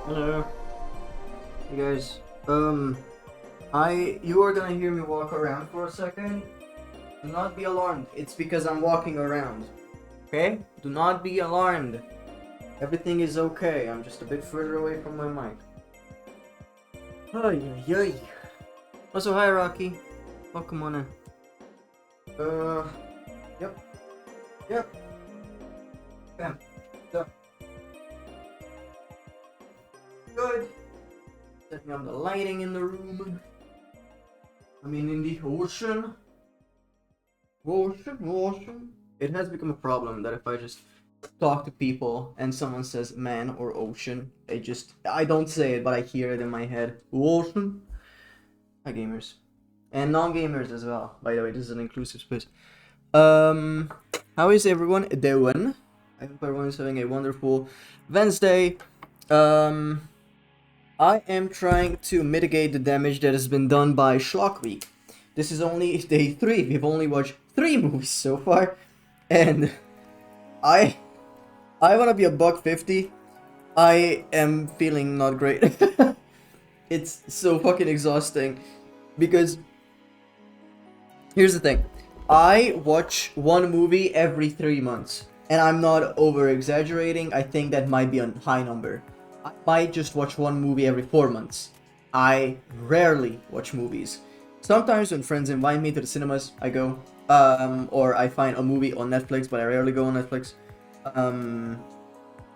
Hello. Hey guys. You are gonna hear me walk around for a second. Do not be alarmed. It's because I'm walking around. Okay? Do not be alarmed. Everything is okay. I'm just a bit further away from my mic. Ay, ay, ay. Also, hi Rocky. Welcome on in. Yep. Yep. Bam. Done. Good. Setting up the lighting in the room. I mean, in the ocean. Ocean. It has become a problem that if I just talk to people and someone says man or ocean, I don't say it, but I hear it in my head. Ocean. Hi gamers. And non-gamers as well. By the way, this is an inclusive space. How is everyone doing? I hope everyone is having a wonderful Wednesday. I am trying to mitigate the damage that has been done by Schlock Week. This is only day 3. We've only watched 3 movies so far, and I wanna be a $150. I am feeling not great. It's so fucking exhausting because Here's the thing. I watch one movie every 3 months. And I'm not over exaggerating. I think that might be a high number. I might just watch one movie every 4 months. I rarely watch movies. Sometimes when friends invite me to the cinemas, I go. Or I find a movie on Netflix, but I rarely go on Netflix.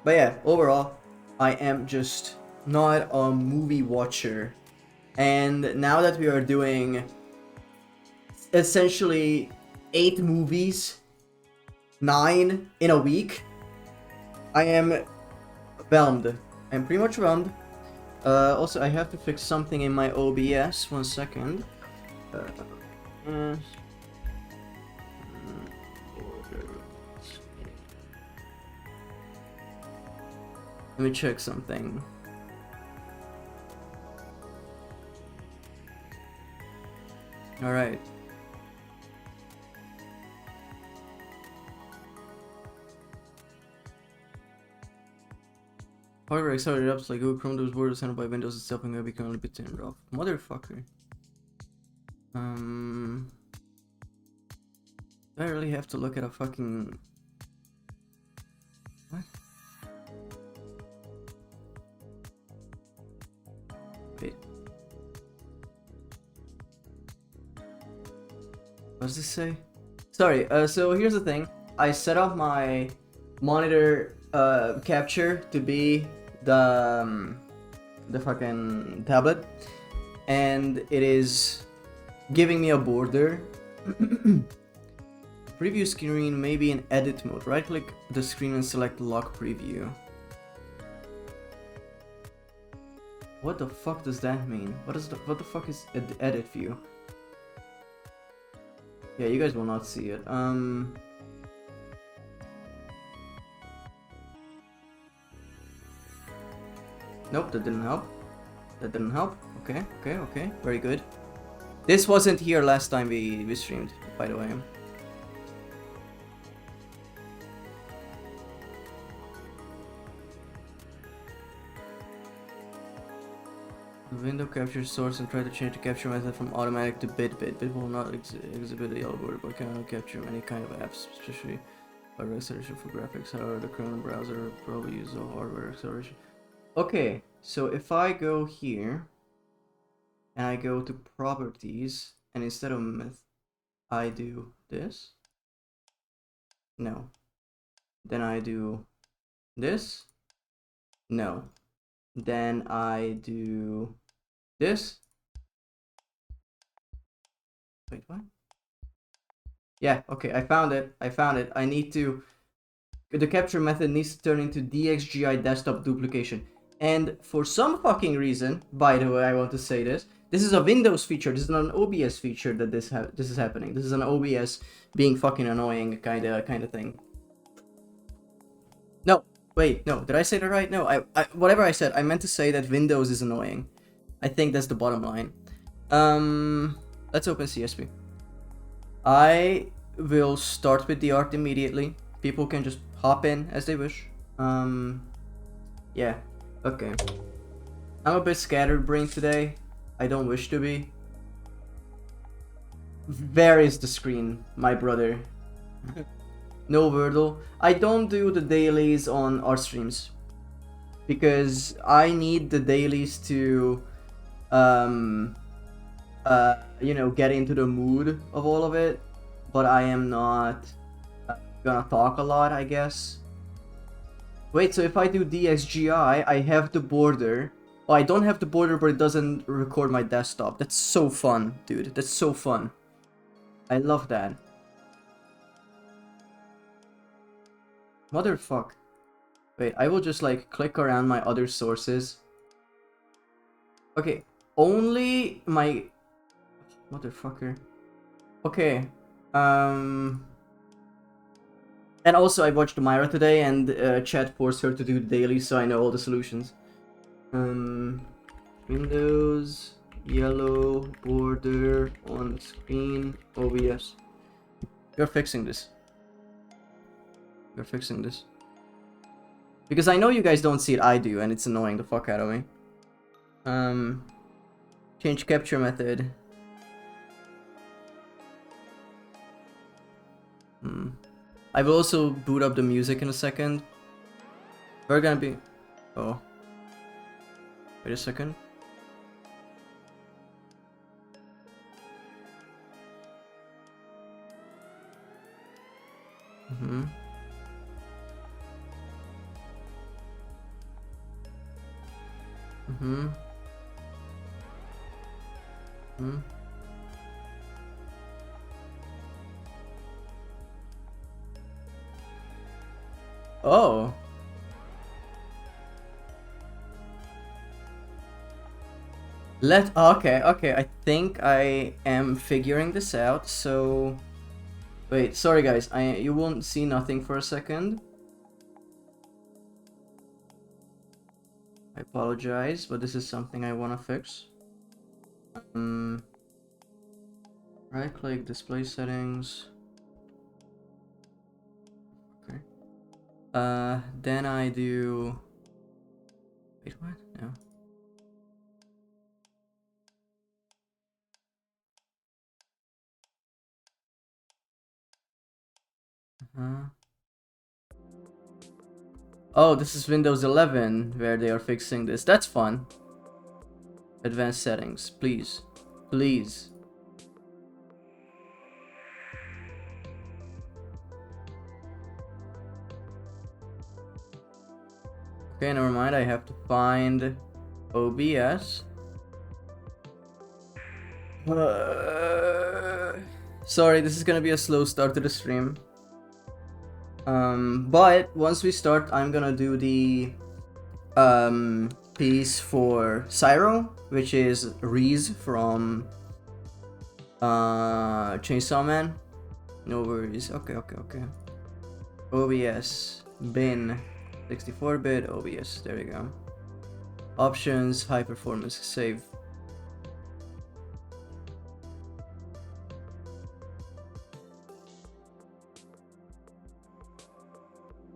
But yeah, overall, I am just not a movie watcher. And now that we are doing essentially 8 movies, 9 in a week, I am whelmed. I'm pretty much whelmed. Also, I have to fix something in my OBS. 1 second. Let me check something. Alright. However, accelerated apps like Google Chrome, those words handled by Windows itself and be currently bit turned off. Motherfucker. I really have to look at a fucking... What? Wait. What does this say? Sorry, so here's the thing. I set up my monitor capture to be the fucking tablet, and it is giving me a border. Preview screen may be in edit mode. Right click the screen and select lock preview. What the fuck does that mean? What the fuck is edit view? Yeah, you guys will not see it. Nope, that didn't help. That didn't help. Okay, very good. This wasn't here last time we streamed, by the way. The window capture source and try to change the capture method from automatic to bit. Bit will not exhibit the yellow border, but cannot capture any kind of apps, especially hardware acceleration for graphics. However, the Chrome browser probably uses a hardware acceleration. Okay, so if I go here and I go to properties, and instead of myth, I do this. No. Then I do this. No. Then I do this. Wait, what? Yeah, okay, I found it. I need to... The capture method needs to turn into DXGI desktop duplication. And for some fucking reason, by the way, I want to say this. This is a Windows feature. This is not an OBS feature that this is happening. This is an OBS being fucking annoying kind of thing. No, wait, no. Did I say that right? No, whatever I said, I meant to say that Windows is annoying. I think that's the bottom line. Let's open CSP. I will start with the art immediately. People can just hop in as they wish. Yeah. Okay. I'm a bit scatterbrained today. I don't wish to be. Where is the screen, my brother? No Wordle. I don't do the dailies on our streams because I need the dailies to you know, get into the mood of all of it, but I am not gonna talk a lot, I guess. Wait, so if I do DXGI, I have the border. Oh, I don't have the border, but it doesn't record my desktop. That's so fun, dude. That's so fun. I love that. Motherfuck. Wait, I will just like click around my other sources. Okay, only my... Motherfucker. Okay. And also I watched Myra today and chat forced her to do daily, so I know all the solutions. Windows, yellow border on screen, OBS. You're fixing this. You're fixing this. Because I know you guys don't see it, I do, and it's annoying the fuck out of me. Change capture method. I will also boot up the music in a second. We're gonna be... Oh. Wait a second. Mm-hmm. Mm-hmm. Mm-hmm. Oh. Okay, I think I am figuring this out, so... Wait, sorry guys, you won't see nothing for a second. I apologize, but this is something I want to fix. Right click, display settings. Okay. Then I do... Wait, what? No. Oh, this is Windows 11 where they are fixing this. That's fun. Advanced settings, please. Please. Okay, never mind. I have to find OBS. Sorry, this is gonna be a slow start to the stream. But once we start, I'm gonna do the piece for Syro, which is Reese from Chainsaw Man. No worries. Okay. OBS bin 64-bit OBS. There we go. Options, high performance, save.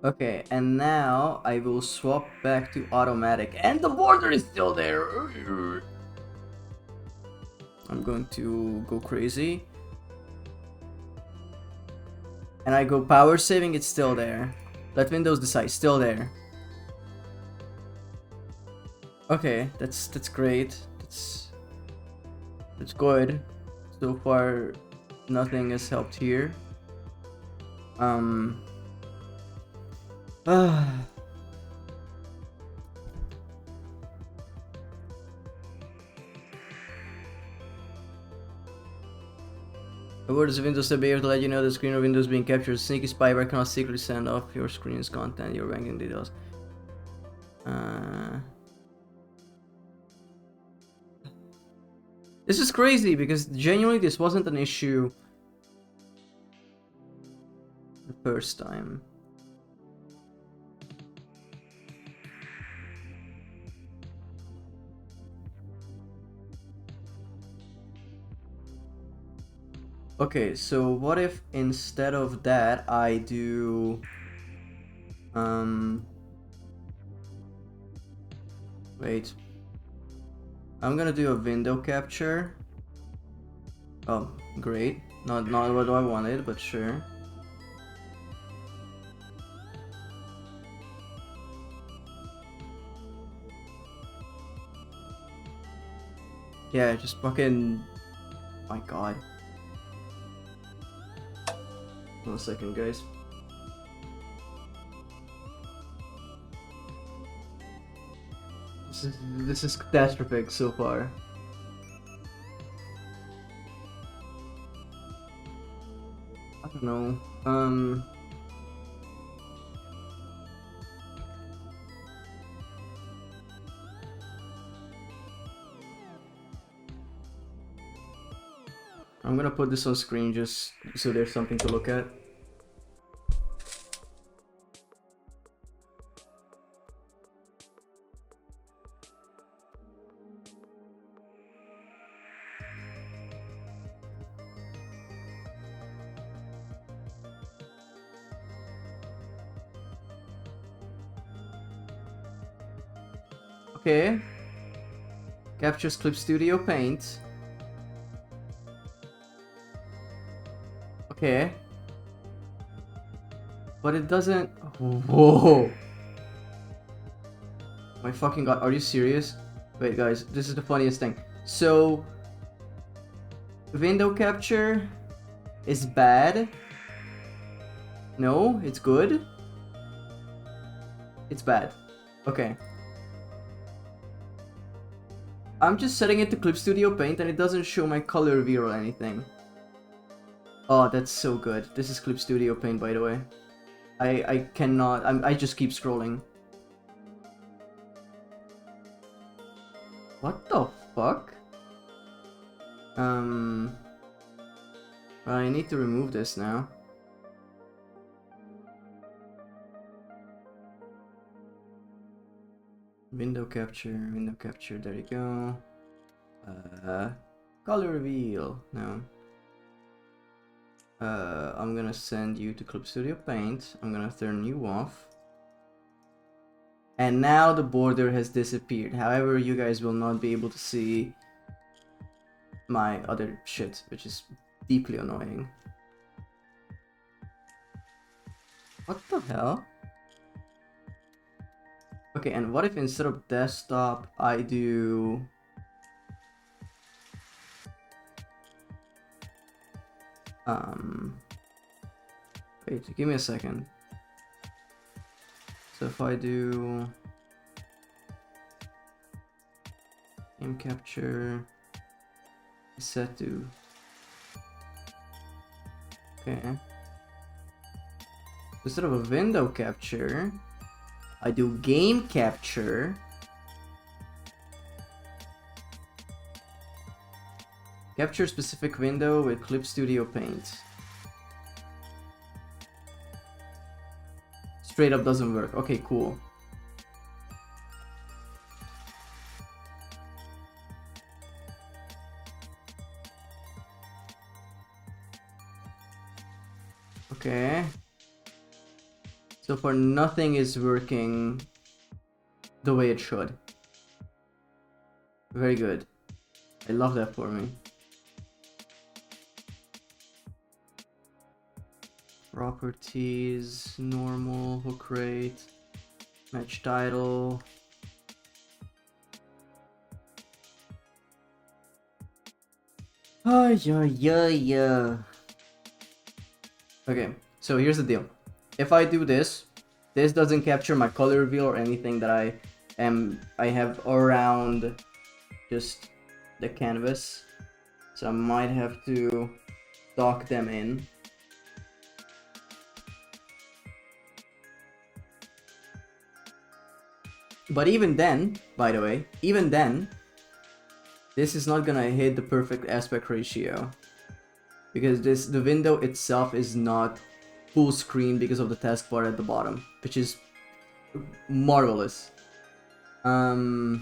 Okay, and now I will swap back to automatic, and the border is still there. I'm going to go crazy. And I go power saving, it's still there. Let Windows decide, still there. Okay, that's great. That's good. So far, nothing has helped here. The words of Windows to be able to let you know the screen of Windows being captured. Sneaky spyware cannot secretly send off your screen's content, your banking details. This is crazy because genuinely this wasn't an issue the first time. Okay, so what if instead of that I do wait. I'm gonna do a window capture. Oh, great. Not what I wanted, but sure. Yeah, just fucking... My god. 1 second, guys. This is catastrophic so far. I don't know. I'm gonna put this on screen just so there's something to look at. Okay. Captures Clip Studio Paint. Okay. But it doesn't... Whoa! My fucking god, are you serious? Wait guys, this is the funniest thing. So... window capture is bad. No, it's good. It's bad. Okay. I'm just setting it to Clip Studio Paint and it doesn't show my color reveal or anything. Oh, that's so good. This is Clip Studio Paint, by the way. I cannot... I just keep scrolling. What the fuck? I need to remove this now. Window capture, there you go. Color reveal, no. I'm gonna send you to Clip Studio Paint. I'm gonna turn you off. And now the border has disappeared. However, you guys will not be able to see my other shit, which is deeply annoying. What the hell? Okay, and what if instead of desktop, I do... Wait, give me a second. So if I do... game capture... set to... Okay. Instead of a window capture, I do game capture. Capture specific window with Clip Studio Paint. Straight up doesn't work. Okay, cool. Okay. So far nothing is working the way it should. Very good. I love that for me. Properties, normal, hook rate, match title. Oh, yeah. Okay, so here's the deal. If I do this, this doesn't capture my color reveal or anything that I have around just the canvas. So I might have to dock them in. But even then, by the way, even then, this is not gonna hit the perfect aspect ratio. Because the window itself is not full screen because of the taskbar at the bottom, which is marvelous. And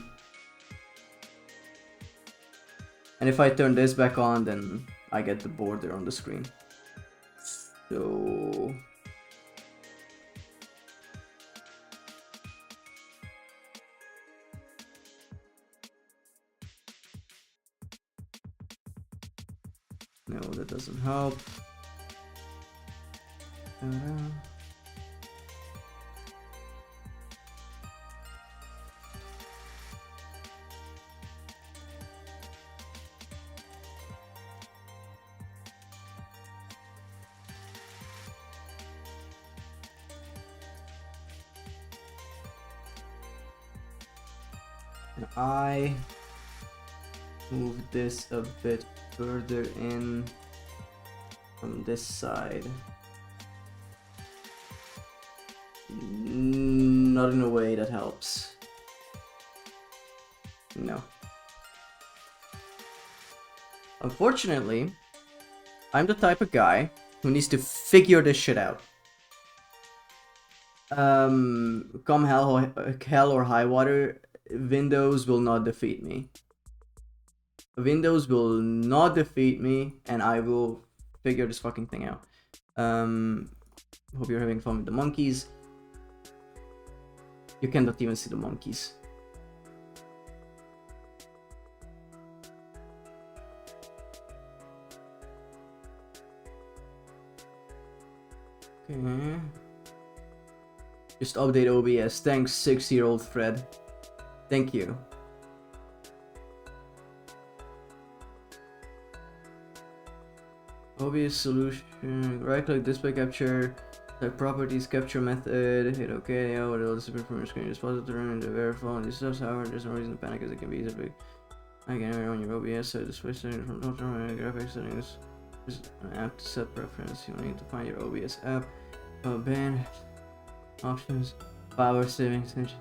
if I turn this back on, then I get the border on the screen. So... no, that doesn't help. And I move this a bit further in from this side. Not in a way that helps. No. Unfortunately, I'm the type of guy who needs to figure this shit out. Come hell or high water, Windows will not defeat me. Windows will not defeat me, and I will figure this fucking thing out. Hope you're having fun with the monkeys. You cannot even see the monkeys. Okay. Just update OBS. Thanks, 6-year-old Fred. Thank you. OBS solution. Right click display capture. Type properties capture method. Hit OK. Yeah, what will disappear from your screen? Just pause it to run into verify. These stuff, however, there's no reason to panic as it can be easily. I can on your OBS set display settings from total graphics settings. There's an app to set preference. You need to find your OBS app. Band options. Power savings. This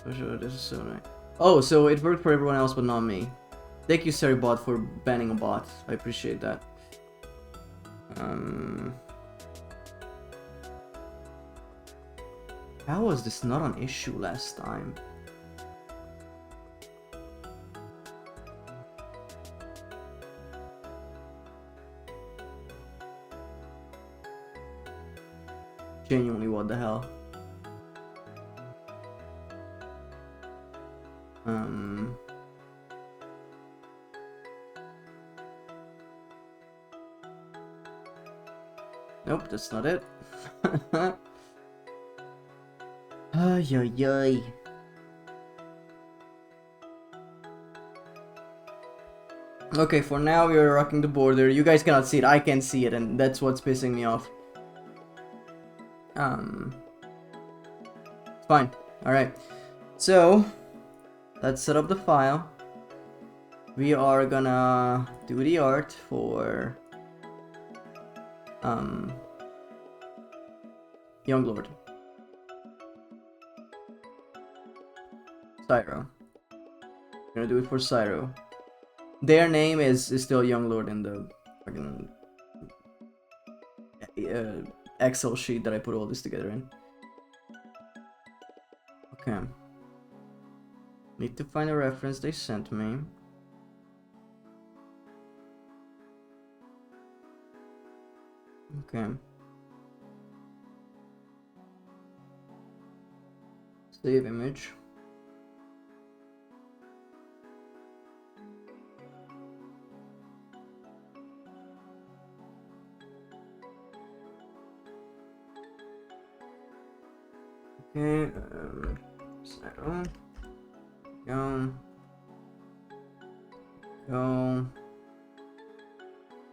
is so nice. Oh, so it worked for everyone else but not me. Thank you, SyroVox, for banning a bot. I appreciate that. How was this not an issue last time? Genuinely, what the hell? Nope, that's not it. Ay, ay, ay. Okay, for now we are rocking the border. You guys cannot see it. I can see it, and that's what's pissing me off. It's fine. Alright. So, let's set up the file. We are gonna do the art for Young Lord. Syro. We're gonna do it for Syro. Their name is still Young Lord in the fucking Excel sheet that I put all this together in. Okay. Need to find a reference they sent me. Okay. Save image. Okay, Syro. Go.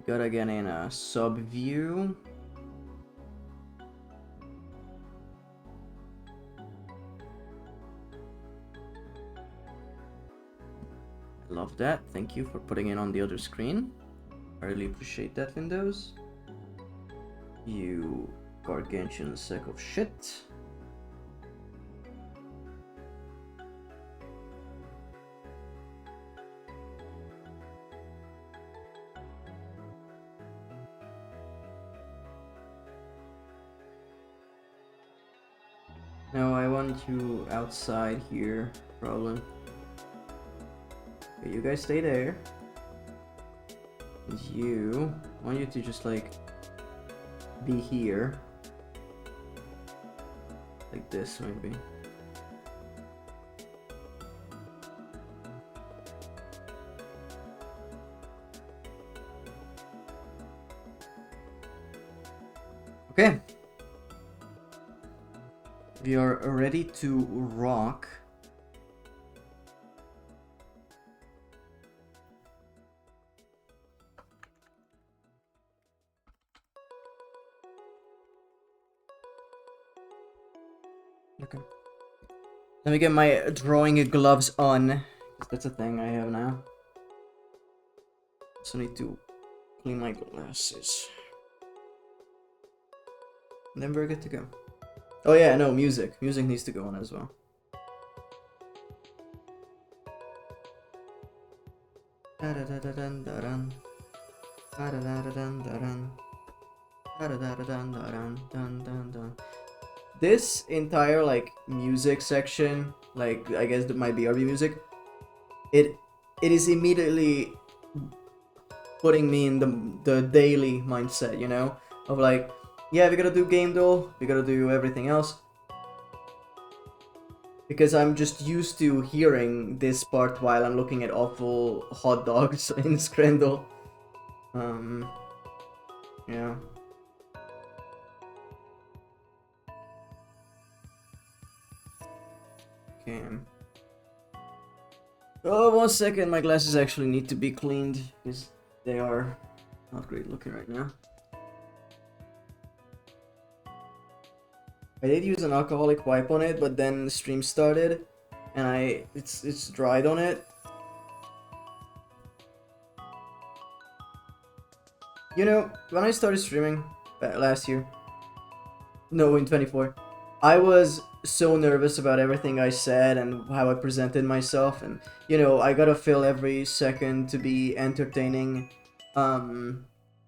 Gotta get in a sub view. Love that. Thank you for putting it on the other screen. I really appreciate that, Windows. You gargantuan sack of shit. No, I want you outside here, probably. Okay, you guys stay there. And I want you to just like be here. Like this, maybe. Okay. We are ready to rock. Okay. Let me get my drawing gloves on. That's a thing I have now. So I need to clean my glasses. And then we're good to go. Oh yeah, no, music. Music needs to go on as well. This entire like music section, like I guess my BRB music, it is immediately putting me in the daily mindset, you know, of like, yeah, we gotta do game duel, we gotta do everything else. Because I'm just used to hearing this part while I'm looking at awful hot dogs in Scrandle. Yeah. Okay. Oh, 1 second. My glasses actually need to be cleaned because they are not great looking right now. I did use an alcoholic wipe on it, but then the stream started, and it's dried on it. You know, when I started streaming last year, no, in 24, I was so nervous about everything I said and how I presented myself, and you know, I gotta fill every second to be entertaining,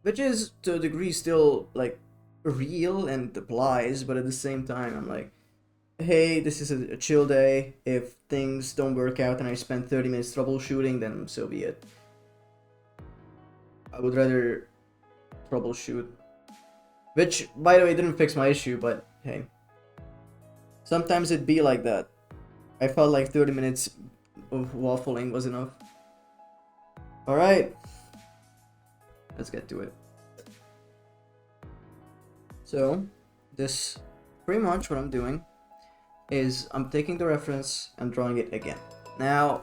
which is to a degree still like real and applies, but at the same time, I'm like, hey, this is a chill day. If things don't work out and I spend 30 minutes troubleshooting, then so be it. I would rather troubleshoot. Which, by the way, didn't fix my issue, but hey. Sometimes it'd be like that. I felt like 30 minutes of waffling was enough. Alright. Let's get to it. So, this pretty much what I'm doing is I'm taking the reference and drawing it again. Now,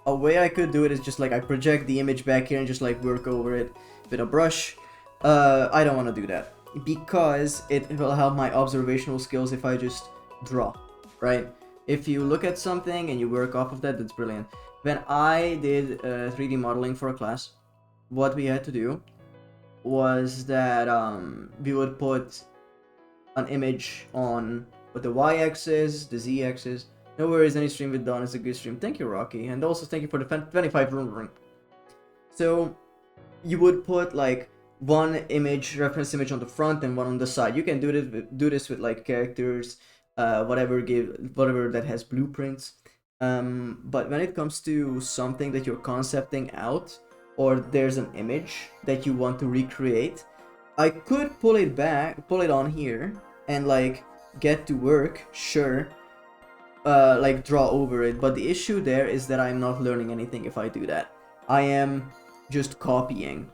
a way I could do it is just like I project the image back here and just like work over it with a brush. I don't want to do that because it will help my observational skills if I just draw, right? If you look at something and you work off of that, that's brilliant. When I did 3D modeling for a class, what we had to do was that we would put an image on with the y-axis, the z-axis. No worries, any stream with Dawn is a good stream. Thank you, Rocky, and also thank you for the 25 room. So you would put like one image, reference image on the front and one on the side. You can do this with like characters, whatever that has blueprints. But when it comes to something that you're concepting out, or there's an image that you want to recreate, I could pull it on here, and like get to work, sure, like draw over it. But the issue there is that I'm not learning anything if I do that. I am just copying,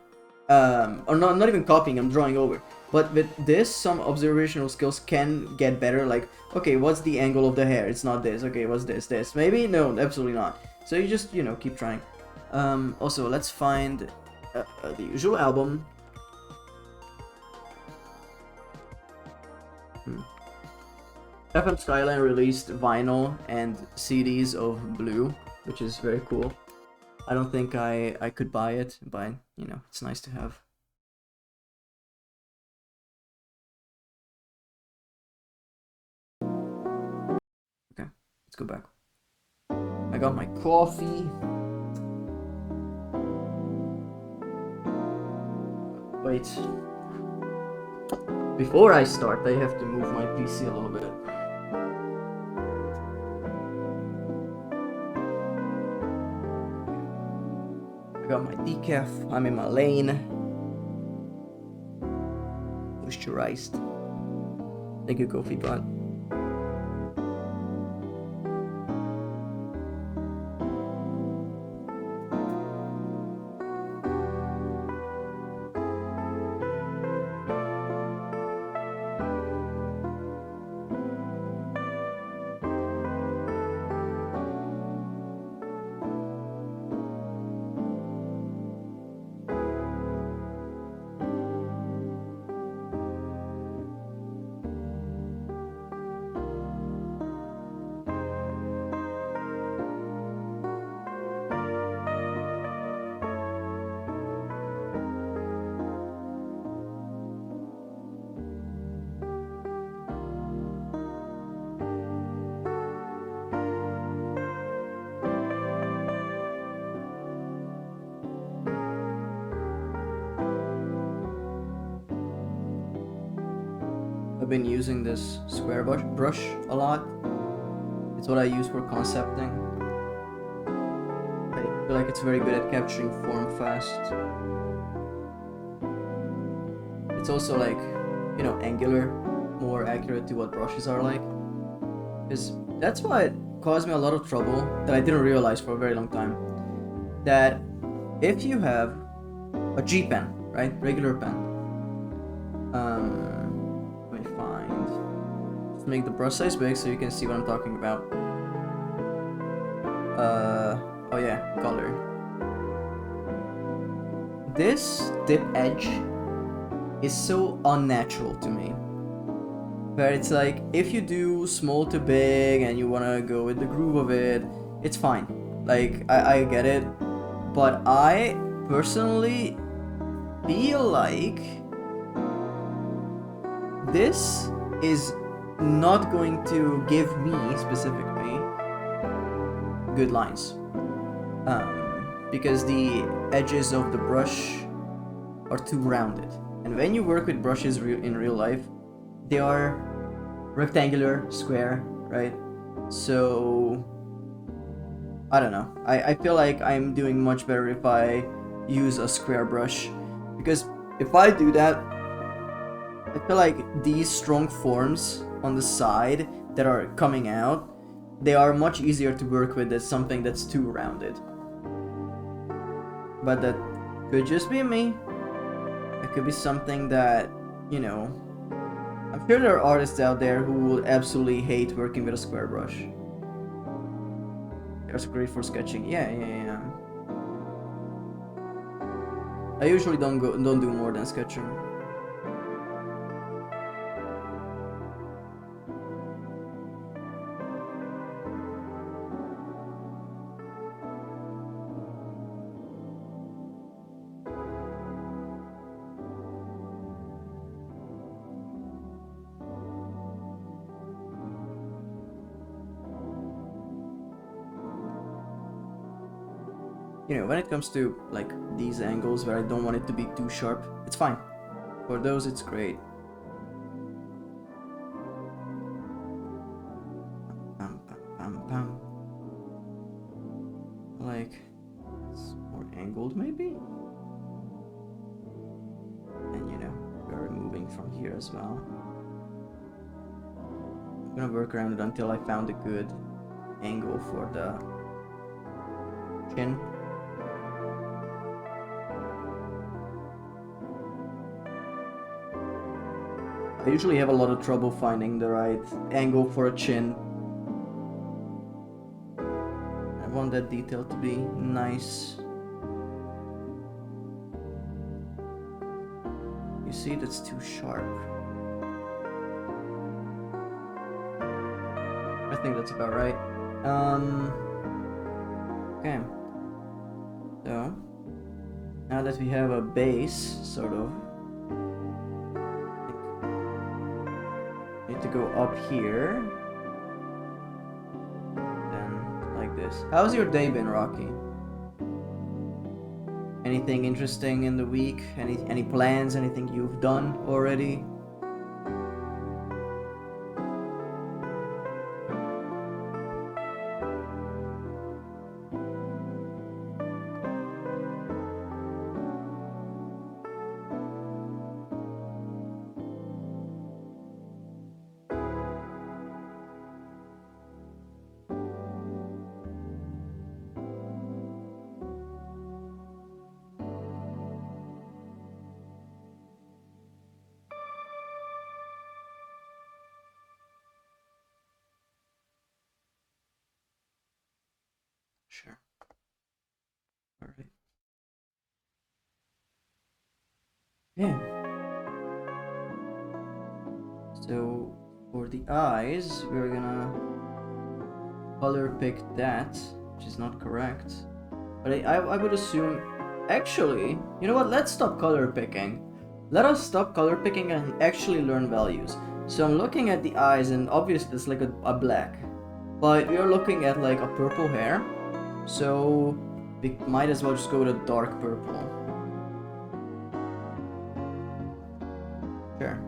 or not even copying. I'm drawing over. But with this, some observational skills can get better. Like, okay, what's the angle of the hair? It's not this. Okay, what's this? Maybe? No, absolutely not. So you just, you know, keep trying. Also, let's find the usual album. FM Skyline released vinyl and CDs of Blue, which is very cool. I don't think I could buy it, but, you know, it's nice to have. Okay, let's go back. I got my coffee. Wait. Before I start, I have to move my PC a little bit. I got my decaf. I'm in my lane. Moisturized. Thank you, Kofi Bot. I've been using this square brush a lot. It's what I use for concepting. I feel like it's very good at capturing form fast. It's also like, you know, angular, more accurate to what brushes are like. Because that's what caused me a lot of trouble that I didn't realize for a very long time. That if you have a G pen, right, regular pen, let me find, just make the brush size big so you can see what I'm talking about. Oh yeah, color. This tip edge is so unnatural to me. But it's like, if you do small to big and you wanna go with the groove of it, it's fine. Like, I get it. But I personally feel like this is not going to give me, specifically, good lines. Because the edges of the brush are too rounded. And when you work with brushes in real life, they are rectangular, square, right? So, I don't know. I feel like I'm doing much better if I use a square brush. Because if I do that, I feel like these strong forms on the side that are coming out, they are much easier to work with than something that's too rounded. But that could just be me. It could be something that, you know, I'm sure there are artists out there who will absolutely hate working with a square brush. They're great for sketching. Yeah. I usually don't do more than sketching. You know, when it comes to like these angles where I don't want it to be too sharp, it's fine. For those, it's great. Like, it's more angled maybe? And you know, we're moving from here as well. I'm gonna work around it until I found a good angle for the chin. I usually have a lot of trouble finding the right angle for a chin. I want that detail to be nice. You see, that's too sharp. I think that's about right. Okay. So, now that we have a base, sort of, need to go up here. Then, like this. How's your day been, Rocky? Anything interesting in the week? Any plans? Anything you've done already? Sure. All right. Yeah. So for the eyes, we're gonna color pick that, which is not correct. But I would assume, actually, you know what? Let's stop color picking. Let us stop color picking and actually learn values. So I'm looking at the eyes, and obviously it's like a black, but we are looking at like a purple hair. So we might as well just go with a dark purple. Sure.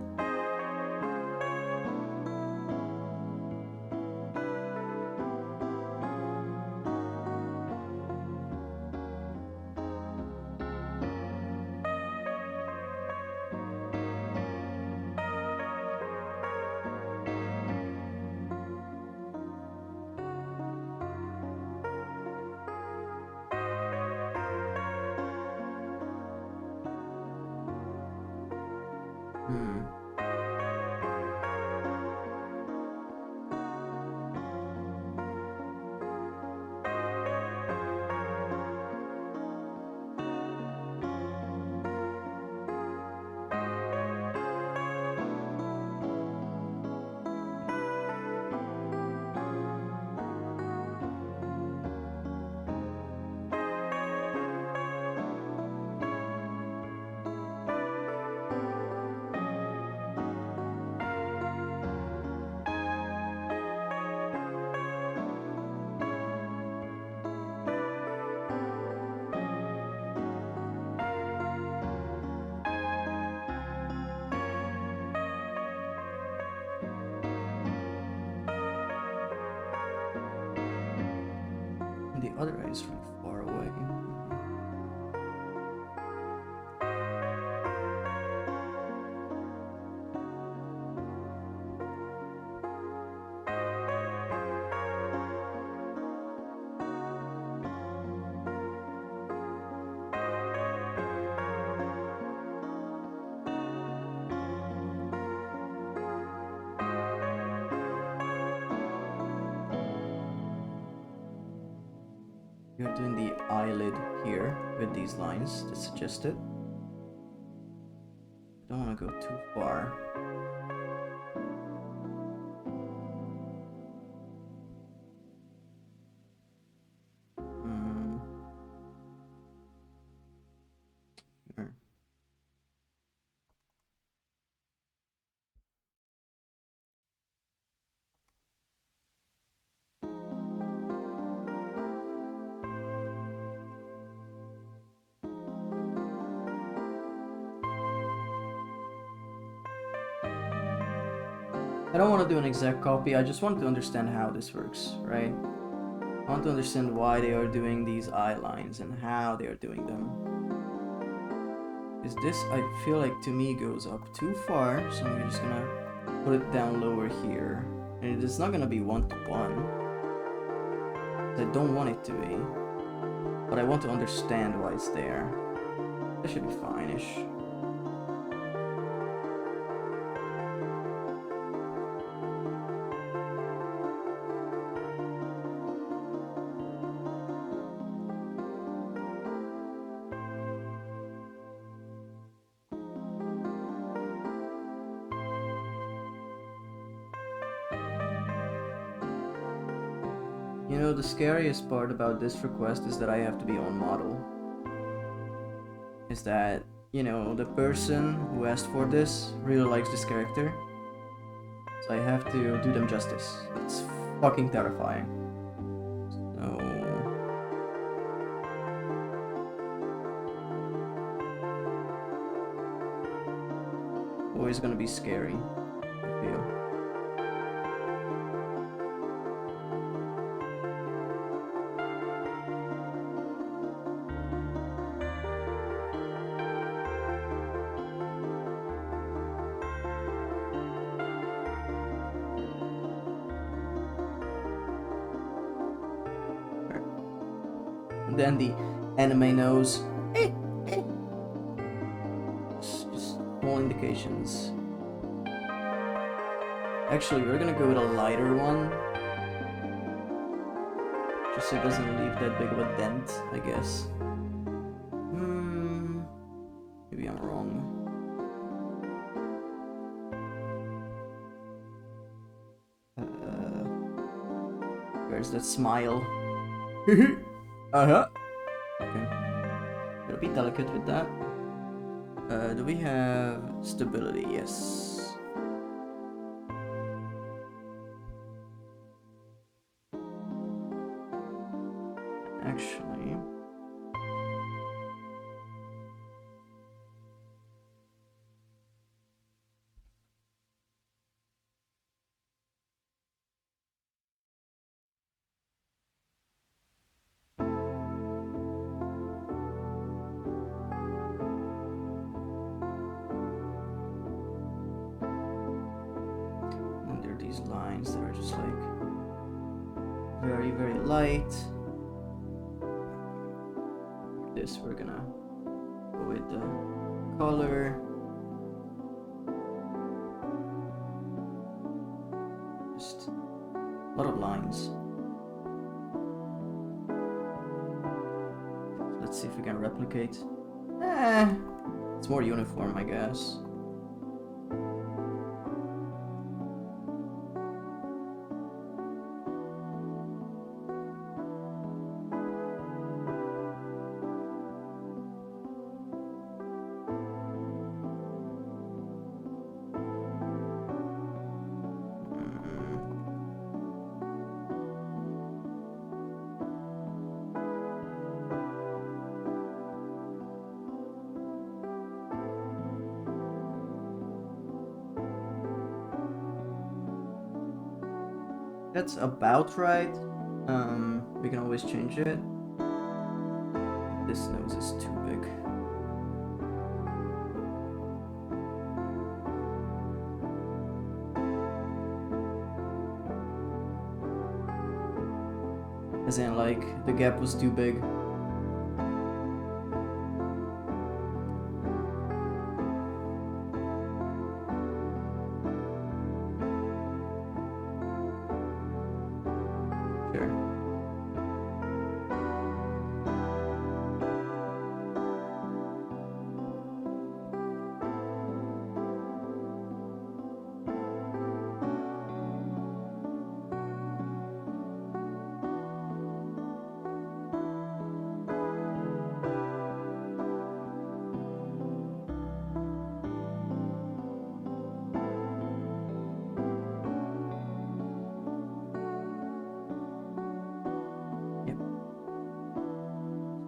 Hmm. other eye is really far away. You're doing the eyelid here with these lines that suggest it. I don't want to go too far. Here. I don't want to do an exact copy, I just want to understand how this works, right? I want to understand why they are doing these eye lines and how they are doing them. Is this, I feel like to me, goes up too far, so I'm just gonna put it down lower here. And it's not gonna be 1-to-1. I don't want it to be. But I want to understand why it's there. That should be fine-ish. You know, the scariest part about this request is that I have to be on model. Is that, you know, the person who asked for this really likes this character. So I have to do them justice. It's fucking terrifying. So... always gonna be scary, I feel. And then the anime nose. Just small indications. Actually, we're gonna go with a lighter one. Just so it doesn't leave that big of a dent, I guess. Maybe I'm wrong. Where's that smile? Uh-huh. Okay. Gotta be delicate with that. Do we have stability? Yes. Actually... and there are these lines that are just like very, very light. This we're gonna go with the color. Just a lot of lines. Let's see if we can replicate. It's more uniform, I guess. That's about right. We can always change it. This nose is too big. As in, like, the gap was too big. Sure.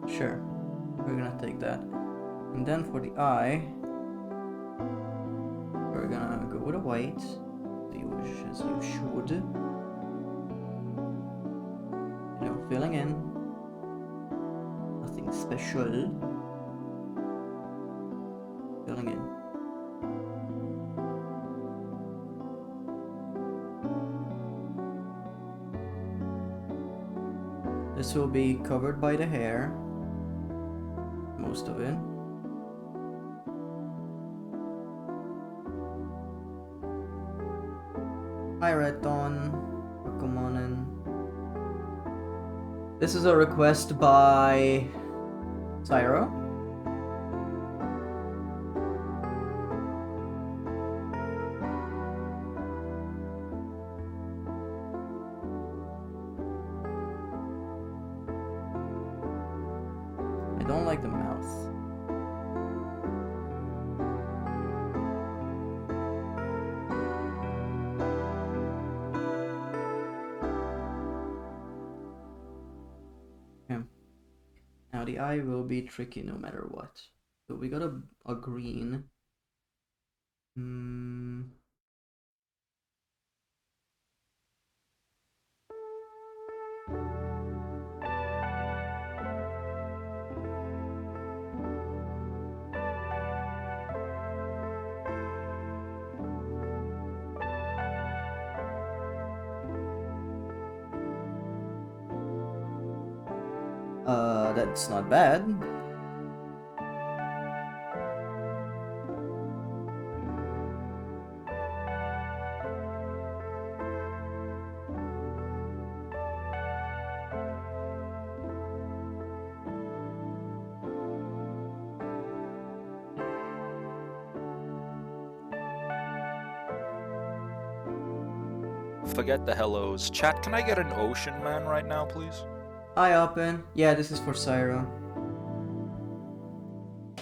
Sure, we're gonna take that. And then for the eye, we're gonna go with a white, as you should. You know, filling in. Nothing special. Filling in. This will be covered by the hair. Most of it. Hi Redon, welcome on in. This is a request by Syro. I don't like the mouth. Now the eye will be tricky no matter what. So we got a green. That's not bad. Forget the hellos. Chat, can I get an Ocean Man right now, please? Hi, Open. Yeah, this is for Syro.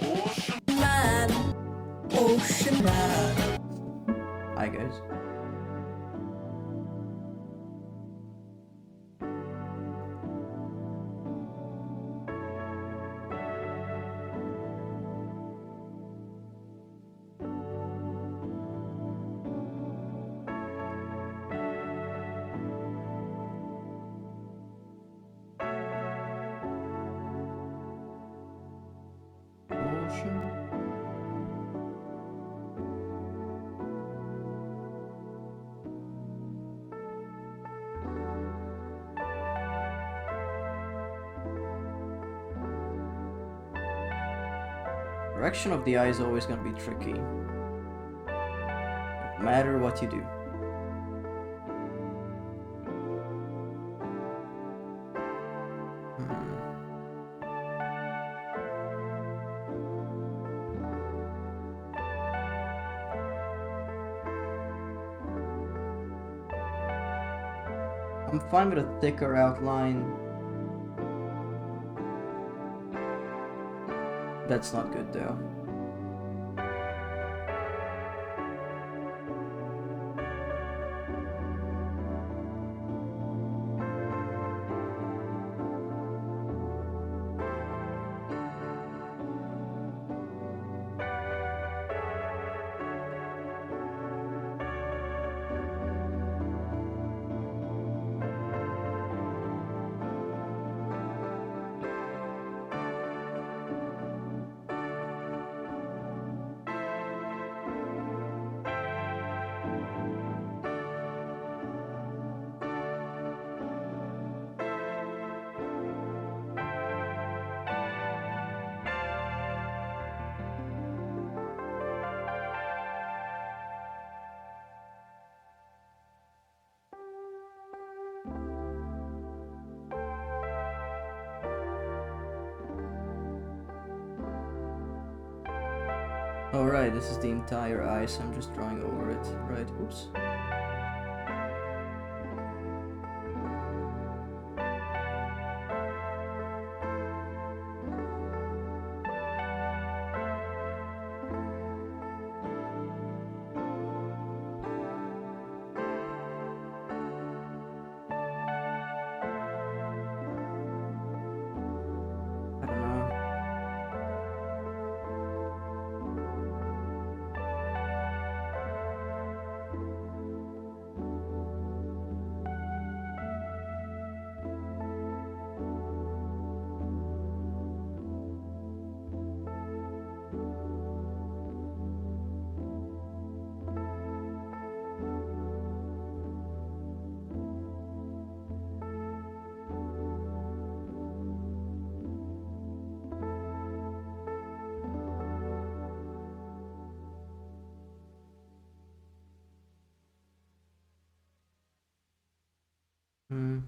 Ocean Man. Ocean Man. Hi, guys. Direction of the eye is always going to be tricky. No matter what you do. I'm fine with a thicker outline. That's not good though. Alright, this is the entire ice. I'm just drawing over it. Right, oops. I don't know. Hmm.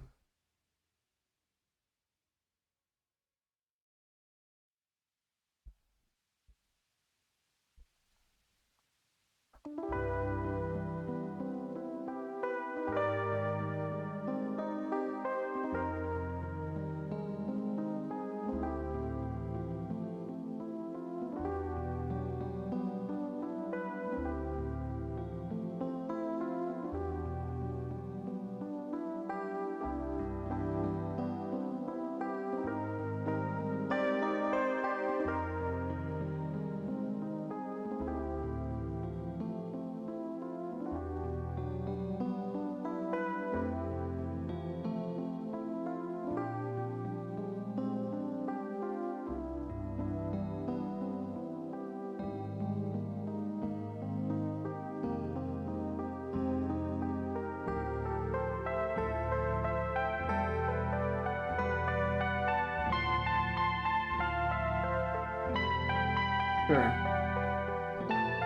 Sure.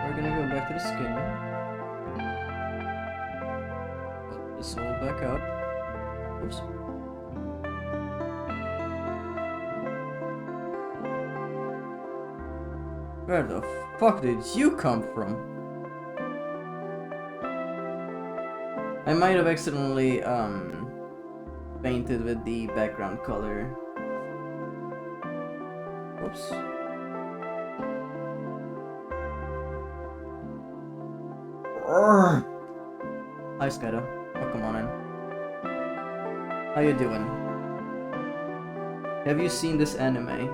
We're gonna go back to the skin. Put this all back up. Oops. Where the fuck did you come from? I might have accidentally painted with the background color. Whoops. Urgh. Hi Skydo. Oh, come on in. How you doing? Have you seen this anime?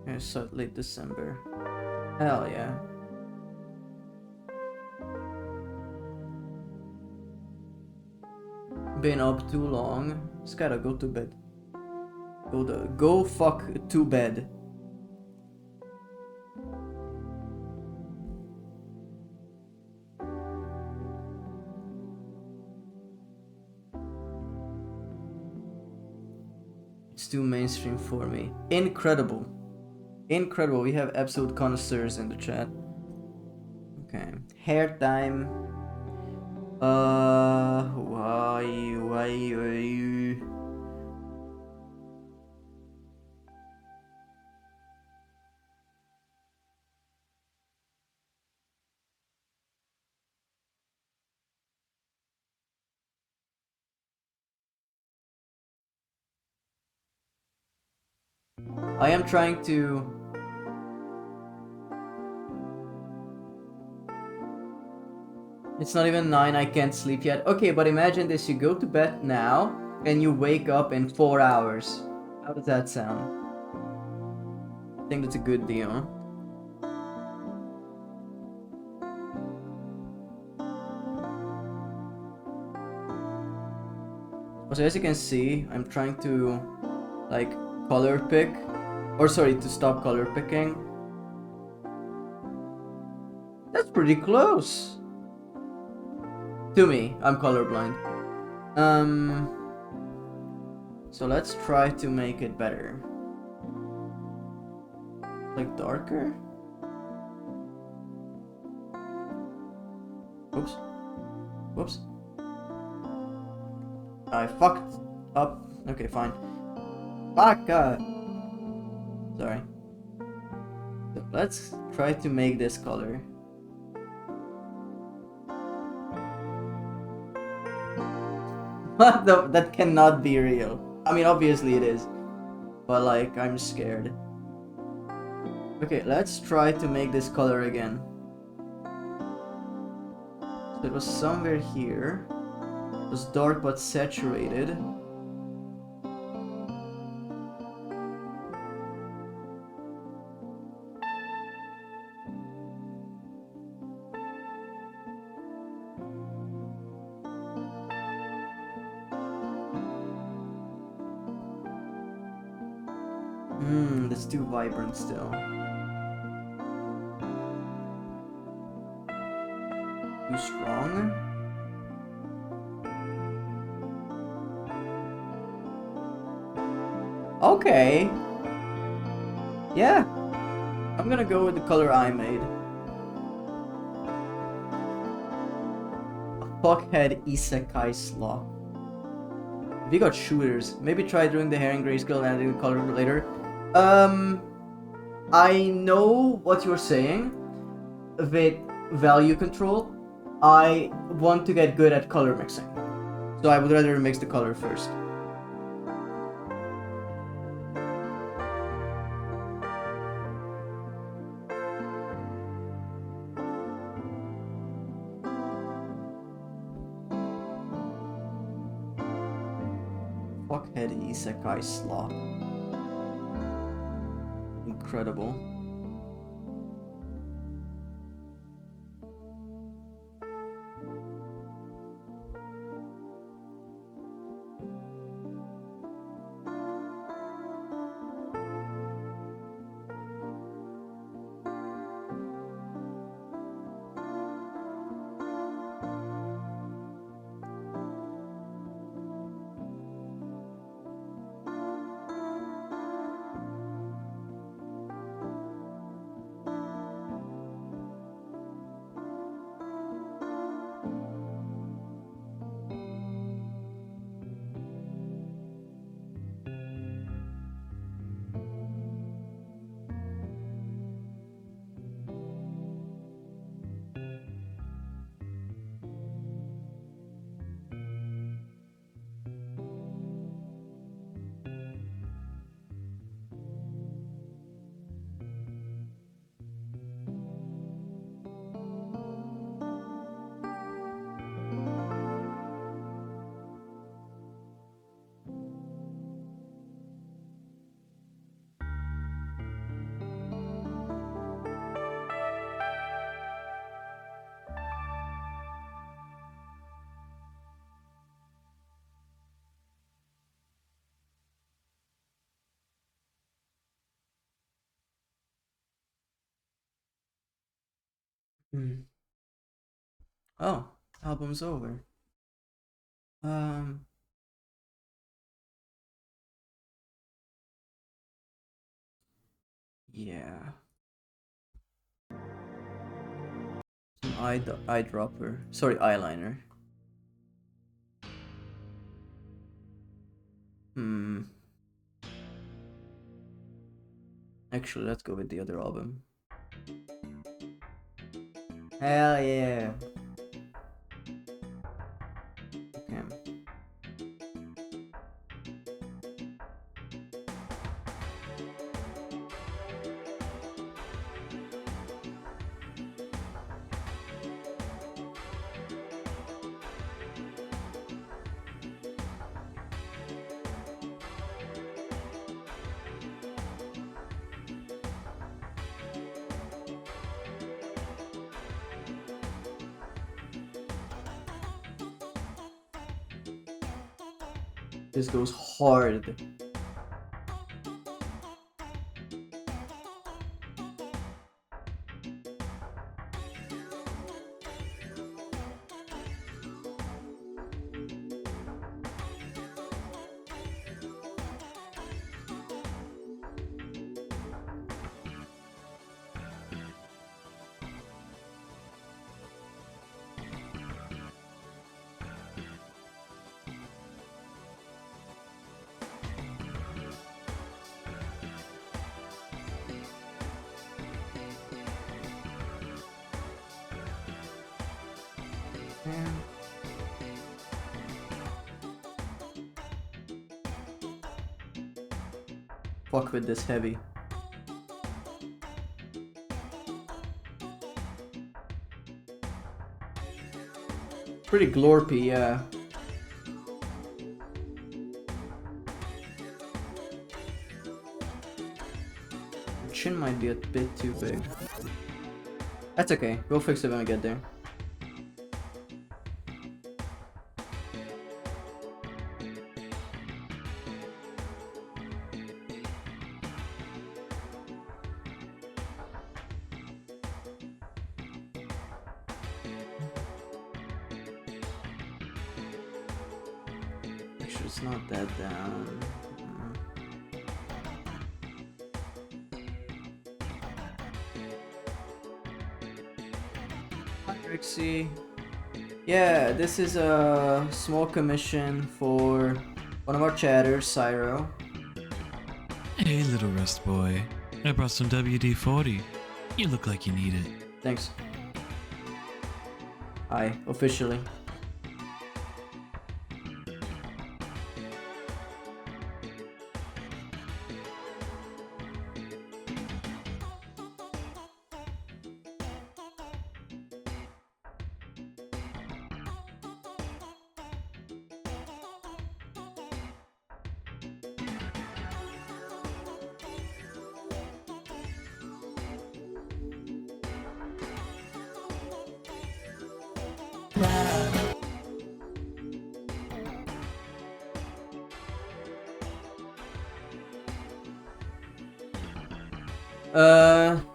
Okay, so late December. Hell yeah. Been up too long. Just gotta go to bed. Go fuck to bed. It's too mainstream for me. Incredible. Incredible. We have absolute connoisseurs in the chat. Okay. Hair time. Why are you? I am trying to. It's not even 9, I can't sleep yet. Okay, but imagine this, you go to bed now, and you wake up in 4 hours. How does that sound? I think that's a good deal. So as you can see, I'm trying to, like, color pick. Or sorry, to stop color picking. That's pretty close. To me, I'm colorblind. So let's try to make it better. Like darker? Oops. Whoops. I fucked up. Okay, fine. Fuck! Sorry. So let's try to make this color. What the? That cannot be real. I mean, obviously it is. But like, I'm scared. Okay, let's try to make this color again. So it was somewhere here. It was dark but saturated. That's too vibrant still. Too strong? Okay. Yeah. I'm gonna go with the color I made. A fuckhead isekai sloth. If you got shooters, maybe try doing the hair in grayscale and adding the color later. I know what you're saying with value control. I want to get good at color mixing. So I would rather mix the color first. Fuckhead isekai sloth. Incredible. Oh, album's over. Um, yeah. Some eyedropper. Sorry, eyeliner. Actually, let's go with the other album. Hell yeah. Okay. This goes hard. Fuck with this heavy. Pretty glorpy, yeah. Your chin might be a bit too big. That's okay. We'll fix it when we get there. Actually, it's not that down. Hi, Rixie. Yeah, this is a small commission for one of our chatters, Syro. Hey, little Rust Boy. I brought some WD-40. You look like you need it. Thanks. Hi, officially.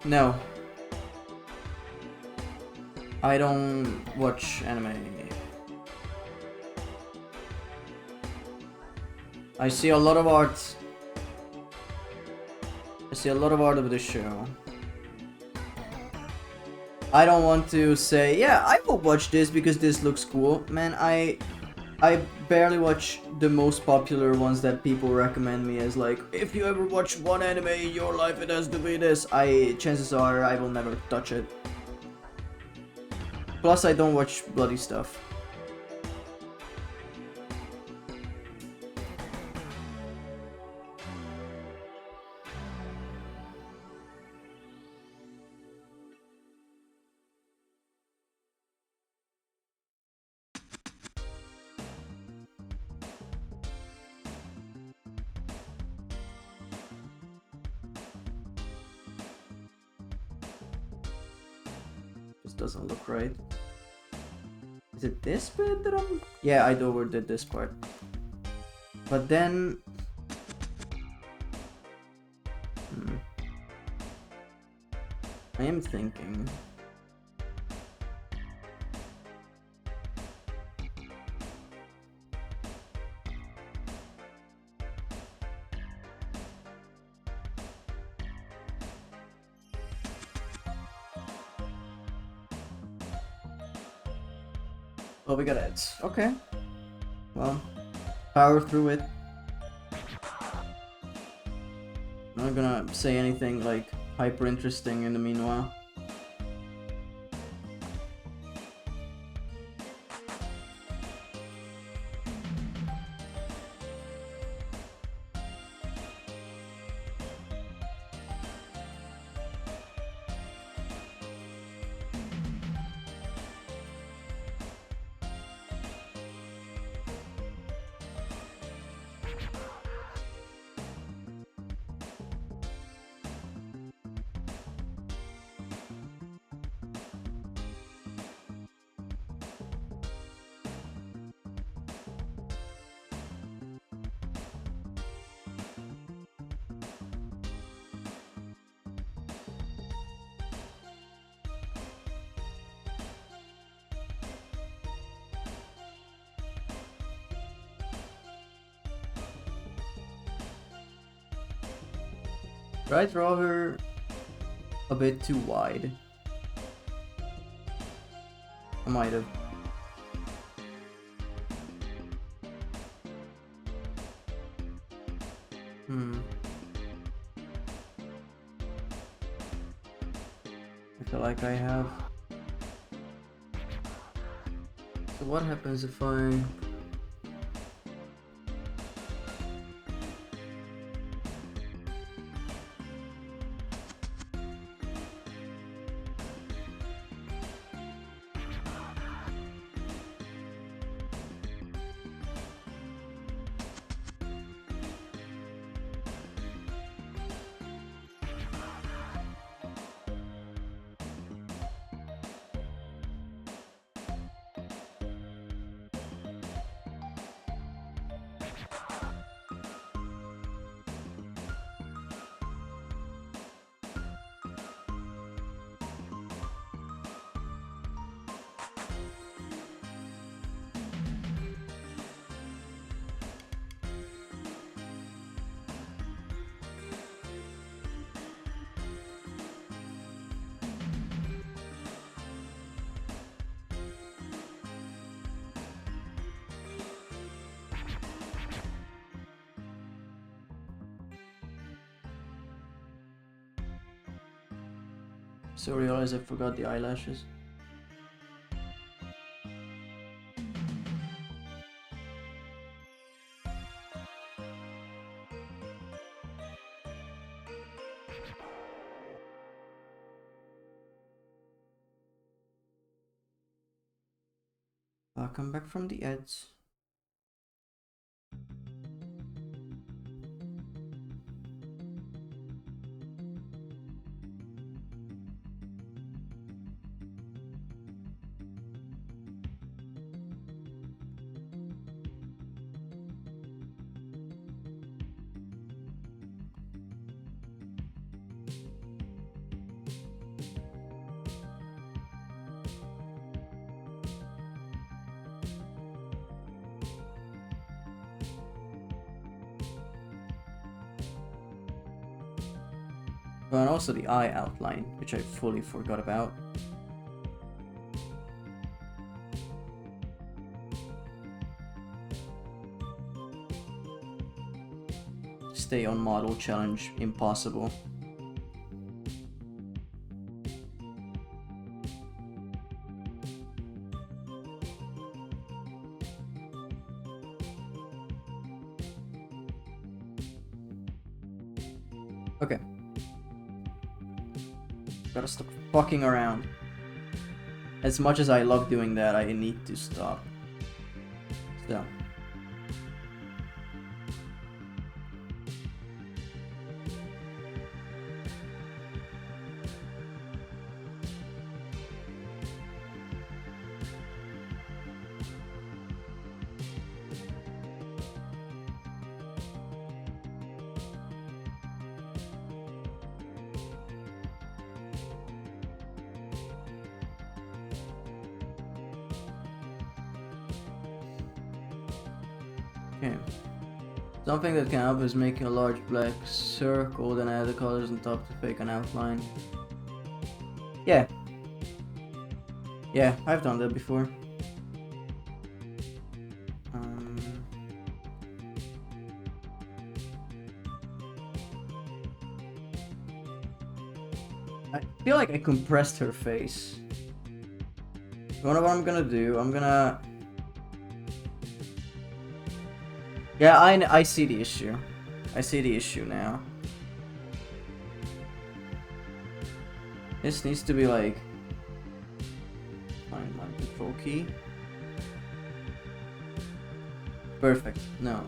No. I don't watch anime. I see a lot of art. I see a lot of art of this show. I don't want to say, yeah, I will watch this because this looks cool. Man, I barely watch the most popular ones that people recommend me as like, if you ever watch one anime in your life, it has to be this. Chances are I will never touch it. Plus, I don't watch bloody stuff. This doesn't look right. Is it this bit that I'm... Yeah, I overdid this part. But then... I am thinking... Oh, we got ads. Okay. Well, power through it. I'm not gonna say anything like hyper interesting in the meanwhile. Did I draw her a bit too wide? I might have. I feel like I have. So what happens if I... So I realized I forgot the eyelashes. I'll come back from the edge. Oh, and also the eye outline, which I fully forgot about. Stay on model challenge, impossible. Okay. Gotta stop fucking around. As much as I love doing that, I need to stop. So. Okay. Something that can help is making a large black circle, then add the colors on top to fake an outline. Yeah. Yeah, I've done that before. I feel like I compressed her face. You know what I'm gonna do? I'm gonna... Yeah, I see the issue. I see the issue now. This needs to be like... Find my control key. Perfect. No,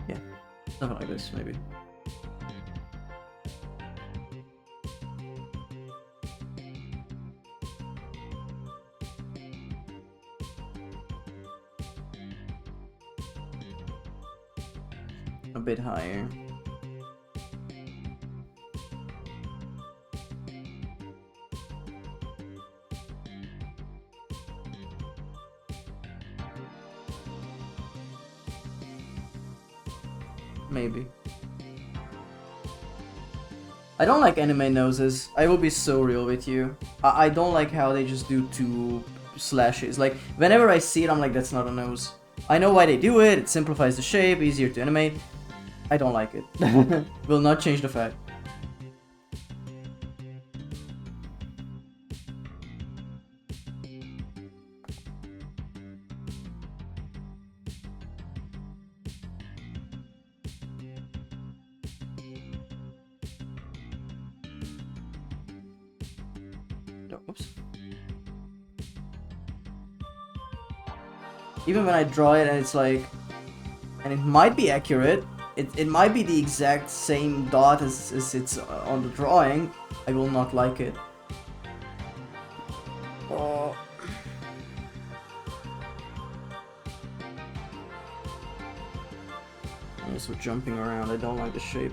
yeah. Something like this, maybe. A bit higher. Maybe. I don't like anime noses. I will be so real with you. I don't like how they just do two slashes. Like, whenever I see it, I'm like, that's not a nose. I know why they do it. It simplifies the shape, easier to animate. I don't like it. Will not change the fact. Oops. Even when I draw it and it's like, and it might be accurate, it might be the exact same dot as it's on the drawing, I will not like it. Oh. I'm also jumping around, I don't like the shape.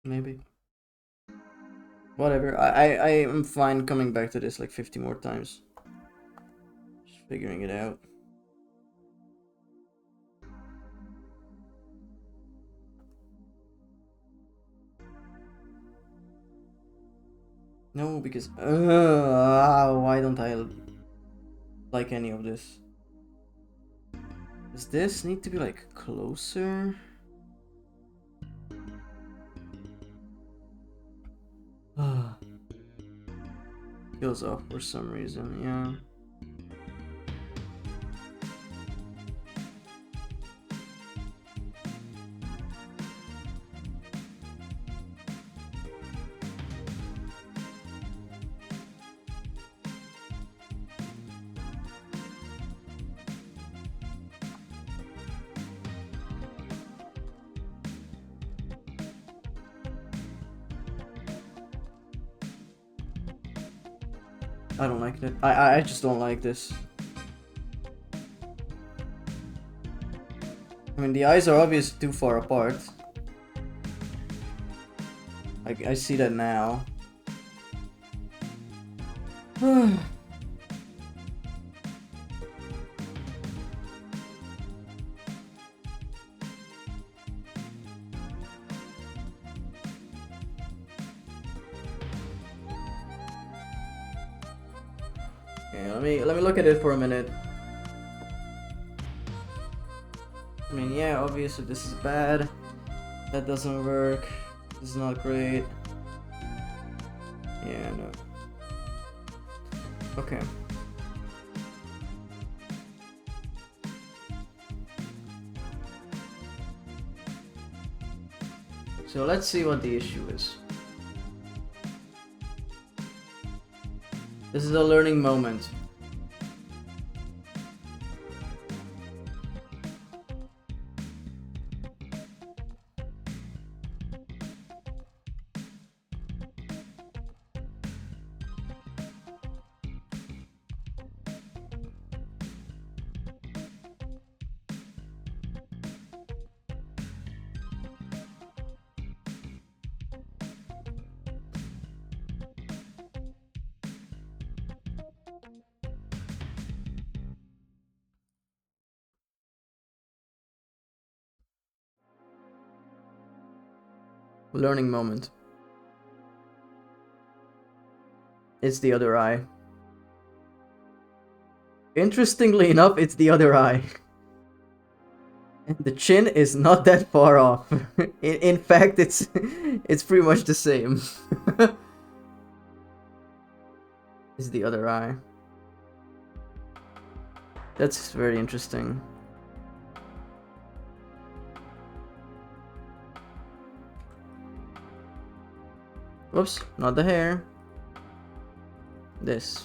Maybe. Whatever. I am fine coming back to this like 50 more times. Just figuring it out. No, because why don't I like any of this? Does this need to be like closer? Feels off for some reason, yeah. I don't like it. I just don't like this. I mean, the eyes are obviously too far apart. I see that now. Okay, let me look at it for a minute. I mean, yeah, obviously this is bad. That doesn't work. This is not great. Yeah, no. Okay. So let's see what the issue is. This is a learning moment. Learning moment. It's the other eye. Interestingly enough, it's the other eye. The chin is not that far off. In fact, it's pretty much the same. Is the other eye. That's very interesting. Whoops, not the hair. This.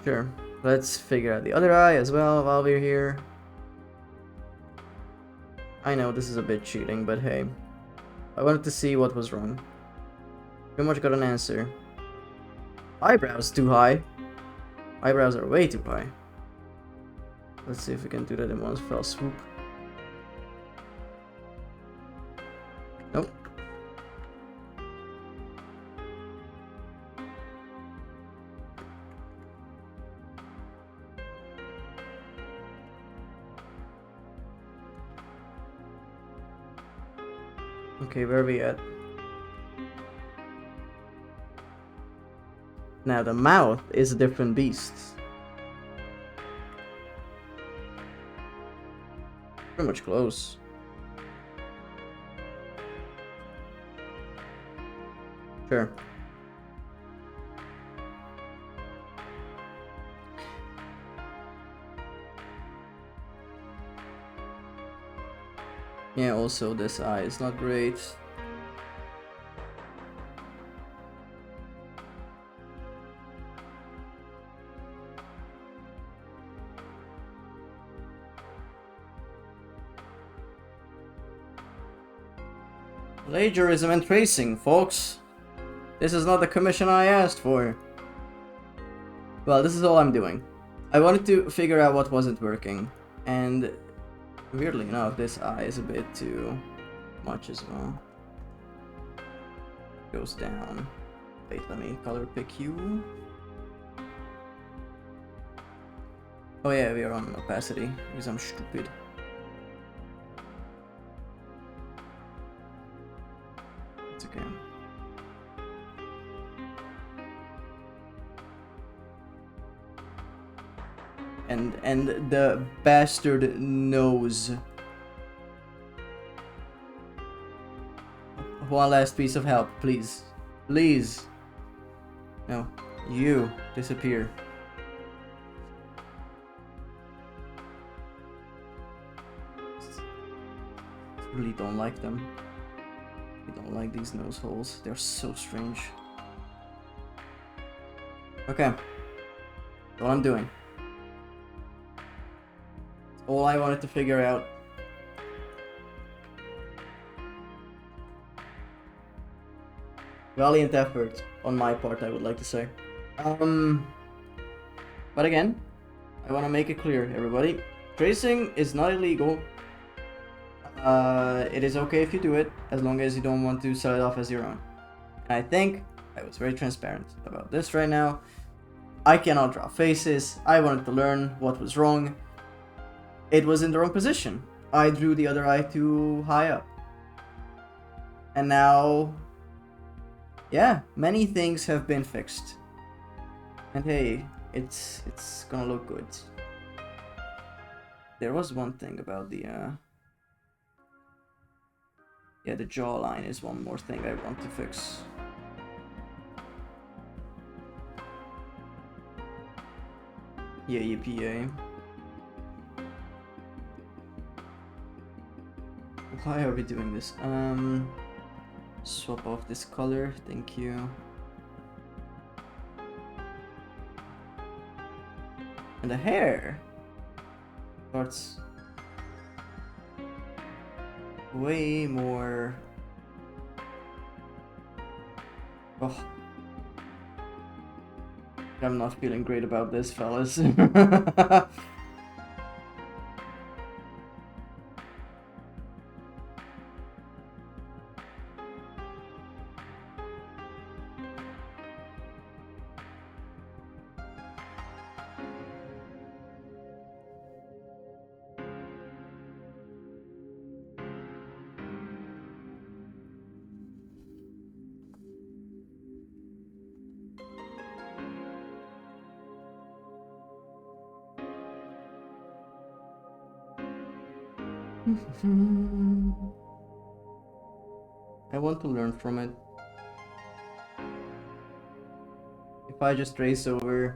Sure. Let's figure out the other eye as well while we're here. I know this is a bit cheating, but hey. I wanted to see what was wrong. Pretty much got an answer. Eyebrows too high. Eyebrows are way too high. Let's see if we can do that in one fell swoop. Nope. Okay, where are we at? Now the mouth is a different beast. Pretty much close. Sure. Yeah, also this eye is not great. Plagiarism and tracing, folks. This is not the commission I asked for. Well, this is all I'm doing. I wanted to figure out what wasn't working, and weirdly enough, this eye is a bit too much as well. Goes down. Wait, let me color pick you. Oh yeah, we are on opacity, because I'm stupid. It's okay. And the bastard nose. One last piece of help, please. Please. No, you disappear. Really don't like them. I don't like these nose holes. They're so strange. Okay. That's all I'm doing. All I wanted to figure out. Valiant effort on my part, I would like to say. But again, I want to make it clear, everybody. Tracing is not illegal. It is okay if you do it, as long as you don't want to sell it off as your own. And I think I was very transparent about this right now. I cannot draw faces. I wanted to learn what was wrong. It was in the wrong position. I drew the other eye too high up. And now, yeah, many things have been fixed. And hey, it's gonna look good. There was one thing about the yeah, the jawline is one more thing I want to fix. Yeah, yippee. Why are we doing this? Swap off this color, thank you. And the hair starts way more. Oh, I'm not feeling great about this, fellas. I want to learn from it. If I just trace over,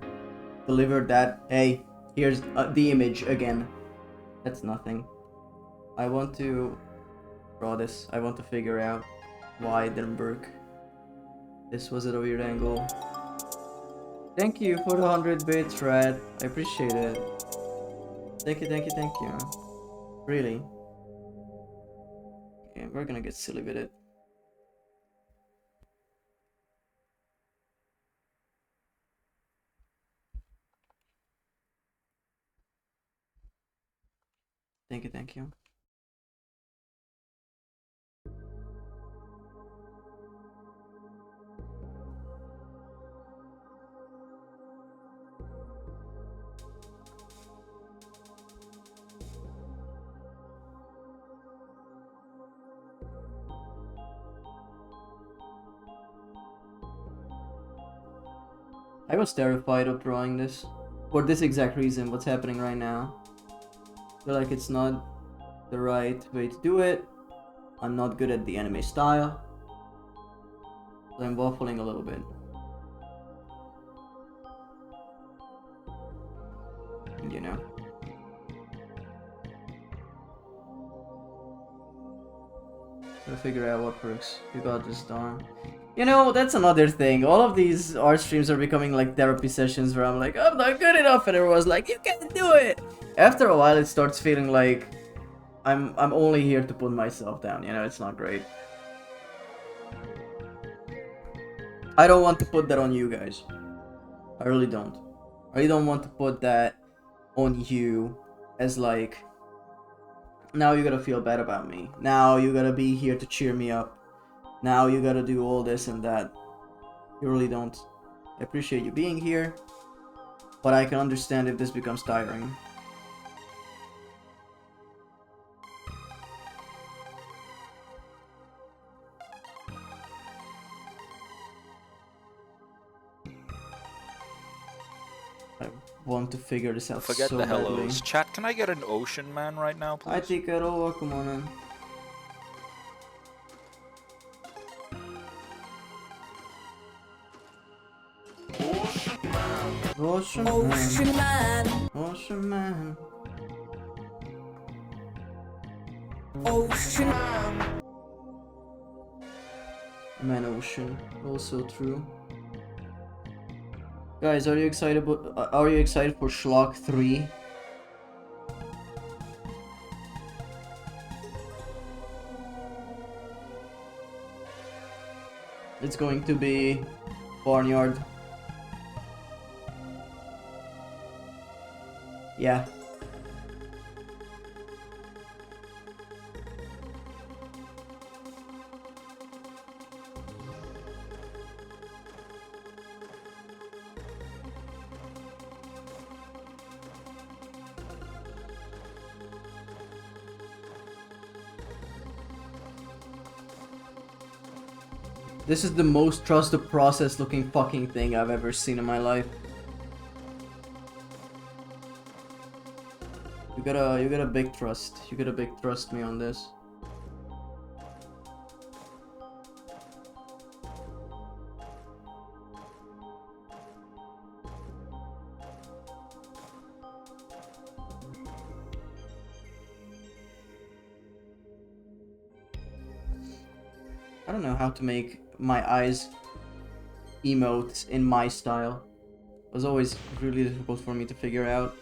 deliver that, hey, here's the image again. That's nothing. I want to draw this. I want to figure out why it didn't work. This was at a weird angle. Thank you for the 100 bits, Red. I appreciate it. Thank you, thank you, thank you. Really. Okay, we're gonna get silly with it. Thank you, thank you. I was terrified of drawing this. For this exact reason, what's happening right now. I feel like it's not the right way to do it. I'm not good at the anime style. So I'm waffling a little bit. You know. Gotta figure out what works. You got this done. You know, that's another thing. All of these art streams are becoming like therapy sessions where I'm like, I'm not good enough, and everyone's like, you can do it. After a while, it starts feeling like I'm only here to put myself down. You know, it's not great. I don't want to put that on you guys. I really don't. I really don't want to put that on you as like, now you gotta feel bad about me. Now you gotta be here to cheer me up. Now you gotta do all this and that. You really don't. I appreciate you being here, but I can understand if this becomes tiring. I want to figure this out Forget so the badly. hellos. Chat, can I get an ocean man right now, please? I think it'll work, come on in. Ocean Ocean man. man, Ocean man. ocean Man ocean. Also true. Guys, are you excited for Schlock 3? It's going to be Barnyard. Yeah. This is the most trust the process looking fucking thing I've ever seen in my life. You gotta big trust. You gotta big trust me on this. I don't know how to make my eyes emotes in my style. It was always really difficult for me to figure out.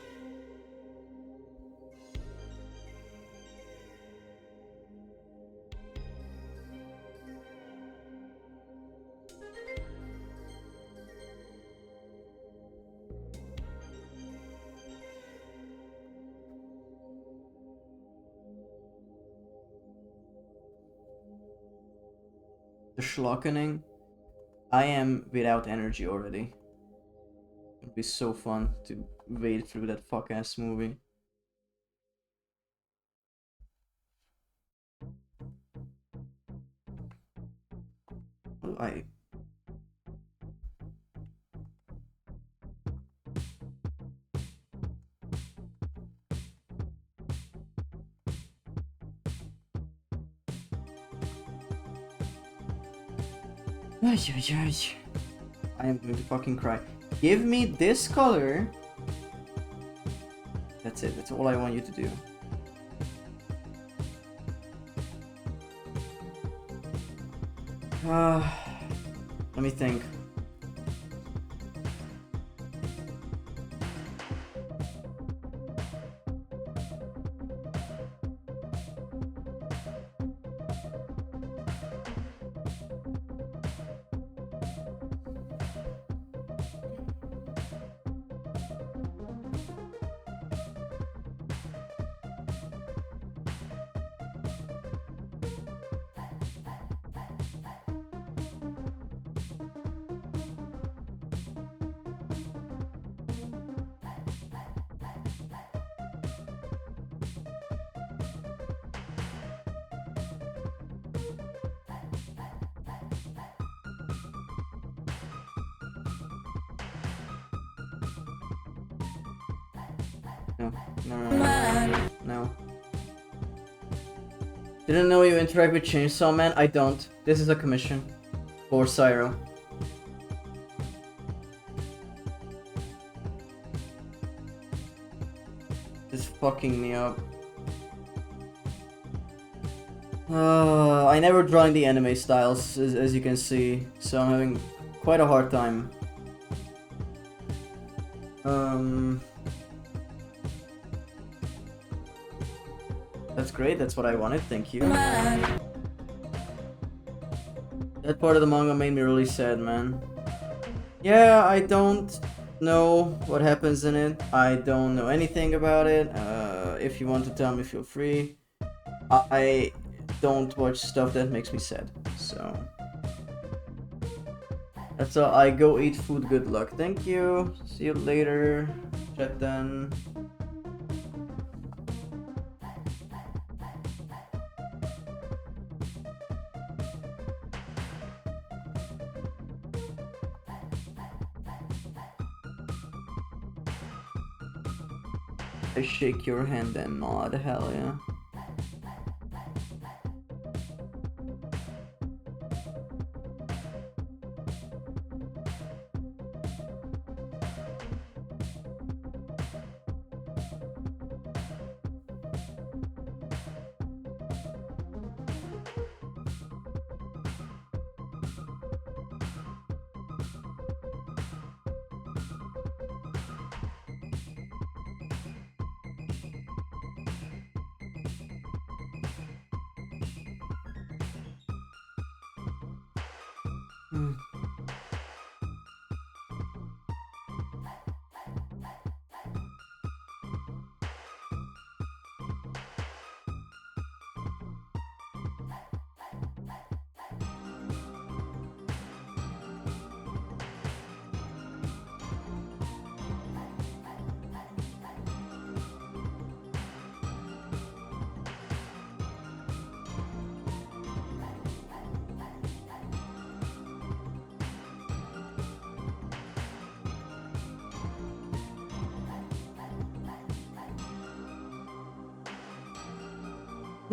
The schlockening. I am without energy already. It'd be so fun to wade through that fuck ass movie. I Ay, ay, ay. I am going to fucking cry. Give me this color. That's it. That's all I want you to do. Let me think. No. Didn't know you interact with Chainsaw Man? I don't. This is a commission. For Syro. It's fucking me up. I never draw in the anime styles, as you can see, so I'm having quite a hard time. That's great, that's what I wanted, thank you. That part of the manga made me really sad, man. Yeah, I don't know what happens in it. I don't know anything about it. If you want to tell me, feel free. I don't watch stuff that makes me sad, so... That's all. I go eat food, good luck. Thank you. See you later. Chat then. I shake your hand and nod, hell yeah.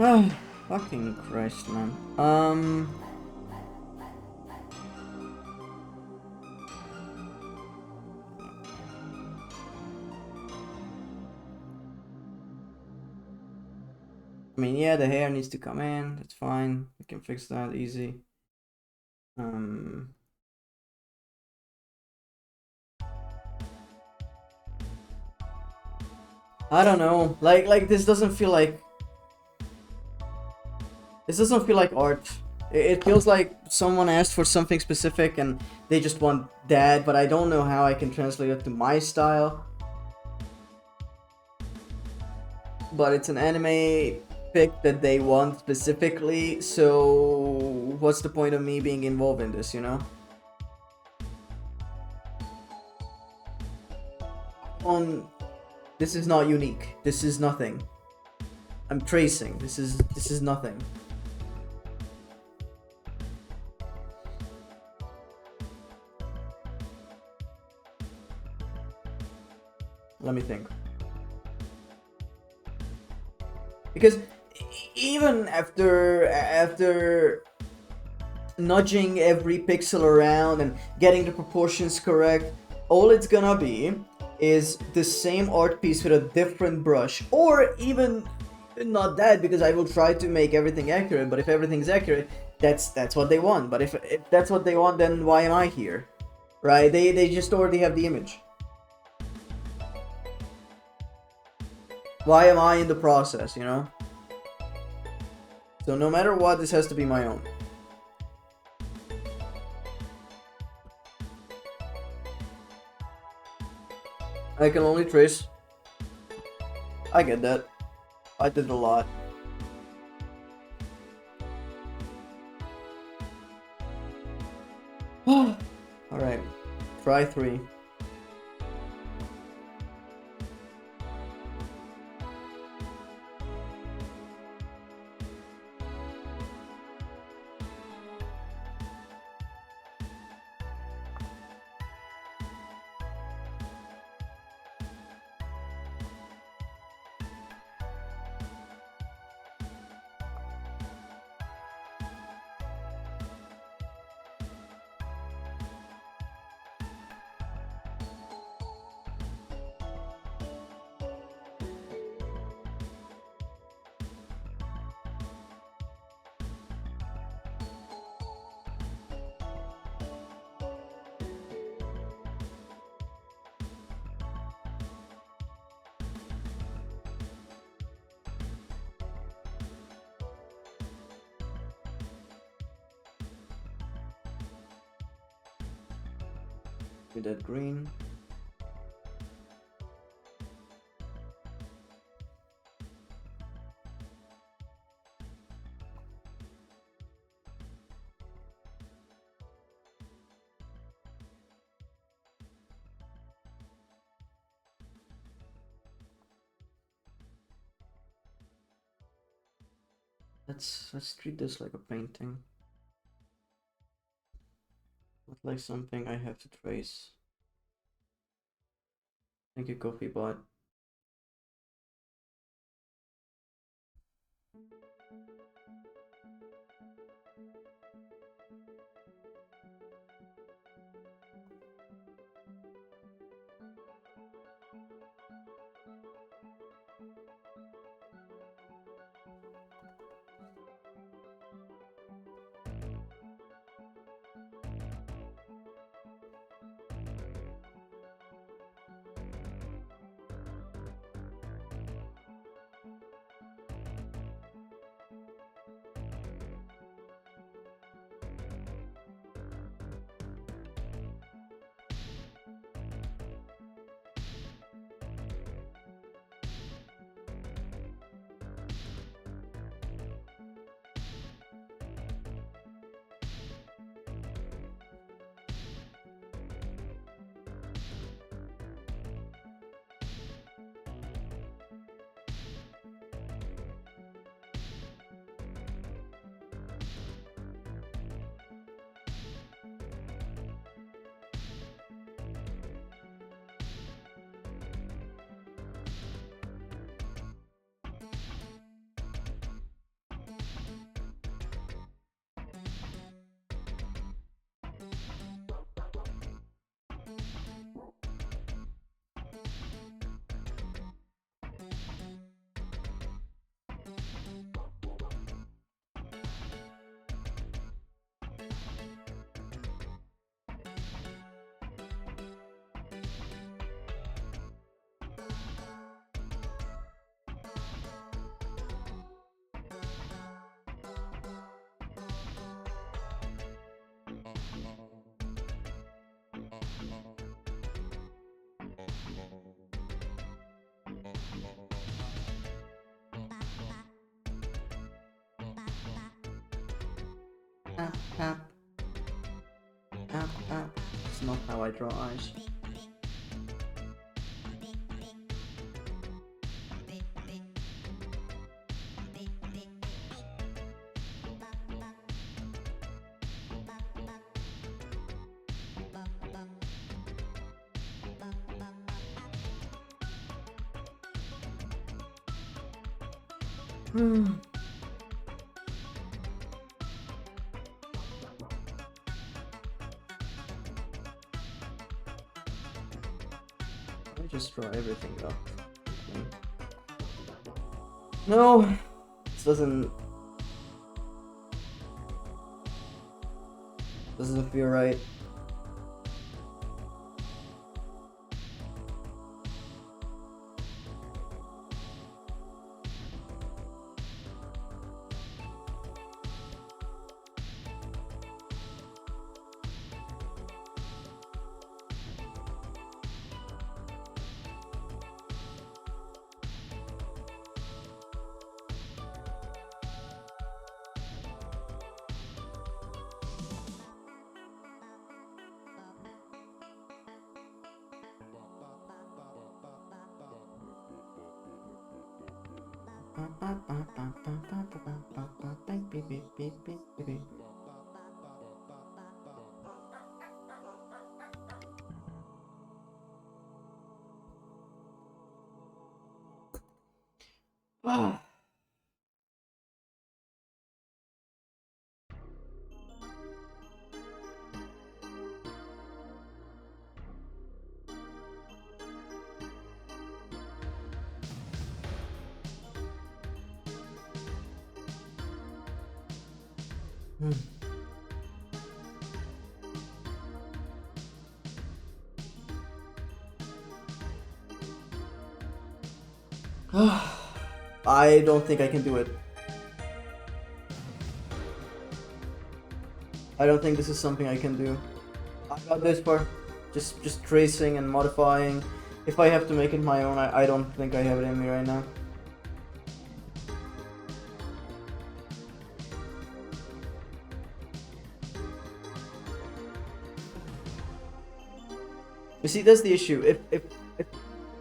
Oh, fucking Christ, man. I mean, yeah, the hair needs to come in. That's fine. We can fix that easy. I don't know. Like this doesn't feel like. This doesn't feel like art. It feels like someone asked for something specific and they just want that, but I don't know how I can translate it to my style. But it's an anime pick that they want specifically, so what's the point of me being involved in this, you know? This is not unique. This is nothing. I'm tracing. This is nothing. Let me think. Because even after nudging every pixel around and getting the proportions correct. All it's gonna be is the same art piece with a different brush, or even not that, because I will try to make everything accurate. But if everything's accurate, that's what they want. But if that's what they want, then why am I here, right? They just already have the image. Why am I in the process, you know? So no matter what, this has to be my own. I can only trace. I get that. I did a lot. Alright. Try 3. With that green. Let's treat this like a painting. Not like something I have to trace. Thank you, Coffee Bot. It's not how I draw eyes. me just draw everything up. No, this doesn't feel right. I don't think I can do it. I don't think this is something I can do. I got this far. Just tracing and modifying. If I have to make it my own, I don't think I have it in me right now. You see, that's the issue. If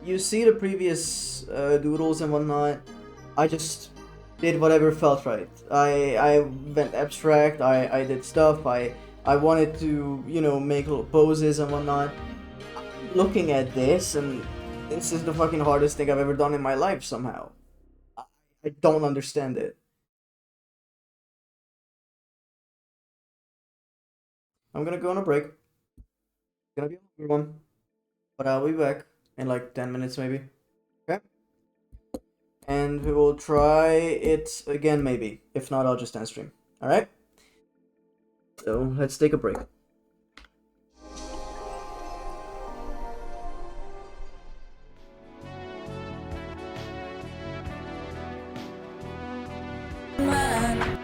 you see the previous doodles and whatnot, I just did whatever felt right. I went abstract. I did stuff. I wanted to, you know, make little poses and whatnot. Looking at this, and this is the fucking hardest thing I've ever done in my life somehow. I don't understand it. I'm gonna go on a break. It's gonna be a longer one, but I'll be back in like 10 minutes maybe. Okay? And we will try it again maybe. If not, I'll just end stream. Alright? So let's take a break. Man.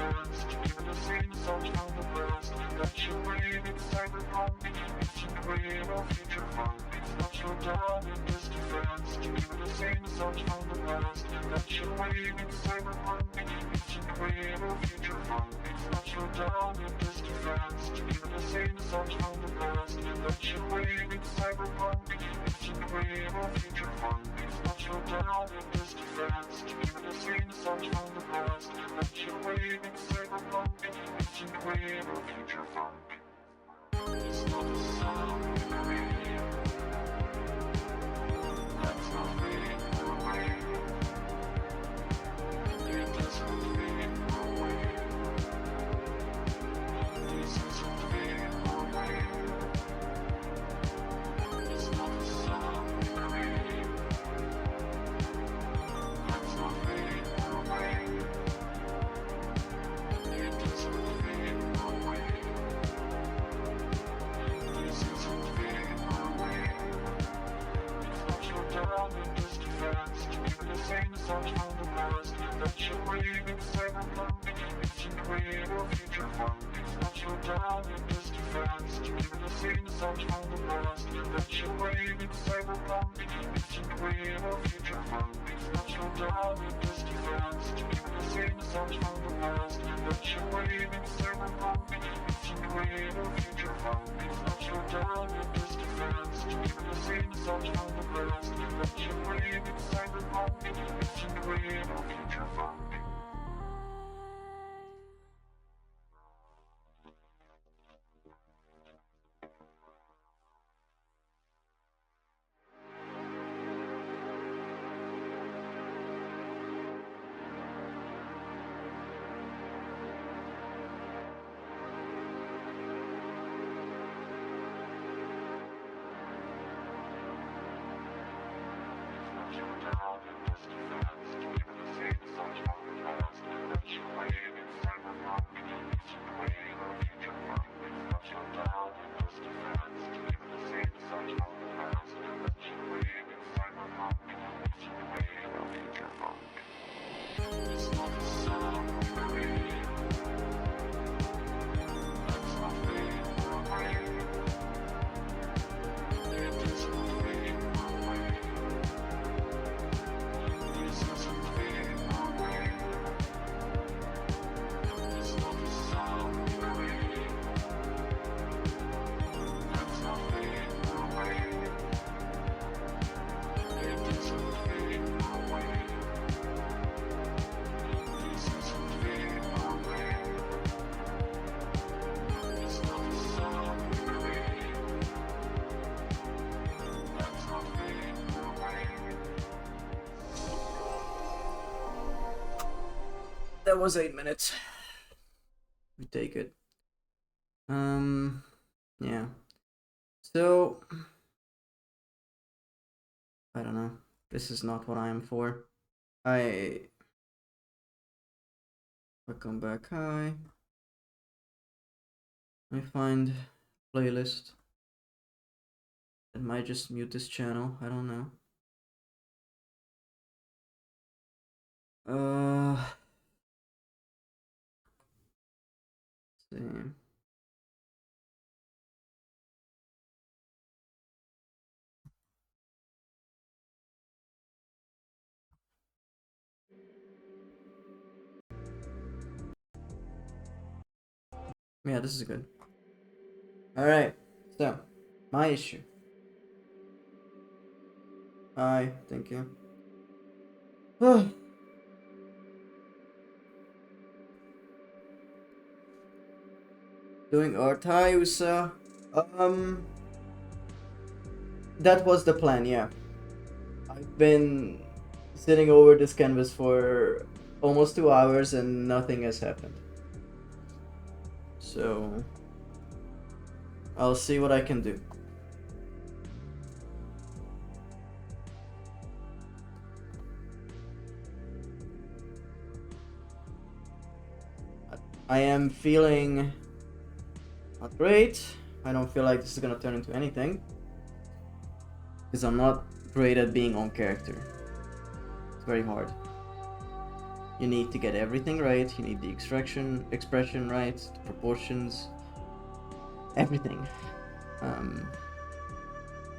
defense. Even the same sounds from the past that you wave in cyberpunk. It's in great or future fun. It's not your down in this defense. Even the same sounds from the past that you wave in cyberpunk. It's in great or future fun. It's not your down in this defense. Even the same sounds from the past that you wave in cyberpunk. It's in great or future fun. It's not your down in this defense. Even the same sounds from the past that you wave in cyberpunk. It's in great or future fun. It's not a sound in the radio. That's not fade away. It doesn't fade away. This isn't fade away. It's not a sound in the radio. That's not fade away. It doesn't fade away. This isn't fade away. It's not your down in this defense. Even the same sounds from the past that you wave in cyberpunk. It's in great or future fun. It's not your down in this defense. Even the same sounds from the past that you wave in cyberpunk. It's in great or future fun. It's not your down in this defense. Even the same sounds from the past that you wave in cyberpunk. It's in great or future fun. It's not your down in this defense. Even the same sounds from the past that you wave in cyberpunk. It's in great or future fun. That was 8 minutes. We take it. Yeah. So I don't know. This is not what I am for. Welcome back. Hi. I find playlist. I might just mute this channel. I don't know. See. Yeah, this is good. Alright, so, my issue. Hi, thank you. Doing Artaiusa. That was the plan, yeah. I've been sitting over this canvas for almost 2 hours and nothing has happened. So I'll see what I can do. I am feeling not great. I don't feel like this is gonna turn into anything, because I'm not great at being on character. It's very hard. You need to get everything right. You need the expression right, the proportions, everything.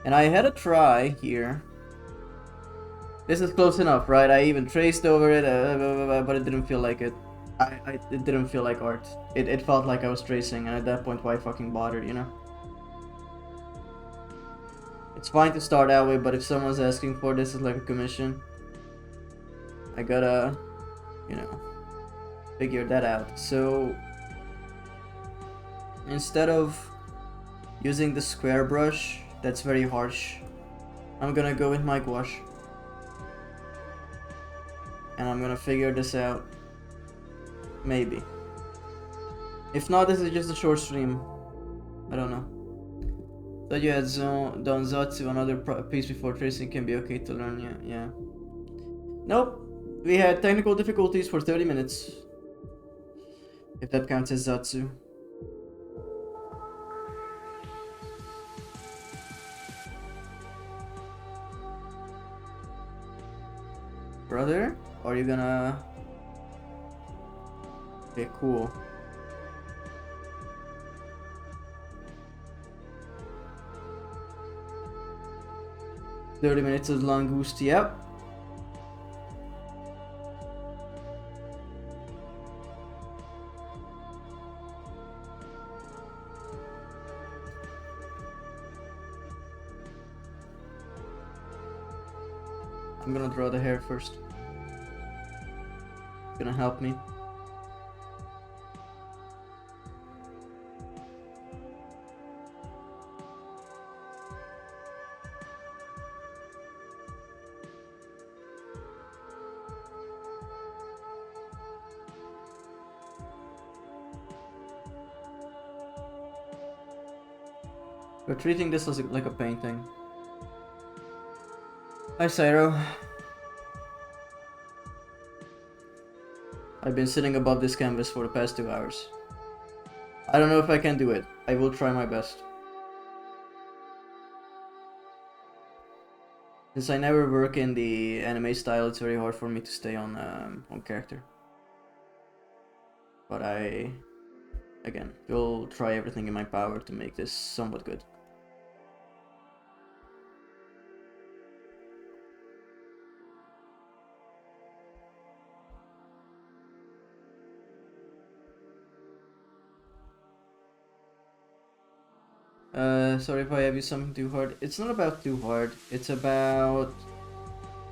And I had a try here. This is close enough, right? I even traced over it, but it didn't feel like it. It didn't feel like art. It felt like I was tracing, and at that point, why fucking bother, you know? It's fine to start that way, but if someone's asking for this as like a commission, I gotta, you know, figure that out. So instead of using the square brush, that's very harsh, I'm gonna go with my gouache. And I'm gonna figure this out. Maybe. If not, this is just a short stream. I don't know. Thought you had done Zatsu, another piece before tracing can be okay to learn, yeah. Nope. We had technical difficulties for 30 minutes. If that counts as Zatsu. Brother, are you gonna... Okay, cool. "30 minutes of Langoust," yep. I'm gonna draw the hair first. Gonna help me. We're treating this as like a painting. Hi, Syro. I've been sitting above this canvas for the past 2 hours. I don't know if I can do it. I will try my best. Since I never work in the anime style, it's very hard for me to stay on character. But I, again, will try everything in my power to make this somewhat good. Sorry if I have you something too hard. It's not about too hard. It's about...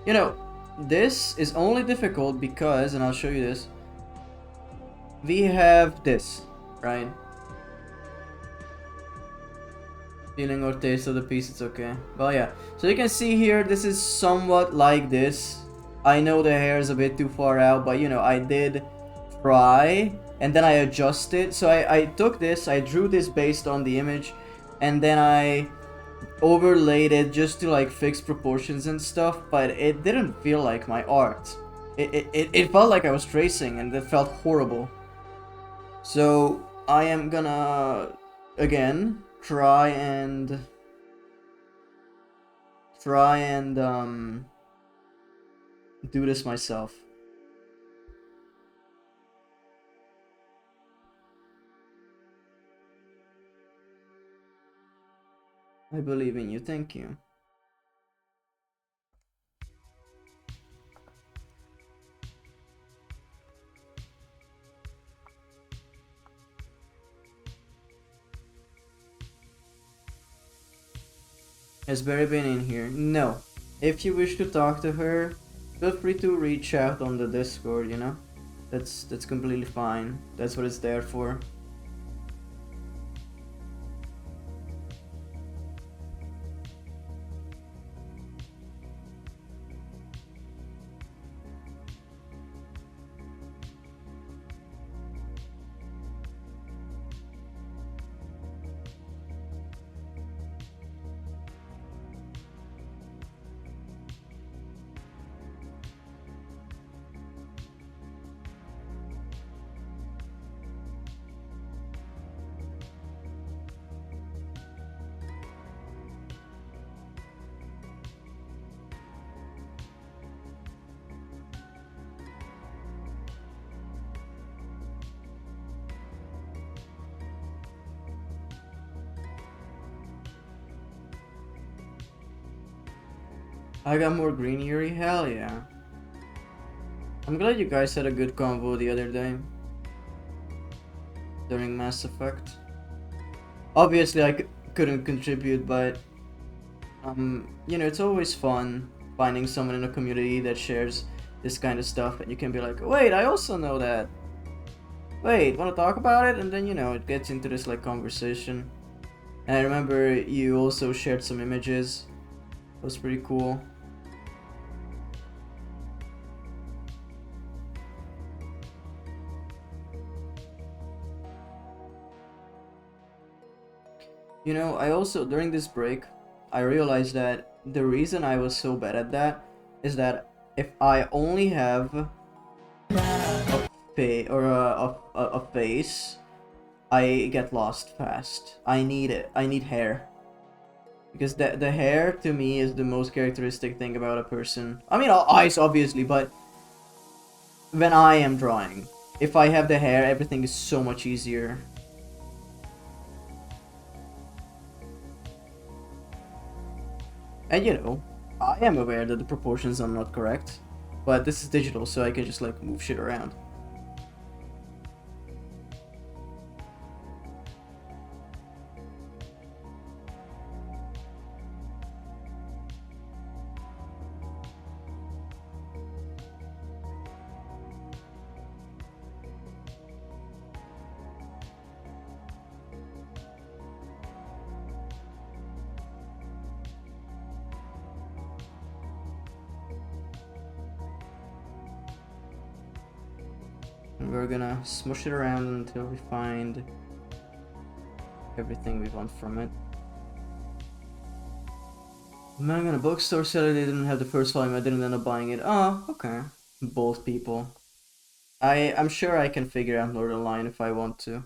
You know, this is only difficult because, and I'll show you this, we have this, right? Feeling or taste of the piece, it's okay. Well, yeah. So you can see here, this is somewhat like this. I know the hair is a bit too far out, but you know, I did try, and then I adjusted. So I took this, I drew this based on the image, and then I overlaid it just to like fix proportions and stuff, but it didn't feel like my art. It felt like I was tracing, and it felt horrible. So I am gonna, again, try and do this myself. I believe in you, thank you. Has Barry been in here? No. If you wish to talk to her, feel free to reach out on the Discord, you know? That's completely fine. That's what it's there for. I got more green Yuri? Hell yeah. I'm glad you guys had a good convo the other day. During Mass Effect. Obviously I couldn't contribute, but you know, it's always fun finding someone in a community that shares this kind of stuff, and you can be like, wait, I also know that. Wait, wanna talk about it? And then, you know, it gets into this like conversation. And I remember you also shared some images. That was pretty cool. You know, I also, during this break, I realized that the reason I was so bad at that is that if I only have a face, I get lost fast. I need it. I need hair. Because the hair, to me, is the most characteristic thing about a person. I mean, eyes, obviously, but when I am drawing, if I have the hair, everything is so much easier. And you know, I am aware that the proportions are not correct, but this is digital, so I can just like move shit around. And we're gonna smush it around until we find everything we want from it. Man, in a bookstore said they didn't have the first volume, I didn't end up buying it. Oh, okay. Both people. I'm sure I can figure out Northern Line if I want to.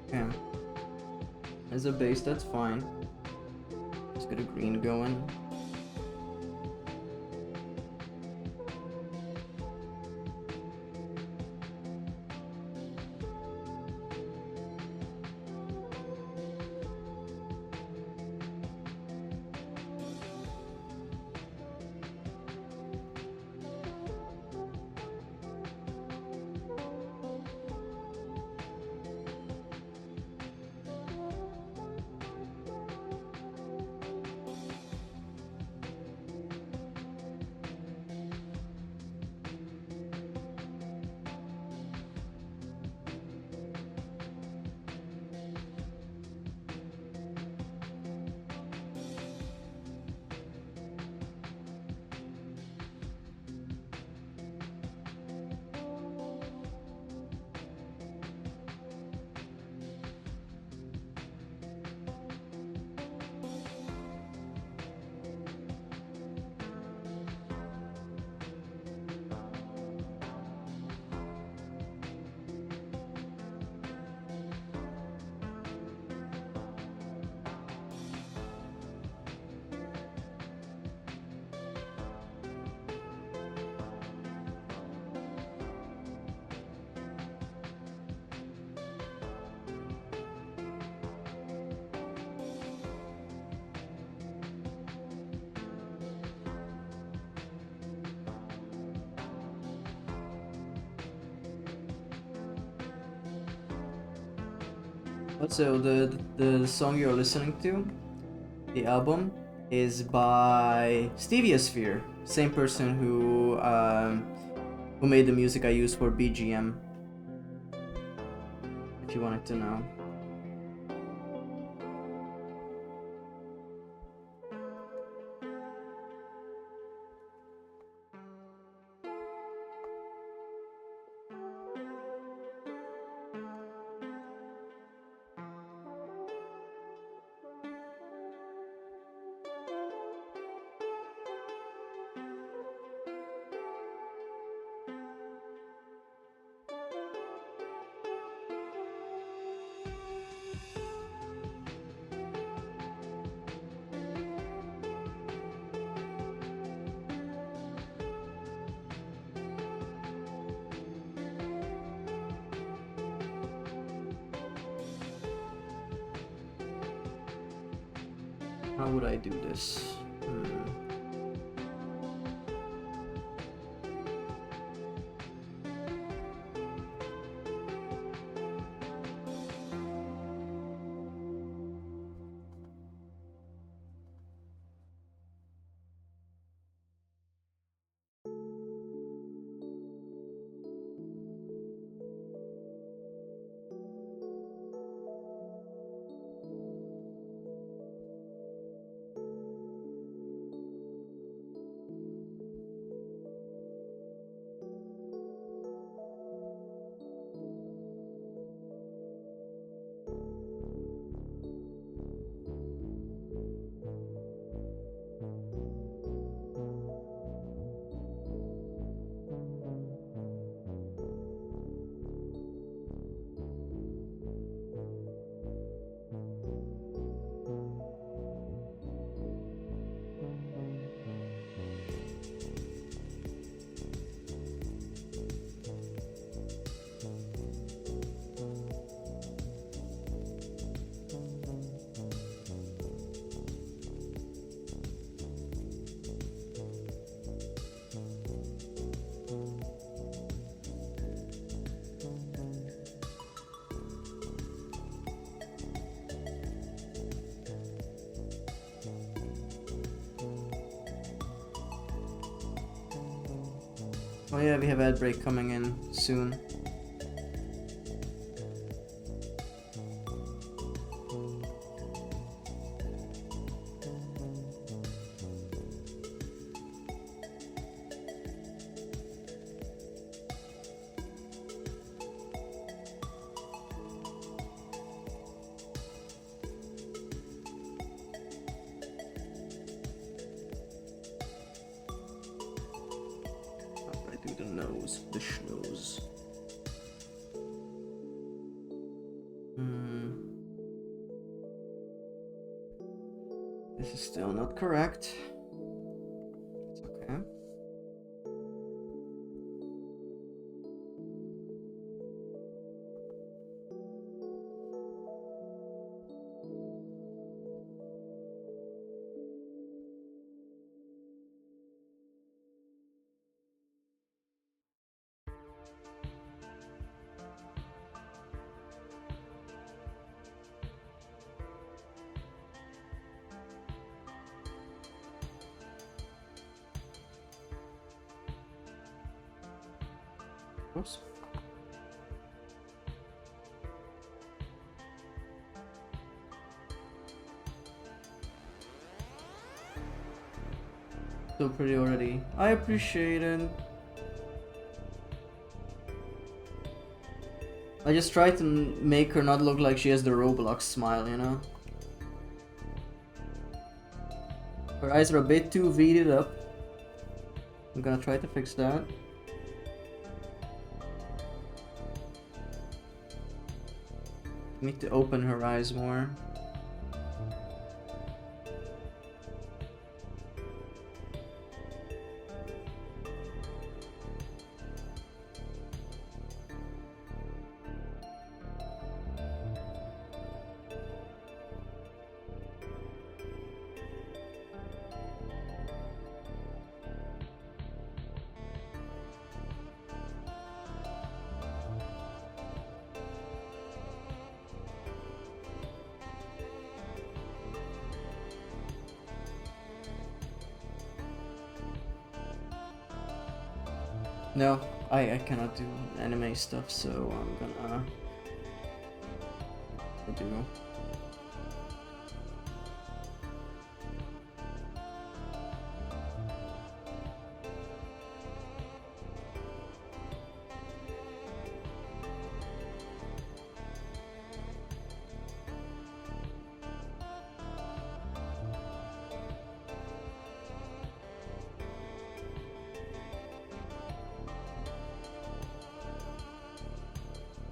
Okay. As a base, that's fine. Let's get a green going. Also, the song you're listening to, the album, is by Sphere, same person who made the music I use for BGM. If you wanted to know. How would I do this? Oh yeah, we have ad break coming in soon. The schnoz. This is still not correct. It's okay. Oops. So pretty already. I appreciate it. I just try to make her not look like she has the Roblox smile, you know? Her eyes are a bit too V'd up. I'm gonna try to fix that. Need to open her eyes more. No, I cannot do anime stuff, so I'm gonna do.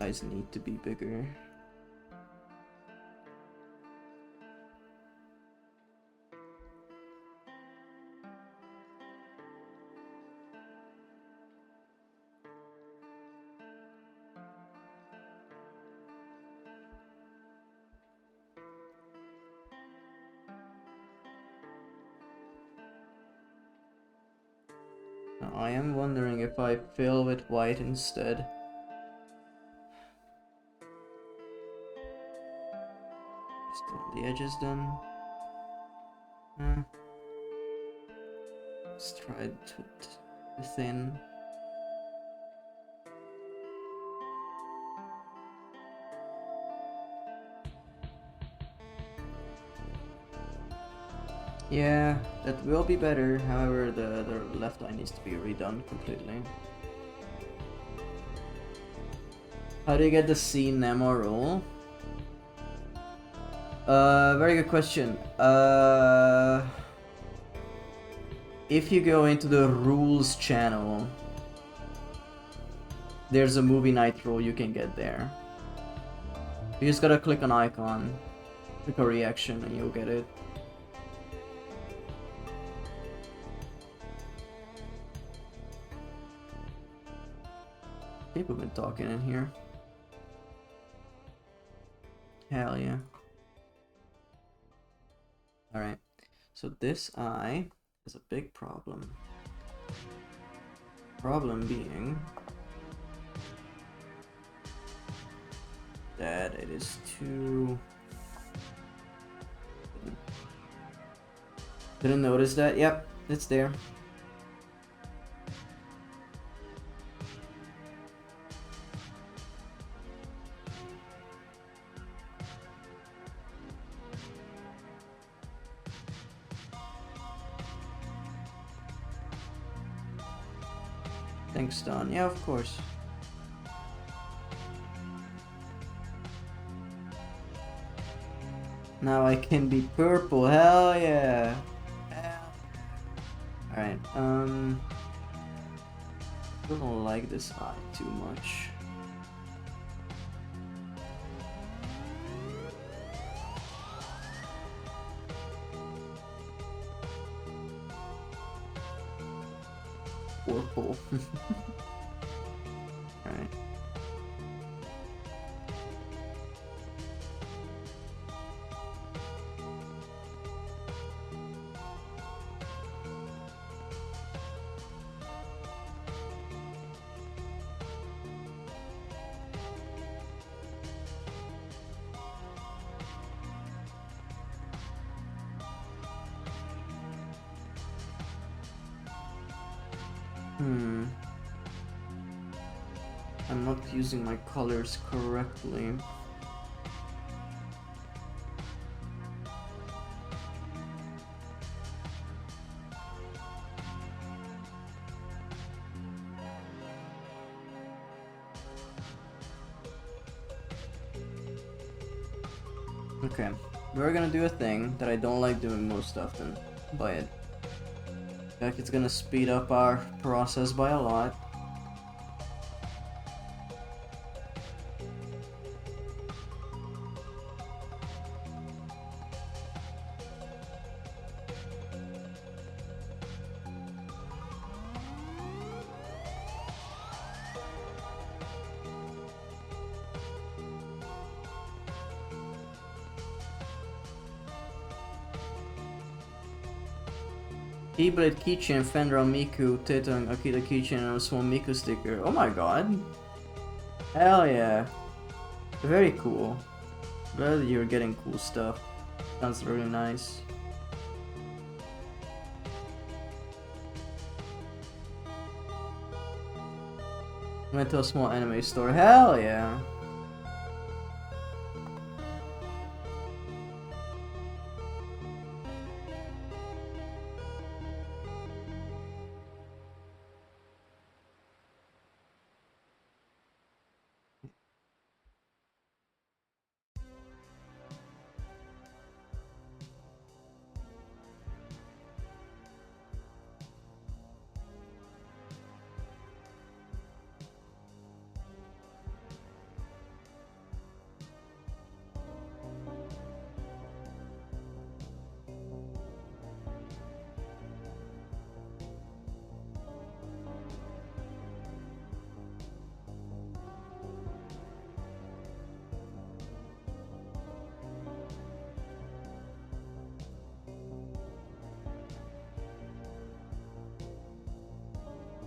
Eyes need to be bigger. Now, I am wondering if I fill with white instead. The edges done. Let's try to put the thin. Yeah, that will be better. However, the left eye needs to be redone completely. How do you get the C Nemo roll? Very good question. If you go into the rules channel, there's a movie night roll you can get there. You just gotta click an icon, click a reaction, and you'll get it. People been talking in here. Hell yeah. Alright, so this eye is a big problem. Problem being that it is too... Didn't notice that? Yep, it's there. Thanks, Don. Yeah, of course. Now I can be purple. Hell yeah. Alright, I don't like this eye too much. Purple. Alright. I'm not using my colors correctly. Okay, we're gonna do a thing that I don't like doing most often, but like it's gonna speed up our process by a lot. Keyblade keychain, Fenra Miku, Tetong, Akita keychain, and a small Miku sticker. Oh my god. Hell yeah. Very cool. Glad you're getting cool stuff. Sounds really nice. Went to a small anime store. Hell yeah.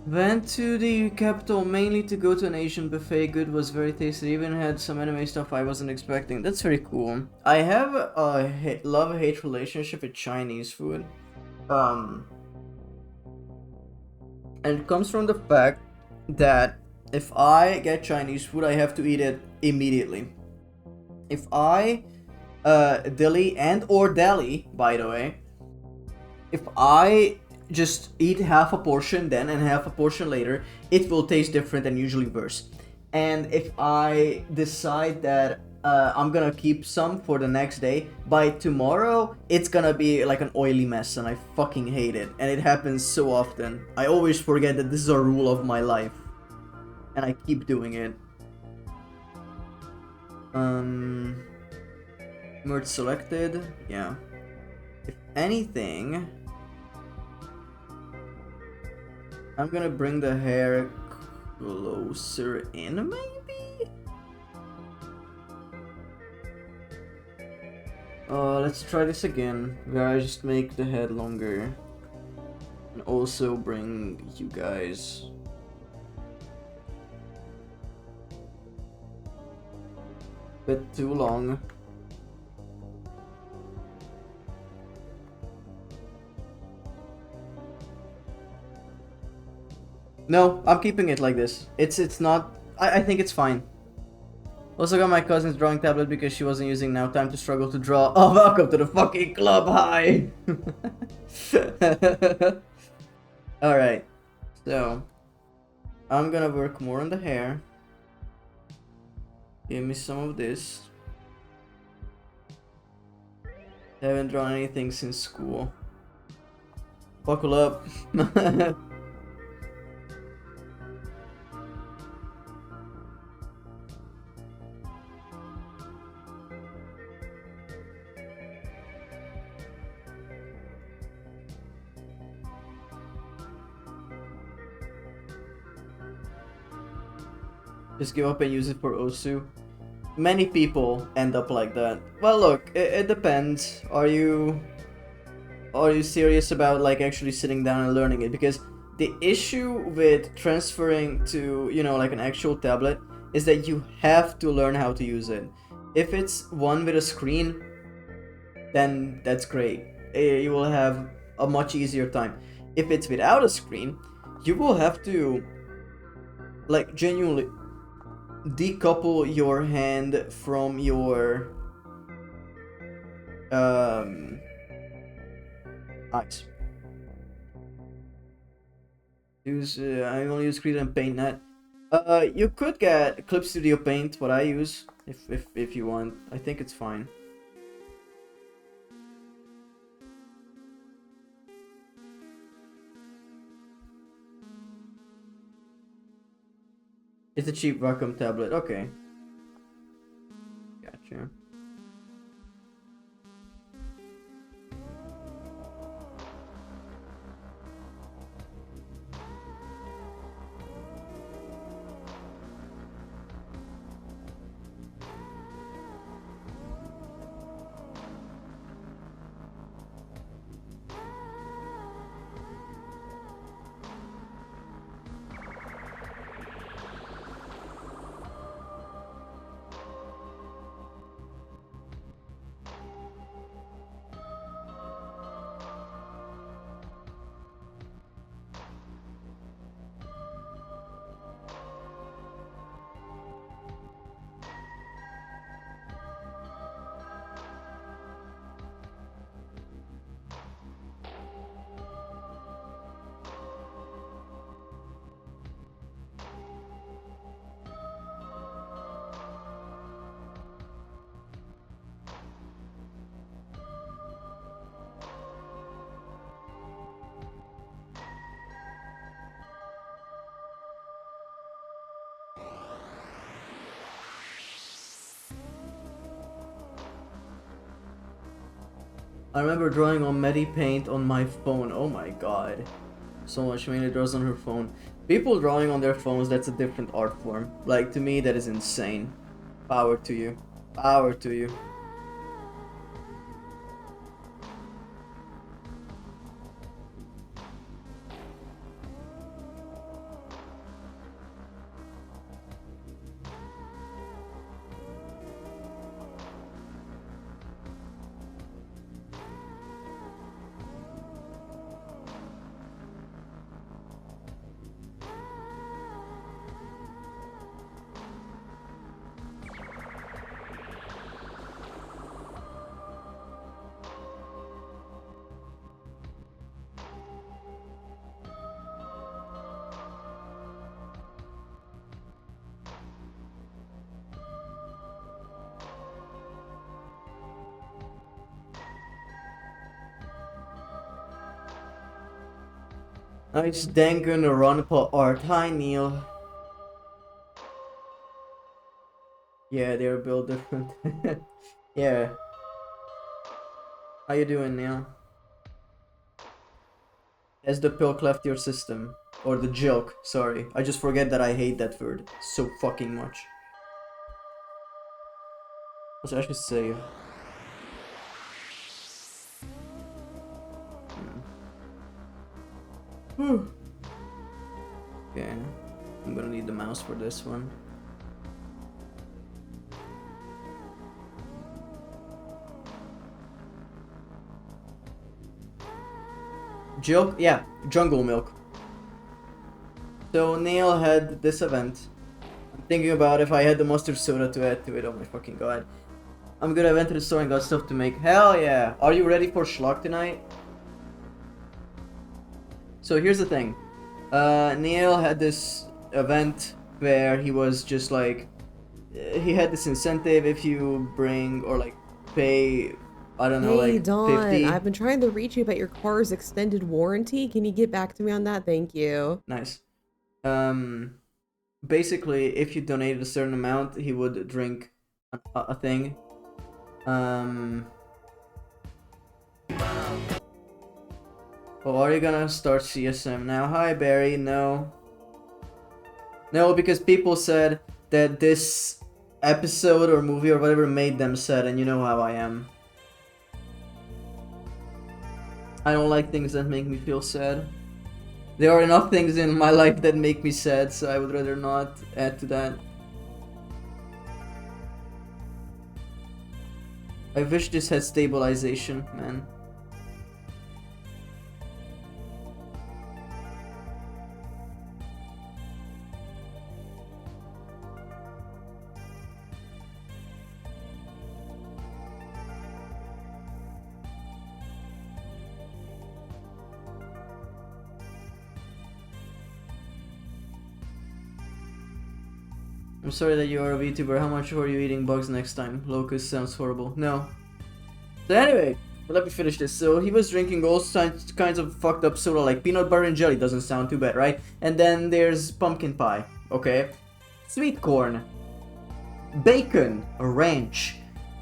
Went to the capital mainly to go to an Asian buffet. Good, was very tasty. Even had some anime stuff I wasn't expecting. That's very cool. I have a love-hate relationship with Chinese food. And it comes from the fact that if I get Chinese food, I have to eat it immediately. If I Delhi and or Delhi, by the way, if I just eat half a portion then and half a portion later, it will taste different and usually worse. And if I decide that I'm gonna keep some for the next day, by tomorrow it's gonna be like an oily mess and I fucking hate it. And it happens so often. I always forget that this is a rule of my life. And I keep doing it. Merge selected, yeah. If anything, I'm gonna bring the hair closer in, maybe? Let's try this again, where I just make the head longer. And also bring you guys. Bit too long. No, I'm keeping it like this. It's not. I think it's fine. Also got my cousin's drawing tablet because she wasn't using now. Time to struggle to draw. Oh, welcome to the fucking club. Hi. All right. So I'm gonna work more on the hair. Give me some of this. Haven't drawn anything since school. Buckle up. Just give up and use it for Osu. Many people end up like that. Well, look, it depends. Are you serious about like actually sitting down and learning it? Because the issue with transferring to, you know, like an actual tablet is that you have to learn how to use it. If it's one with a screen, then that's great. You will have a much easier time. If it's without a screen, you will have to like genuinely decouple your hand from your eyes. Use I only use Create and Paint Net. You could get Clip Studio Paint, what I use, if you want. I think it's fine. It's a cheap Wacom tablet. Okay. Gotcha. I remember drawing on Medipaint on my phone. Oh my god. So much Mania draws on her phone. People drawing on their phones, that's a different art form. Like, to me, that is insane. Power to you. Power to you. Nice Dangun Ronpa art. Hi, Neil. Yeah, they're built different. Yeah. How you doing, Neil? Has the pilk left your system? Or the jilk, sorry. I just forget that I hate that word so fucking much. What should I should say? Okay. I'm gonna need the mouse for this one. Jilk? Yeah, Jungle Milk. So Neil had this event. I'm thinking about if I had the mustard soda to add to it. Oh my fucking god. I'm good. I went to the store and got stuff to make. Hell yeah. Are you ready for schlock tonight? So here's the thing. Neil had this event where he was just like, he had this incentive if you bring or like pay, I don't know, Hey, like Dawn, 50. I've been trying to reach you about your car's extended warranty. Can you get back to me on that? Thank you. Nice. Basically, if you donated a certain amount, he would drink a thing. Oh, are you gonna start CSM now? Hi, Barry. No. No, because people said that this episode or movie or whatever made them sad, and you know how I am. I don't like things that make me feel sad. There are enough things in my life that make me sad, so I would rather not add to that. I wish this had stabilization, man. I'm sorry that you are a VTuber. How much are you eating bugs next time? Locust sounds horrible. No. So anyway, let me finish this. So he was drinking all kinds of fucked up soda, like peanut butter and jelly. Doesn't sound too bad, right? And then there's pumpkin pie. Okay. Sweet corn. Bacon. Ranch.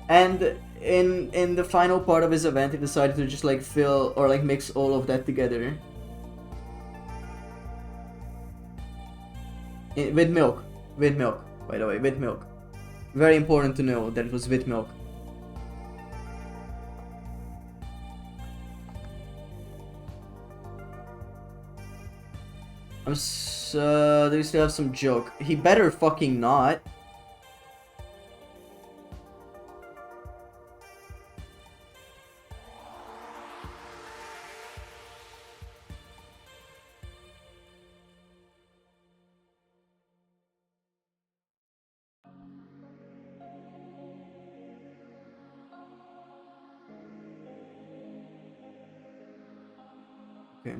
And in the final part of his event, he decided to just like fill or like mix all of that together. With milk. With milk. By the way, with milk. Very important to know that it was with milk. Do you still have some joke? He better fucking not. Okay.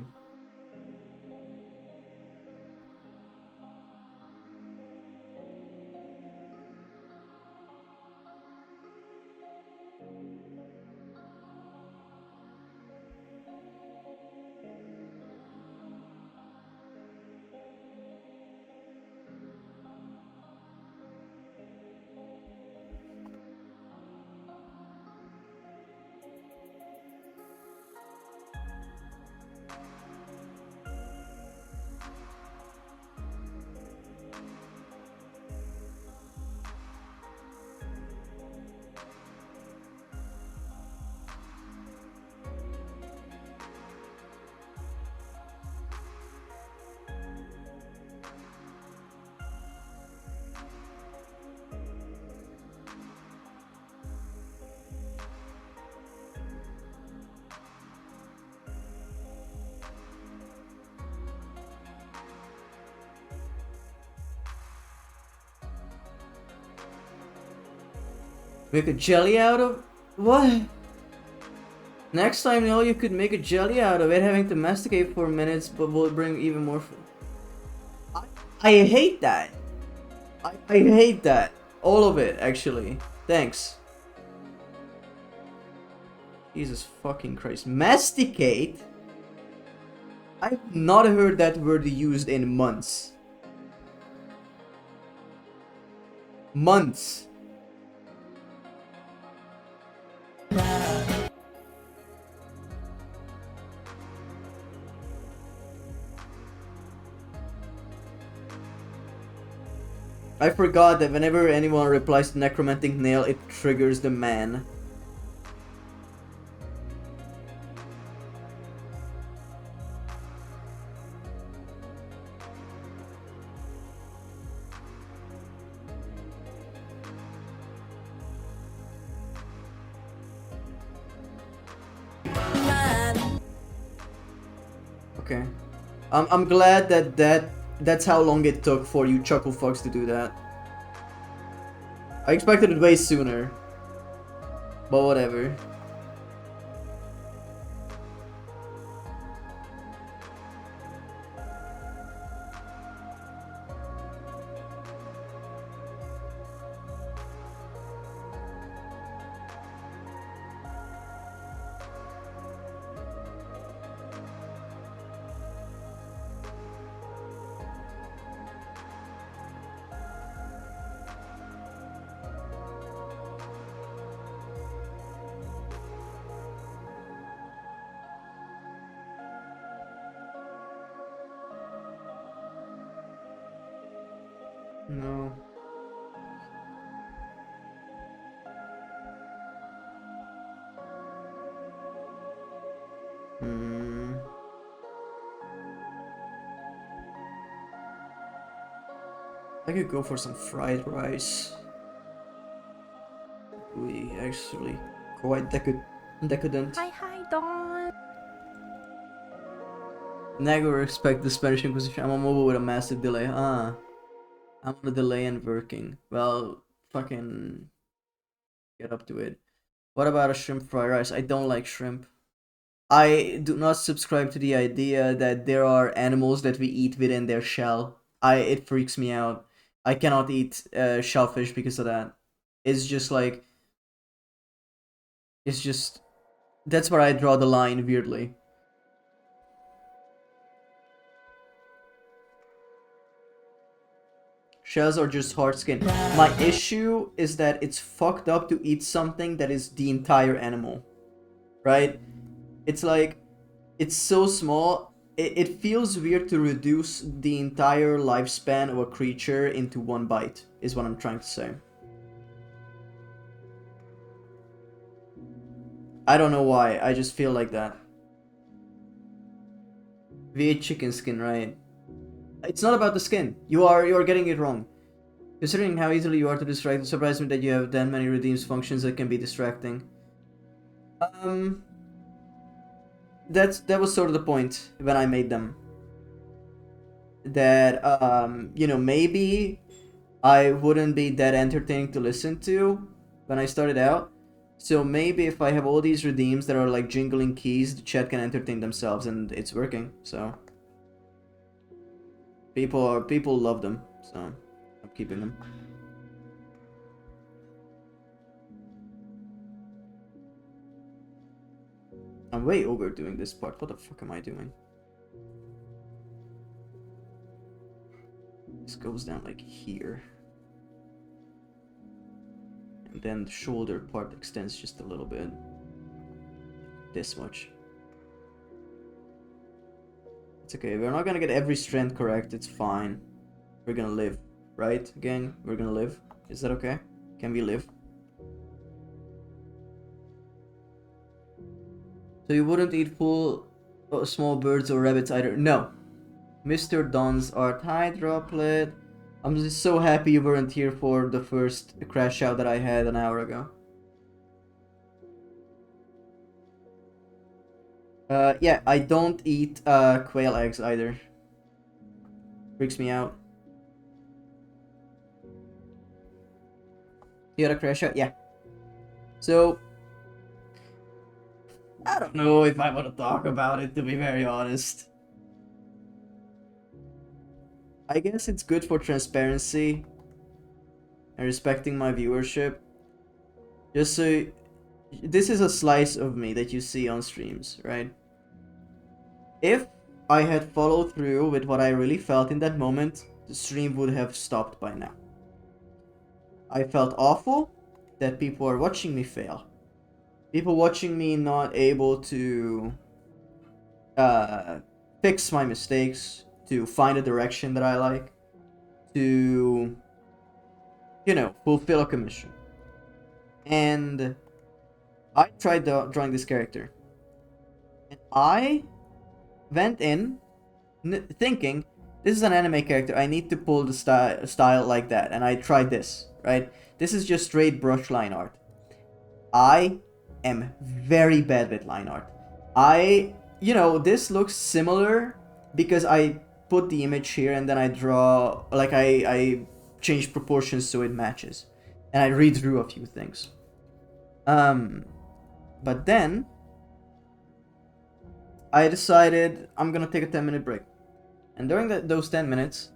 Make a jelly out of... What? Next time, no, you could make a jelly out of it, having to masticate for minutes, but will bring even more food. I hate that. I hate that. All of it, actually. Thanks. Jesus fucking Christ. Masticate? I've not heard that word used in months. Months. I forgot that whenever anyone replies to necromantic nail, it triggers the man. Man. Okay. I'm glad that's how long it took for you chuckle fucks to do that. I expected it way sooner. But whatever. No. Hmm. I could go for some fried rice. We actually quite decadent. Hi, Dawn. Never expect the Spanish Inquisition. I'm on mobile with a massive delay. Ah. I'm on a delay and working. Well, fucking get up to it. What about a shrimp fried rice? I don't like shrimp. I do not subscribe to the idea that there are animals that we eat within their shell. It freaks me out. I cannot eat shellfish because of that. It's just like that's where I draw the line weirdly. Shells are just hard skin. My issue is that it's fucked up to eat something that is the entire animal. Right? It's like, it's so small, it feels weird to reduce the entire lifespan of a creature into one bite, is what I'm trying to say. I don't know why, I just feel like that. We ate chicken skin, right? It's not about the skin. You are getting it wrong. Considering how easily you are to distract, it surprises me that you have that many redeems functions that can be distracting. That was sort of the point when I made them. That you know, maybe I wouldn't be that entertaining to listen to when I started out. So maybe if I have all these redeems that are like jingling keys, the chat can entertain themselves, and it's working. So people love them, so I'm keeping them. I'm way overdoing this part. What the fuck am I doing? This goes down like here. And then the shoulder part extends just a little bit. This much. It's okay. We're not gonna get every strand correct. It's fine. We're gonna live. Right, gang? We're gonna live. Is that okay? Can we live? So you wouldn't eat full small birds or rabbits either? No. Mr. Don's art. Hi, Droplet. I'm just so happy you weren't here for the first crash out that I had an hour ago. Yeah, I don't eat quail eggs either. Freaks me out. You had a crash out? Yeah. So, I don't know if I want to talk about it, to be very honest. I guess it's good for transparency and respecting my viewership. Just so, this is a slice of me that you see on streams, right? If I had followed through with what I really felt in that moment, the stream would have stopped by now. I felt awful that people are watching me fail. People watching me not able to fix my mistakes, to find a direction that I like, to, fulfill a commission. And I tried drawing this character. And I went in thinking, this is an anime character, I need to pull the style like that. And I tried this, right? This is just straight brush line art. I am very bad with line art. This looks similar because I put the image here and then I draw, like I change proportions so it matches. And I redrew a few things. But then I decided I'm gonna take a 10-minute break. And during those 10 minutes,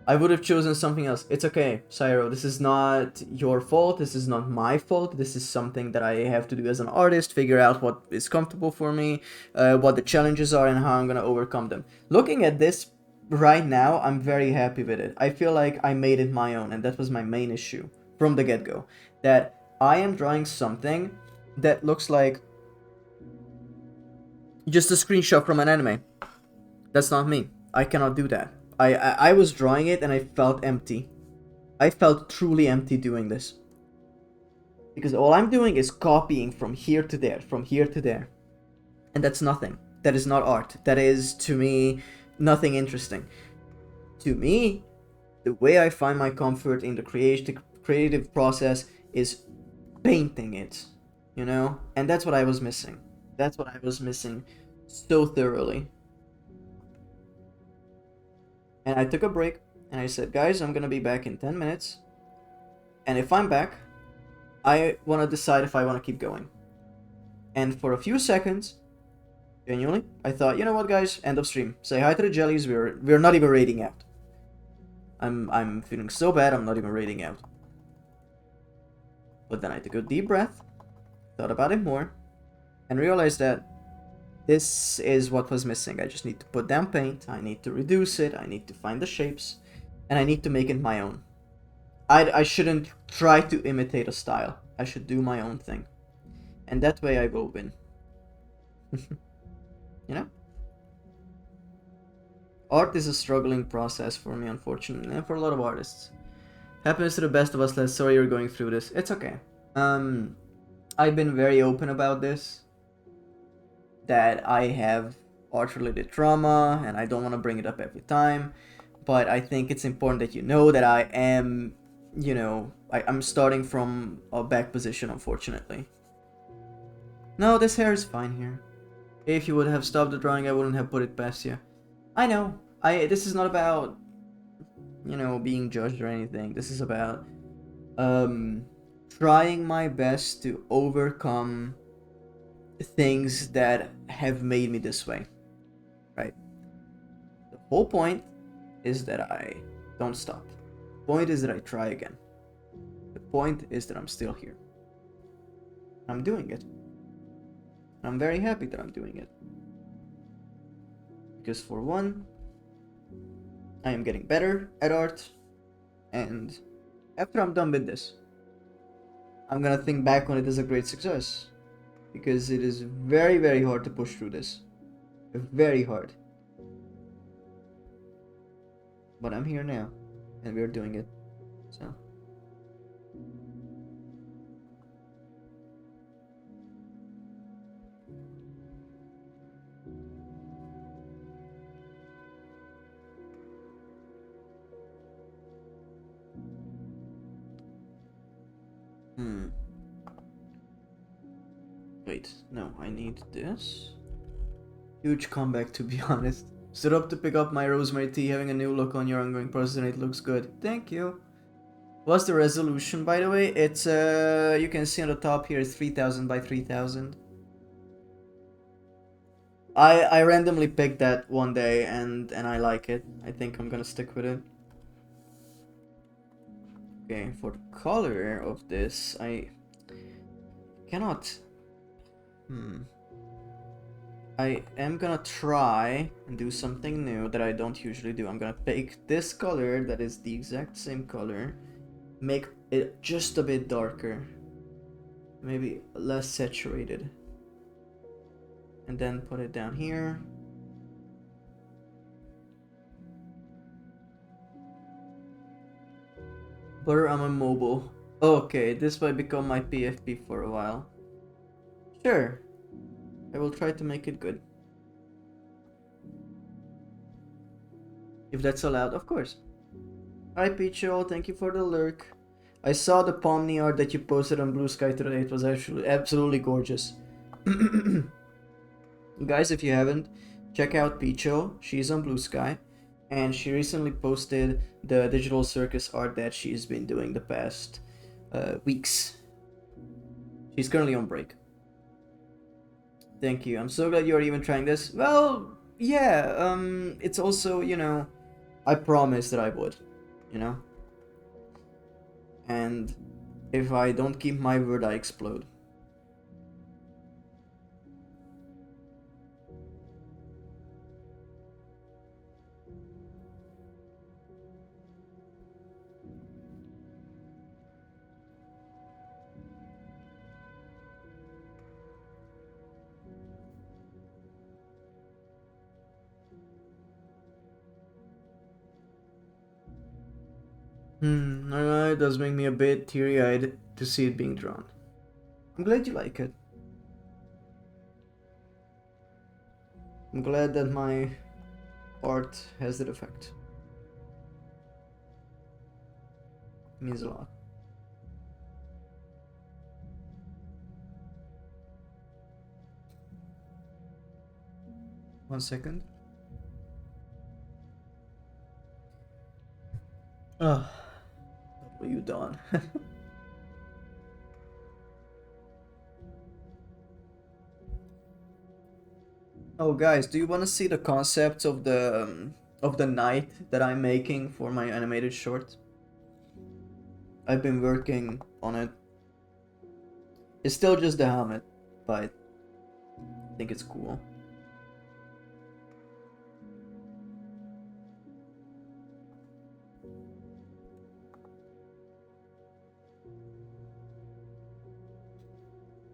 I would have chosen something else. It's okay, Syro. This is not your fault. This is not my fault. This is something that I have to do as an artist, figure out what is comfortable for me, what the challenges are, and how I'm going to overcome them. Looking at this right now, I'm very happy with it. I feel like I made it my own, and that was my main issue from the get-go. That I am drawing something that looks like just a screenshot from an anime. That's not me. I cannot do that. I was drawing it and I felt empty. I felt truly empty doing this. Because all I'm doing is copying from here to there, from here to there. And that's nothing. That is not art. That is, to me, nothing interesting. To me, the way I find my comfort in the creative process is painting it. And that's what I was missing. That's what I was missing so thoroughly. And I took a break, and I said, guys, I'm gonna be back in 10 minutes. And if I'm back, I want to decide if I want to keep going. And for a few seconds, genuinely, I thought, you know what, guys, end of stream. Say hi to the jellies, we're not even raiding out. I'm feeling so bad, I'm not even raiding out. But then I took a deep breath, thought about it more, and realized that this is what was missing. I just need to put down paint, I need to reduce it, I need to find the shapes, and I need to make it my own. I shouldn't try to imitate a style. I should do my own thing. And that way I will win. Art is a struggling process for me, unfortunately, and for a lot of artists. Happens to the best of us, Les. Sorry you're going through this. It's okay. I've been very open about this. That I have art-related trauma, and I don't want to bring it up every time, but I think it's important that you know that I am, I'm starting from a back position, unfortunately. No, this hair is fine here. If you would have stopped the drawing, I wouldn't have put it past you. I know. This is not about, being judged or anything. This is about, trying my best to overcome things that have made me this way, right? The whole point is that I don't stop. The point is that I try again. The point is that I'm still here. I'm doing it. I'm very happy that I'm doing it. Because for one, I am getting better at art, and after I'm done with this, I'm gonna think back on it as a great success. Because it is very, very hard to push through this. Very hard. But I'm here now. And we're doing it. So. Wait, no, I need this. Huge comeback, to be honest. Stood up to pick up my rosemary tea, having a new look on your ongoing process, and it looks good. Thank you. What's the resolution, by the way? It's you can see on the top here, it's 3000 by 3000. I randomly picked that one day and I like it. I think I'm gonna stick with it. Okay, for the color of this, I cannot. I am gonna try and do something new that I don't usually do. I'm gonna pick this color that is the exact same color, make it just a bit darker, maybe less saturated, and then put it down here. Blur on my mobile. Okay, this might become my PFP for a while. Sure, I will try to make it good. If that's allowed, of course. Hi Picho, thank you for the lurk. I saw the Pomni art that you posted on Blue Sky today. It was actually absolutely gorgeous. Guys, if you haven't, check out Picho. She's on Blue Sky. And she recently posted the digital circus art that she's been doing the past weeks. She's currently on break. Thank you. I'm so glad you're even trying this. Well, yeah, it's also, you know, I promised that I would, you know? And if I don't keep my word, I explode. It does make me a bit teary-eyed to see it being drawn. I'm glad you like it. I'm glad that my art has that effect. It means a lot. One second. Oh, W Dawn. Oh, guys, do you want to see the concept of the knight that I'm making for my animated short? I've been working on it. It's still just the helmet, but I think it's cool.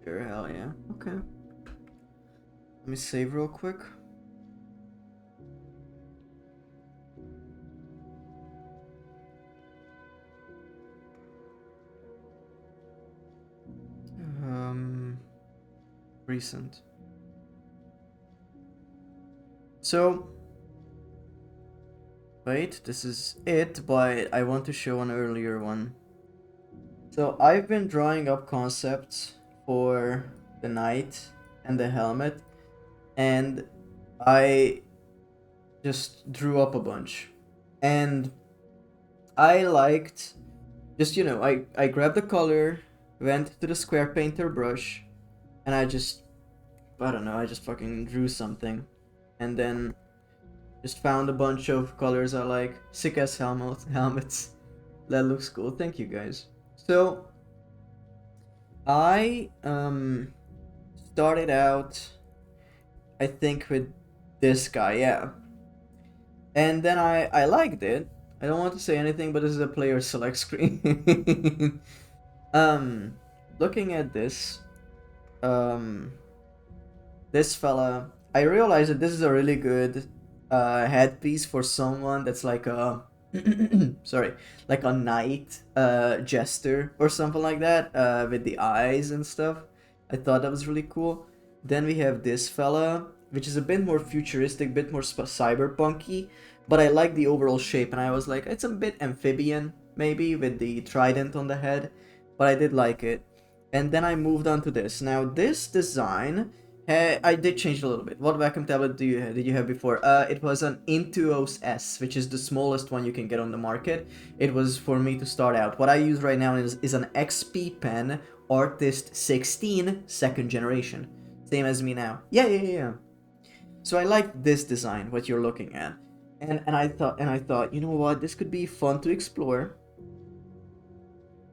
Sure, hell yeah. Okay. Let me save real quick. Recent. So, wait, this is it, but I want to show an earlier one. So I've been drawing up concepts for the knight and the helmet, and I just drew up a bunch. And I liked, just, you know, I grabbed the color, went to the square painter brush, and I don't know, I just fucking drew something. And then just found a bunch of colors I like. Sick ass helmets. That looks cool. Thank you guys. So I started out, I think, with this guy, yeah. And then I liked it. I don't want to say anything, but this is a player select screen. Looking at this, this fella, I realized that this is a really good headpiece for someone that's like a sorry, like a knight jester or something like that, with the eyes and stuff. I thought that was really cool. Then we have this fella, which is a bit more futuristic, bit more cyberpunky, but I like the overall shape, and I was like, it's a bit amphibian maybe with the trident on the head, but I did like it. And then I moved on to this. Now this design I did change it a little bit. What vacuum tablet did you have before? It was an Intuos S, which is the smallest one you can get on the market. It was for me to start out. What I use right now is an XP Pen Artist 16 second generation. Same as me now. Yeah. So I like this design, what you're looking at. And I thought, you know what, this could be fun to explore.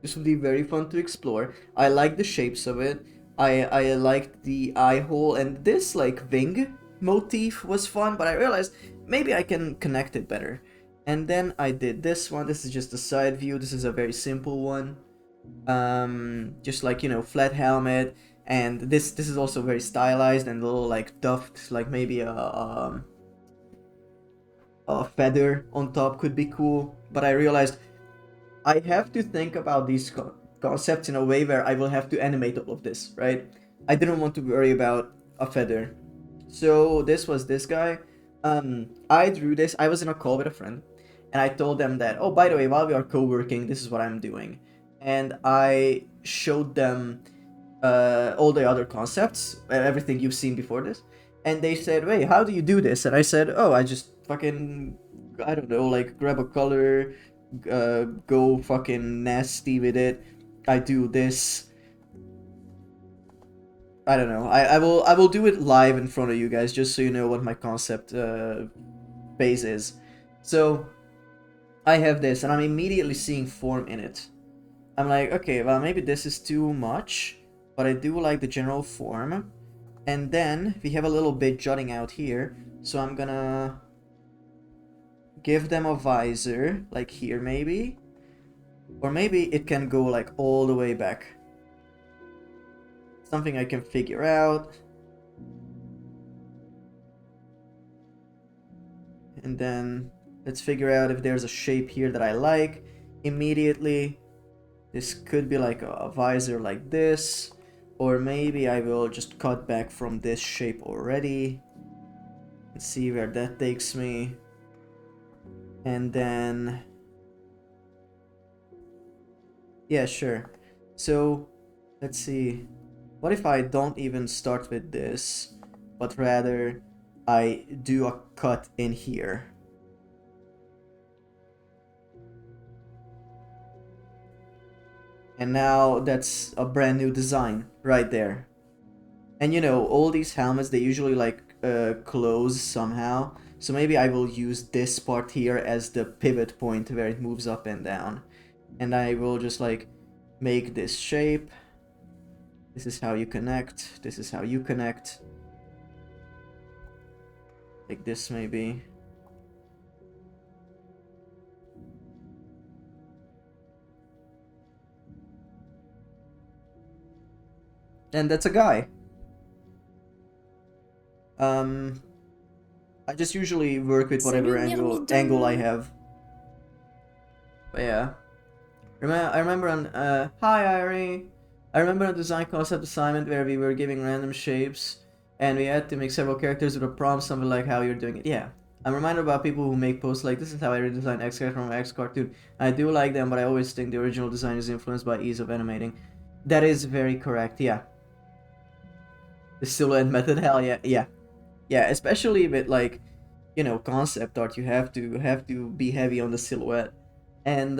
This would be very fun to explore. I like the shapes of it. I liked the eye hole, and this like wing motif was fun, but I realized maybe I can connect it better. And then I did this one. This is just a side view. This is a very simple one. Just like, you know, flat helmet, and this is also very stylized and a little like duffed, like maybe a feather on top could be cool. But I realized I have to think about these concepts in a way where I will have to animate all of this, right? I didn't want to worry about a feather. So this was this guy. I drew this. I was in a call with a friend, and I told them that, oh, by the way, while we are co-working, this is what I'm doing. And I showed them all the other concepts, everything you've seen before this. And they said, wait, how do you do this? And I said, oh, I just fucking, I don't know, like grab a color, go fucking nasty with it. I do this. I don't know. I will do it live in front of you guys just so you know what my concept phase is. So I have this and I'm immediately seeing form in it. I'm like, okay, well maybe this is too much, but I do like the general form. And then we have a little bit jutting out here, so I'm gonna give them a visor, like here maybe. Or maybe it can go like all the way back. Something I can figure out. And then let's figure out if there's a shape here that I like immediately. This could be like a visor like this. Or maybe I will just cut back from this shape already. Let's see where that takes me. And then... yeah, sure. So, let's see. What if I don't even start with this, but rather I do a cut in here? And now that's a brand new design right there. And you know, all these helmets, they usually like close somehow. So maybe I will use this part here as the pivot point where it moves up and down. And I will just like make this shape. This is how you connect. This is how you connect. Like this maybe. And that's a guy. I just usually work with whatever angle I have. But yeah. I remember on hi Irie. I remember a design concept assignment where we were giving random shapes and we had to make several characters with a prompt, something like how you're doing it. Yeah. I'm reminded about people who make posts like, this is how I redesigned X character from X cartoon. I do like them, but I always think the original design is influenced by ease of animating. That is very correct, yeah. The silhouette method, hell yeah, yeah. Yeah, especially with like, you know, concept art, you have to be heavy on the silhouette. And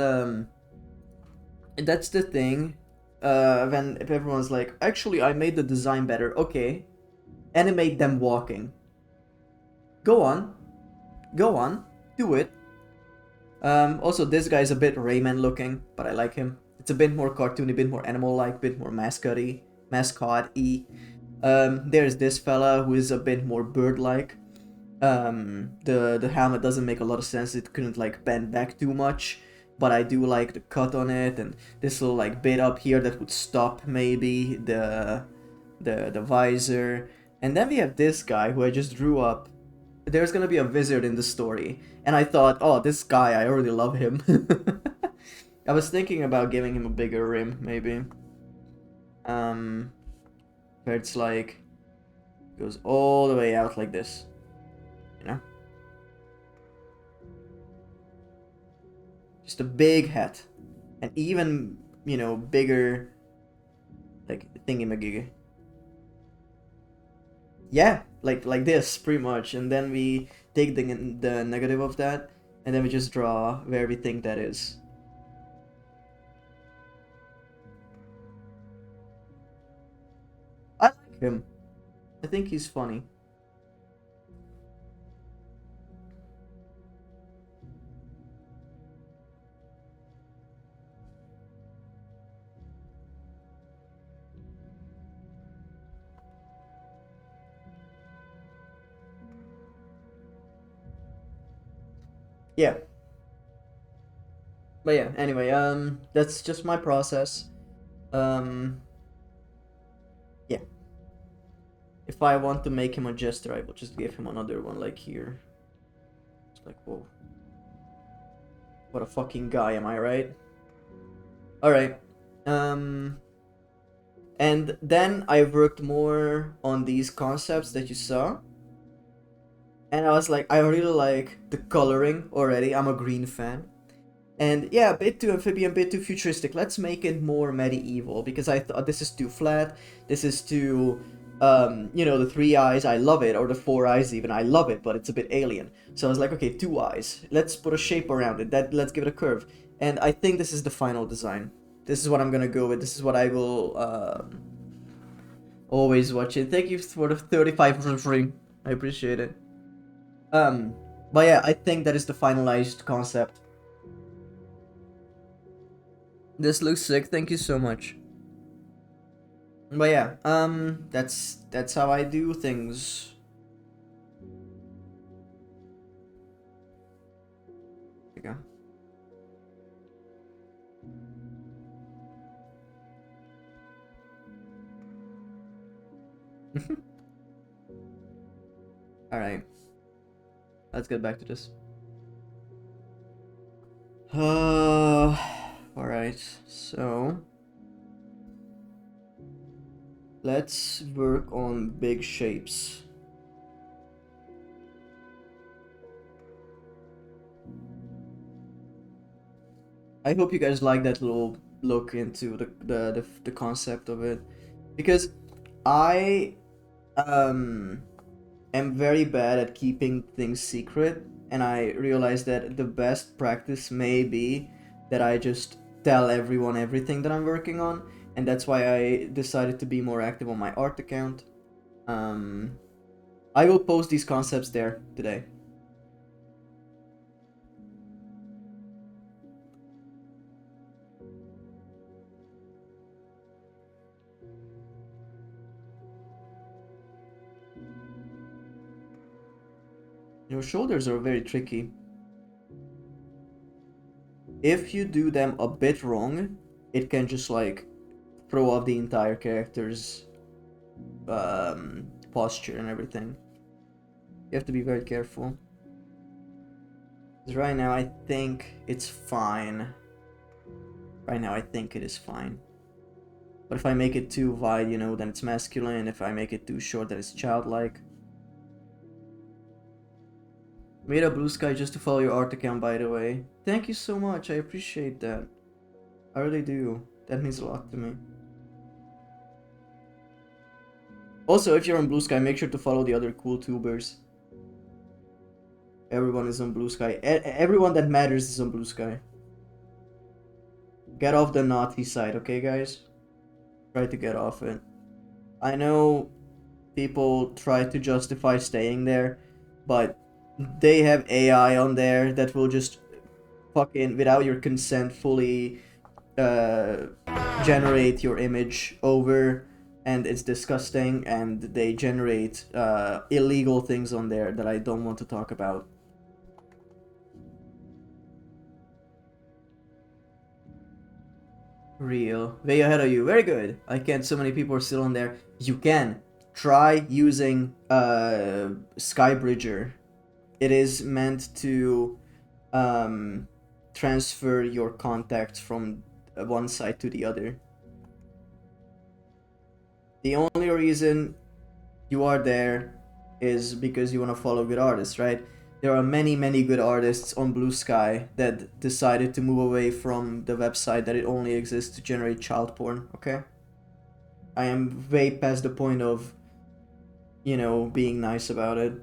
that's the thing. When if everyone's like, actually I made the design better, okay. Animate them walking. Go on. Go on. Do it. Also this guy's a bit Rayman looking, but I like him. It's a bit more cartoony, a bit more animal-like, a bit more mascot-y. There's this fella who is a bit more bird-like. The helmet doesn't make a lot of sense. It couldn't like bend back too much, but I do like the cut on it, and this little like bit up here that would stop maybe the visor. And then we have this guy who I just drew up. There's gonna be a wizard in the story, and I thought, oh, this guy, I already love him. I was thinking about giving him a bigger rim, maybe. Where it's like goes all the way out like this, you know. Just a big hat, and even, you know, bigger like thingy-majiggy. Yeah, like this pretty much, and then we take the negative of that, and then we just draw where we think that is. I like him. I think he's funny. Yeah. But yeah, anyway, that's just my process. Um, yeah. If I want to make him a jester, I will just give him another one like here. It's like, whoa. What a fucking guy, am I right? Alright. Um, and then I worked more on these concepts that you saw. And I was like, I really like the coloring already. I'm a green fan. And yeah, a bit too amphibian, a bit too futuristic. Let's make it more medieval, because I thought this is too flat. This is too, you know, the 3 eyes, I love it, or the 4 eyes even, I love it, but it's a bit alien. So I was like, okay, 2 eyes. Let's put a shape around it. Let's give it a curve. And I think this is the final design. This is what I'm gonna go with. This is what I will always watch it. Thank you for the 35 frame. I appreciate it. But yeah, I think that is the finalized concept. This looks sick. Thank you so much. But yeah, that's how I do things. There you go. All right. Let's get back to this. All right. So let's work on big shapes. I hope you guys like that little look into the concept of it, because I am very bad at keeping things secret, and I realized that the best practice may be that I just tell everyone everything that I'm working on, and that's why I decided to be more active on my art account. I will post these concepts there today. Your shoulders are very tricky. If you do them a bit wrong, it can just like throw off the entire character's posture and everything. You have to be very careful. 'Cause right now I think it's fine. Right now I think it is fine. But if I make it too wide, you know, then it's masculine. If I make it too short, then it's childlike. Made a blue sky just to follow your art account, by the way. Thank you so much. I appreciate that. I really do. That means a lot to me. Also, if you're on Blue Sky, make sure to follow the other cool tubers. Everyone is on Blue Sky. Everyone that matters is on Blue Sky. Get off the naughty side, okay, guys? Try to get off it. I know people try to justify staying there, but they have AI on there that will just fucking, without your consent, fully generate your image over, and it's disgusting, and they generate illegal things on there that I don't want to talk about. Real. Way ahead of you. Very good. I can't. So many people are still on there. You can. Try using Skybridger. It is meant to transfer your contacts from one side to the other. The only reason you are there is because you want to follow good artists, right? There are many, many good artists on Blue Sky that decided to move away from the website that it only exists to generate child porn, okay? I am way past the point of you know, being nice about it.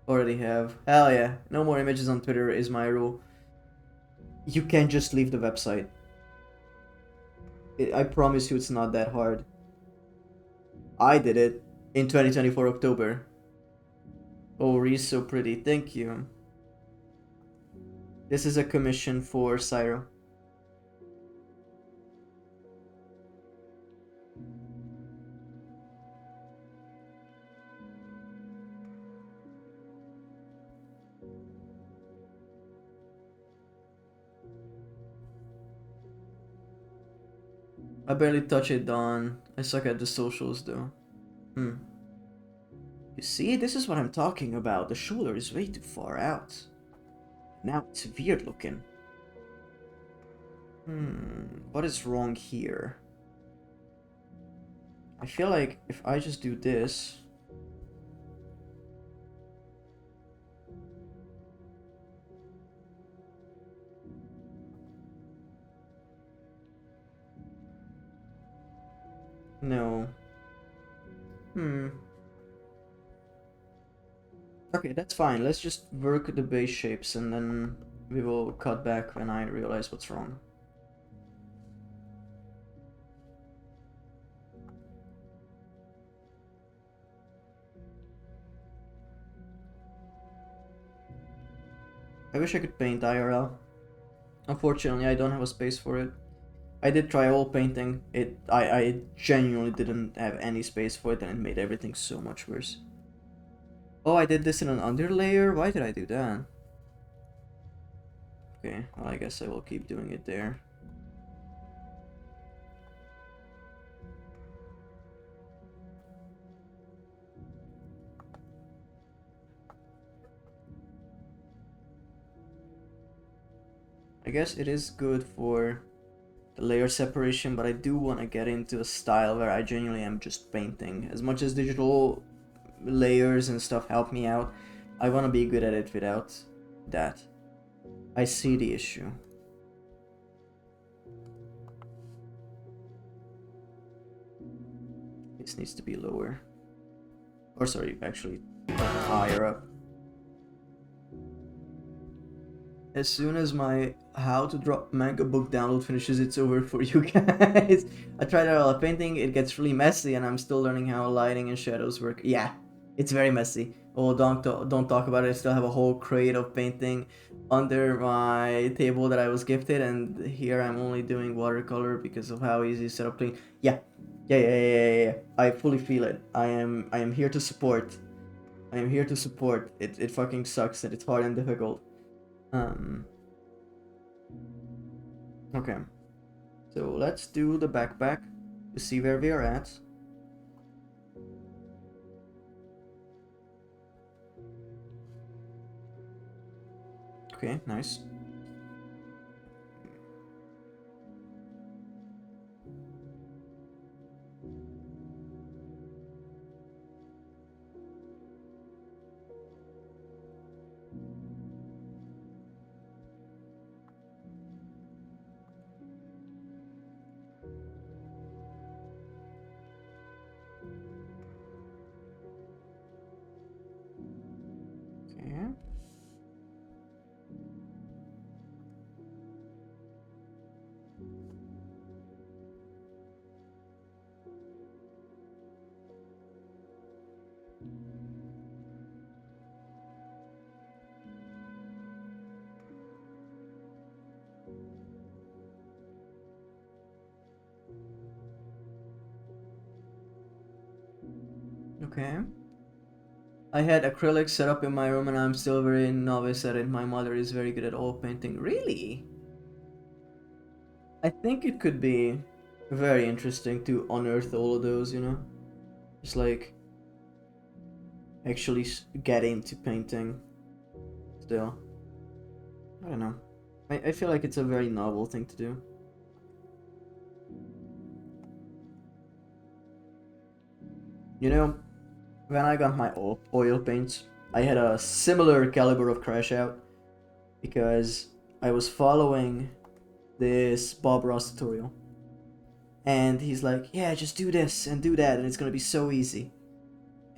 Already have. Hell yeah. No more images on Twitter is my rule. You can just leave the website. I promise you it's not that hard. I did it in 2024 October. Oh, Ree's so pretty. Thank you. This is a commission for Syro. I barely touch it, Don. I suck at the socials, though. Hmm. You see, this is what I'm talking about. The shoulder is way too far out. Now it's weird looking. What is wrong here? I feel like if I just do this... No. Okay, that's fine. Let's just work the base shapes and then we will cut back when I realize what's wrong. I wish I could paint IRL. Unfortunately, I don't have a space for it. I did try oil painting. I genuinely didn't have any space for it and it made everything so much worse. Oh, I did this in an underlayer? Why did I do that? Okay, well, I guess I will keep doing it there. I guess it is good for the layer separation, but I do want to get into a style where I genuinely am just painting. As much as digital layers and stuff help me out, I want to be good at it without that. I see the issue. This needs to be lower. Or sorry, actually higher up. As soon as my how to drop manga book download finishes, it's over for you guys. I tried out a painting, it gets really messy and I'm still learning how lighting and shadows work. Yeah, it's very messy. Oh, don't talk about it. I still have a whole crate of painting under my table that I was gifted, and here I'm only doing watercolor because of how easy it's set up clean. Yeah. I fully feel it. I am here to support. I am here to support. It fucking sucks and it's hard and difficult. Okay, so let's do the backpack to see where we are at. Okay, nice. Okay. Okay. I had acrylics set up in my room and I'm still very novice at it. My mother is very good at oil painting. Really? I think it could be very interesting to unearth all of those, you know? Just like actually get into painting still. I don't know. I feel like it's a very novel thing to do. You know, when I got my oil paints, I had a similar caliber of crash out because I was following this Bob Ross tutorial. And he's like, yeah, just do this and do that and it's gonna be so easy.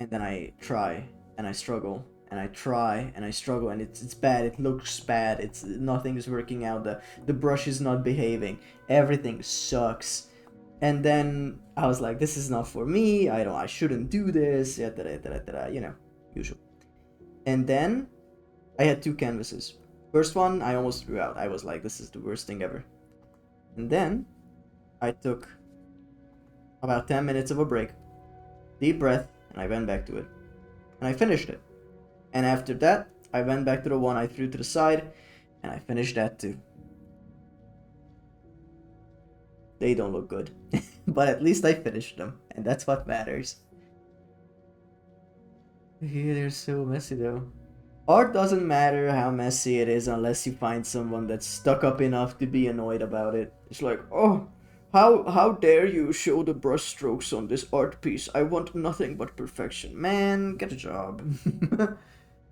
and then I try and I struggle and I try and I struggle, and it's bad. It looks bad. It's nothing is working out. The brush is not behaving. Everything sucks. And then I was like, this is not for me. I shouldn't do this. Yeah, you know, usual. And then I had two canvases. First one I almost threw out. I was like, this is the worst thing ever. And then I took about 10 minutes of a break, deep breath, and I went back to it. And I finished it. And after that, I went back to the one I threw to the side, and I finished that too. They don't look good, but at least I finished them, and that's what matters. Yeah, they're so messy though. Art doesn't matter how messy it is unless you find someone that's stuck up enough to be annoyed about it. It's like, oh, how dare you show the brush strokes on this art piece? I want nothing but perfection. Man, get a job.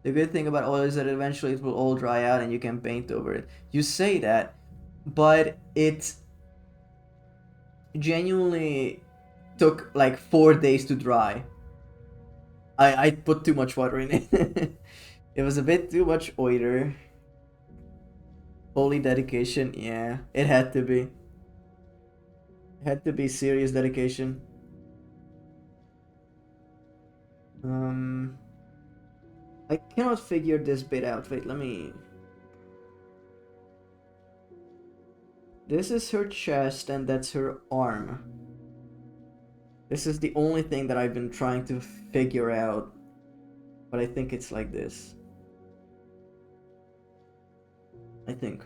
The good thing about oil is that eventually it will all dry out and you can paint over it. You say that, but it genuinely took like 4 days to dry. I put too much water in it. It was a bit too much oil. Holy dedication, yeah. It had to be. It had to be serious dedication. I cannot figure this bit out. Wait, let me... This is her chest and that's her arm. This is the only thing that I've been trying to figure out. But I think it's like this. I think.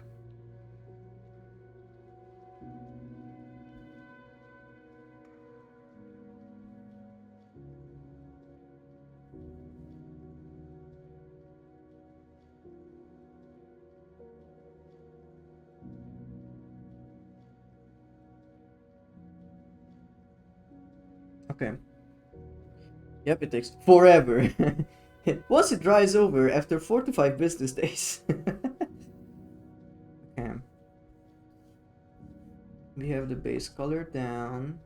Okay. Yep, it takes forever. Once it dries over after 4 to 5 business days. Okay. We have the base color down.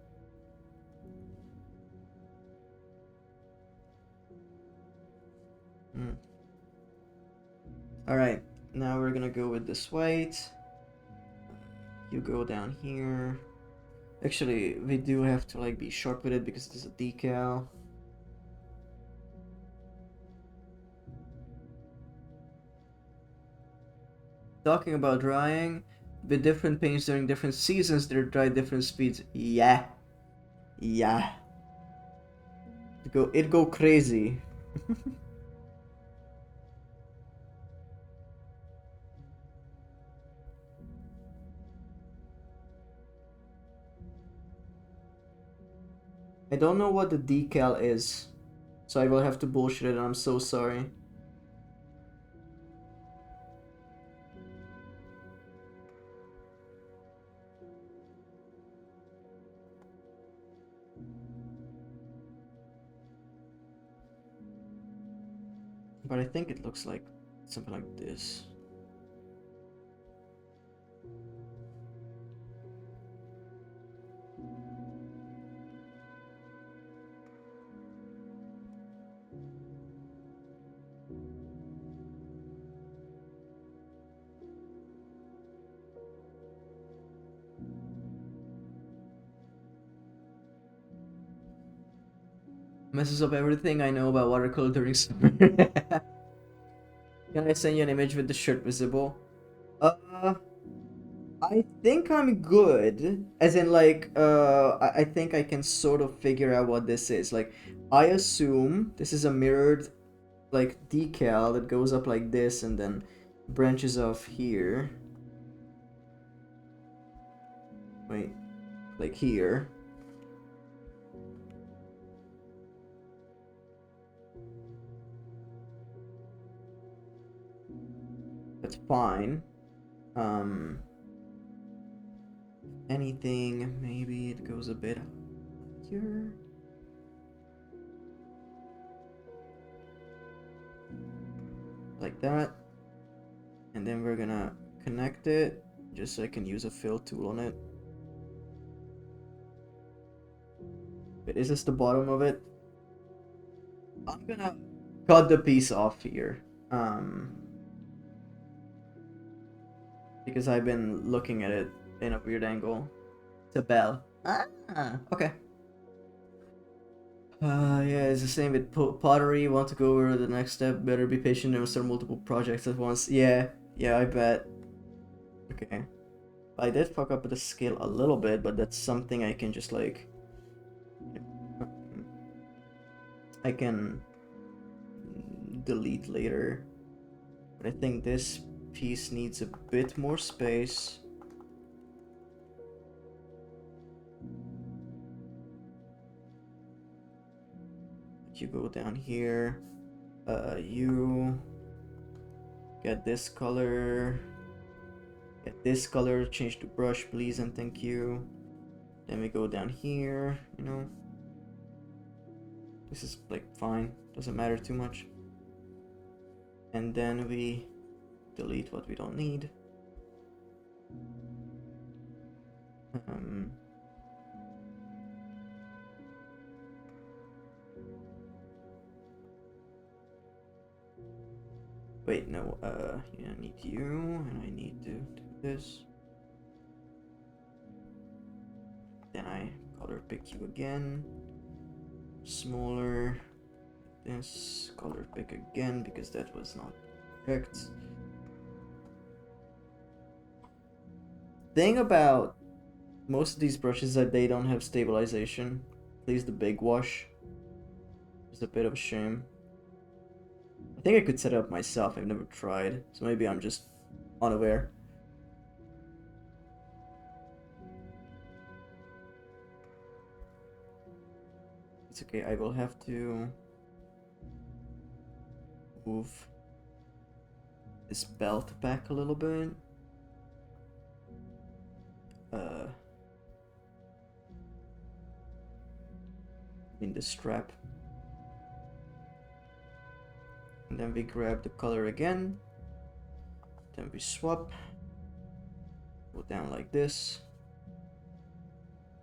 Alright, now we're gonna go with this white. You go down here. Actually, we do have to like be sharp with it because there's a decal. Talking about drying, with different paints during different seasons, they dry different speeds. Yeah. Yeah. It go crazy. I don't know what the decal is, so I will have to bullshit it, and I'm so sorry. But I think it looks like something like this. Messes up everything I know about watercolor during summer. Can I send you an image with the shirt visible? I think I'm good. As in, like, I think I can sort of figure out what this is. Like, I assume this is a mirrored, like, decal that goes up like this and then branches off here. Wait, like here. That's fine. Anything, maybe it goes a bit here. Like that. And then we're gonna connect it just so I can use a fill tool on it. But is this the bottom of it? I'm gonna cut the piece off here. Because I've been looking at it in a weird angle. It's a bell. Ah, okay. Yeah, it's the same with pottery. Want to go over the next step? Better be patient and start multiple projects at once. Yeah, I bet. Okay. I did fuck up the scale a little bit, but that's something I can just like. I can delete later. But I think this piece needs a bit more space. You go down here. You get this color. Get this color. Change to brush, please, and thank you. Then we go down here. You know, this is like fine. Doesn't matter too much. And then we delete what we don't need. Wait, no, yeah, I need you, and I need to do this. Then I color pick you again. Smaller. This, color pick again, because that was not correct. Thing about most of these brushes is that they don't have stabilization. At least the big wash. It's a bit of a shame. I think I could set it up myself. I've never tried, so maybe I'm just unaware. It's okay, I will have to move this belt back a little bit. In the strap. And then we grab the color again. Then we swap. Go down like this.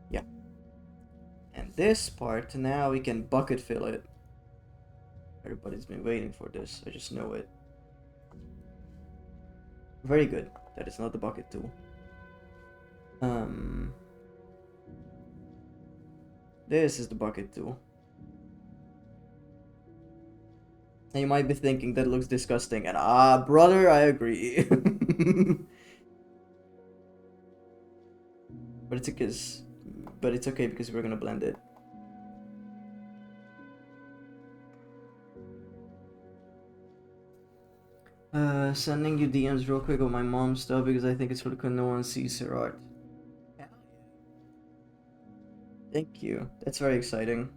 Yeah. And this part, now we can bucket fill it. Everybody's been waiting for this. I just know it. Very good. That is not the bucket tool. This is the bucket tool. And you might be thinking that looks disgusting, and brother, I agree. But it's okay because we're gonna blend it. Sending you DMs real quick on my mom's stuff because I think it's really cool no one sees her art. Thank you. That's very exciting.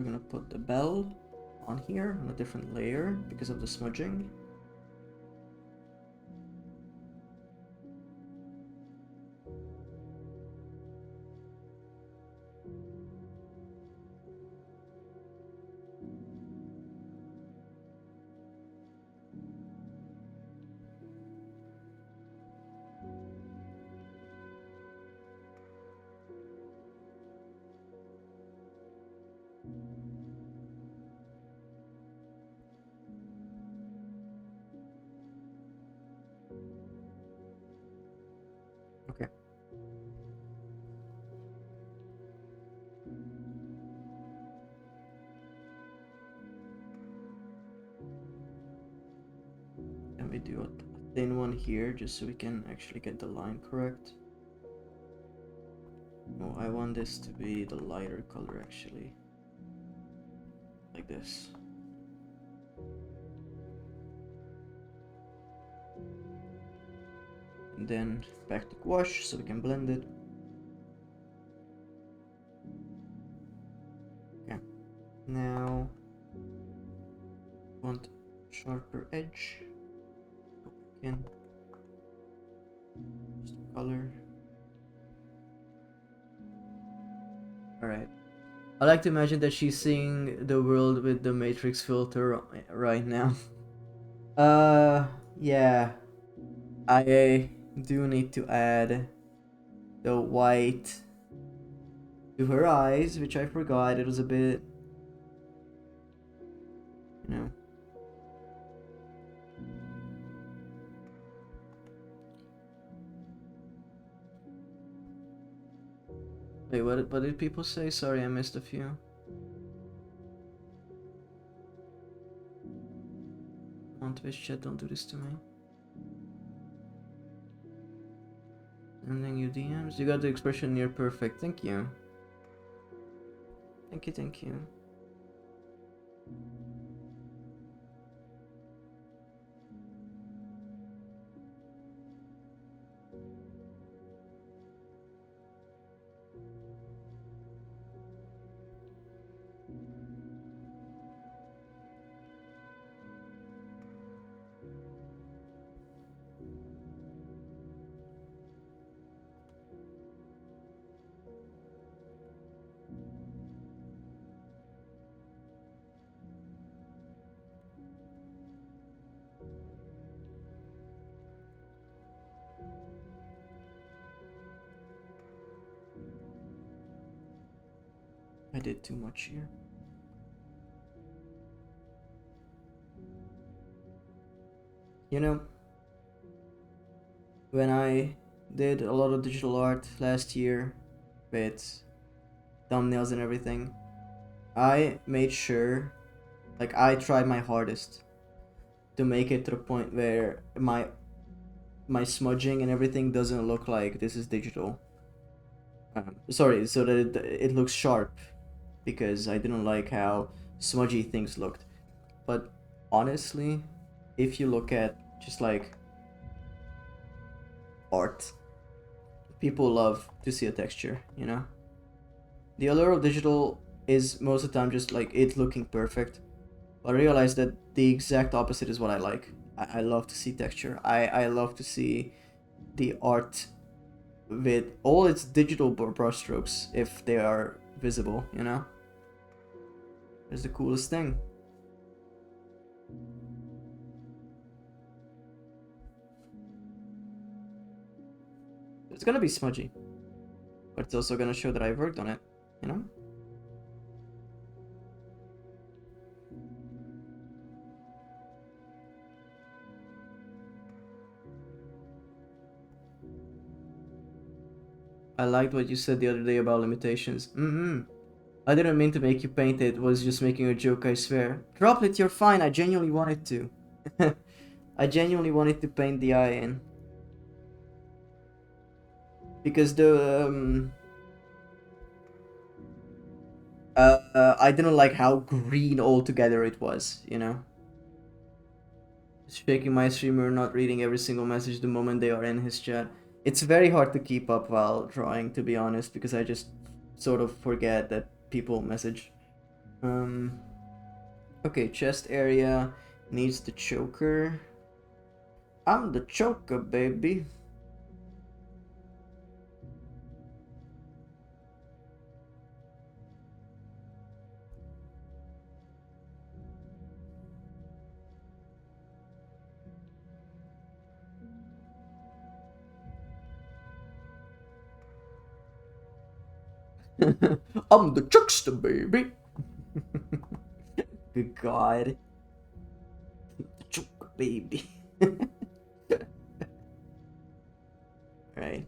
We're gonna put the bell on here on a different layer because of the smudging. Okay. And we do a thin one here just so we can actually get the line correct. No, I want this to be the lighter color actually. Like this. And then back to gouache so we can blend it. Okay. Now want sharper edge. Go back in. Just color. Alright. I like to imagine that she's seeing the world with the matrix filter right now. Yeah. I do need to add the white to her eyes, which I forgot. It was a bit, you know. Wait, what did people say? Sorry, I missed a few. Come on, Twitch chat, don't do this to me. Sending you DMs. You got the expression near perfect. Thank you. Thank you, thank you. I did too much here. You know, when I did a lot of digital art last year with thumbnails and everything, I made sure, like I tried my hardest to make it to the point where my smudging and everything doesn't look like this is digital. Sorry, so that it looks sharp, because I didn't like how smudgy things looked. But honestly, if you look at just like art, people love to see a texture, you know? The allure of digital is most of the time just like it looking perfect. But I realized that the exact opposite is what I like. I love to see texture. I love to see the art with all its digital brushstrokes if they are visible, you know? It's the coolest thing. It's gonna be smudgy, but it's also gonna show that I worked on it, you know? I liked what you said the other day about limitations. I didn't mean to make you paint it, was just making a joke, I swear. Droplet, you're fine, I genuinely wanted to. I genuinely wanted to paint the eye in. Because the, I didn't like how green altogether it was, you know? Shaking my streamer, not reading every single message the moment they are in his chat. It's very hard to keep up while drawing, to be honest, because I just sort of forget that people message. Um. Okay, chest area needs the choker. I'm the choker, baby. I'm the chuckster, baby. Good God. The choker, baby. Right.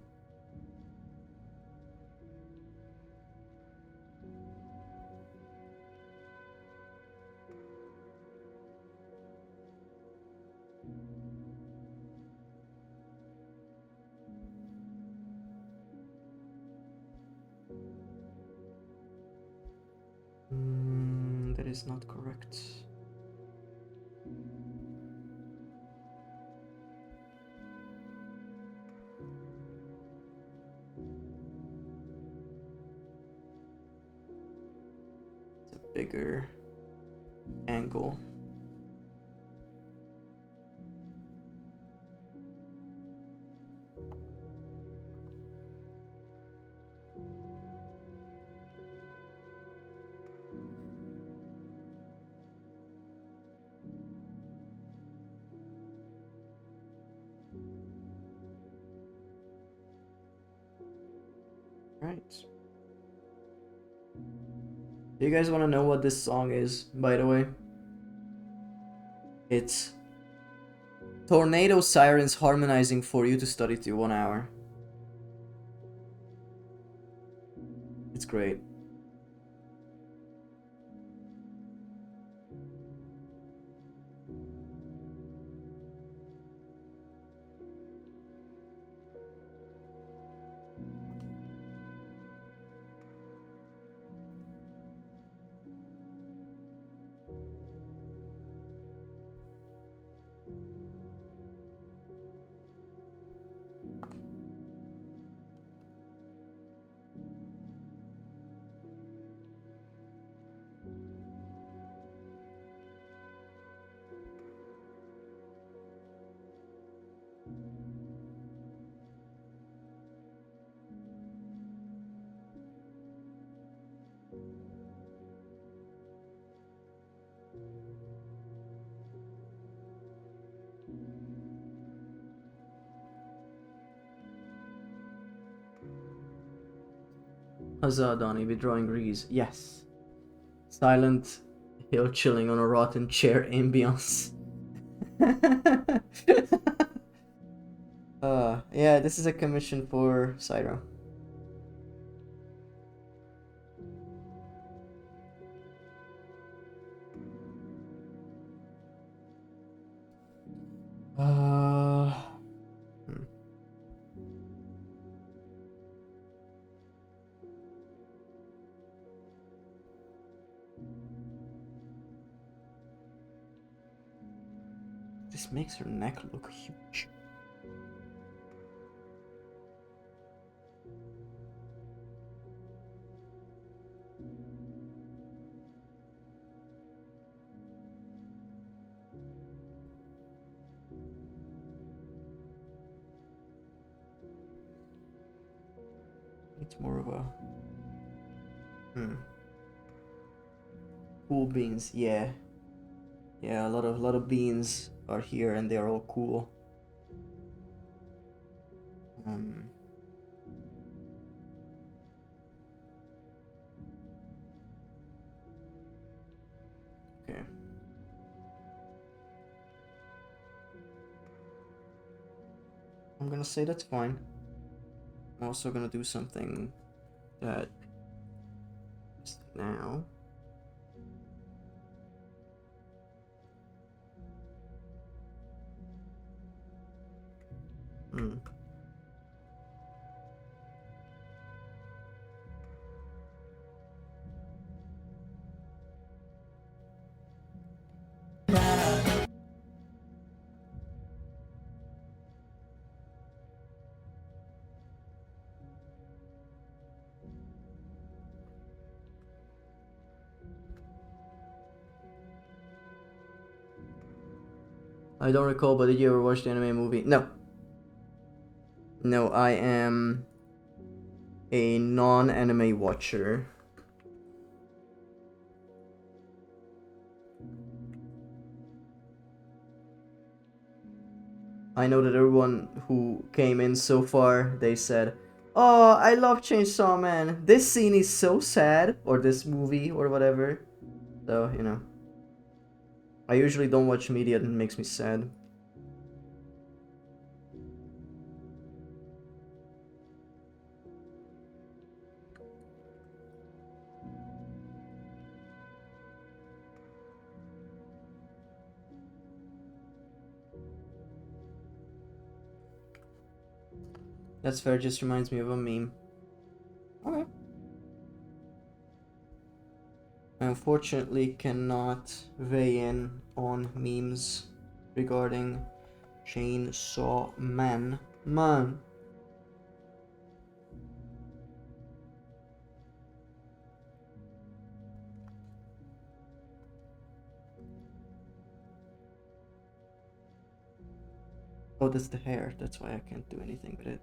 That is not correct. It's a bigger angle. Right. Do you guys want to know what this song is, by the way? It's Tornado Sirens harmonizing for you to study to 1 hour. It's great. Huzzah, Donnie, withdrawing Grease. Yes. Silent hill chilling on a rotten chair ambience. Yeah, this is a commission for Syro. Hmm. This makes her neck look huge. It's more of a cool beans. Yeah, yeah. A lot of beans are here, and they are all cool. Um. Okay. I'm gonna say that's fine. I'm also gonna do something that just now. Hmm. I don't recall, but did you ever watch the anime movie? No. No, I am a non-anime watcher. I know that everyone who came in so far, they said, "Oh, I love Chainsaw Man. This scene is so sad," or this movie, or whatever. So, you know. I usually don't watch media that makes me sad. That's fair, just reminds me of a meme. Okay. I unfortunately cannot weigh in on memes regarding Chainsaw Man. Man. Oh, that's the hair. That's why I can't do anything with it.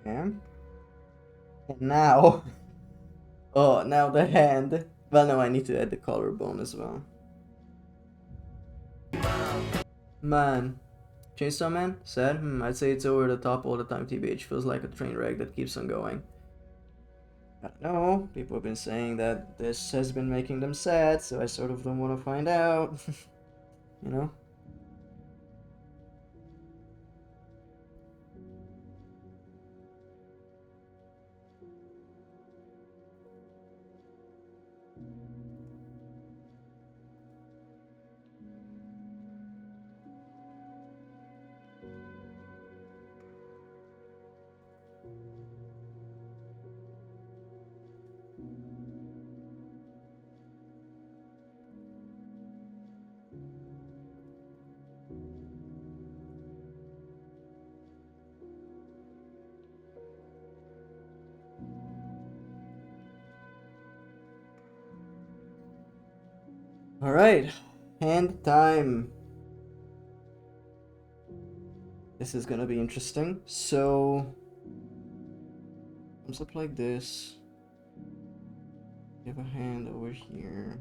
Yeah. And now... Oh, now the hand. Well, no, I need to add the collarbone as well. Man. Chainsaw Man? Sad? I'd say it's over the top all the time, TBH. Feels like a train wreck that keeps on going. I don't know. People have been saying that this has been making them sad, so I sort of don't want to find out. You know? Alright. Hand time. This is gonna be interesting. So... comes up like this. You have a hand over here.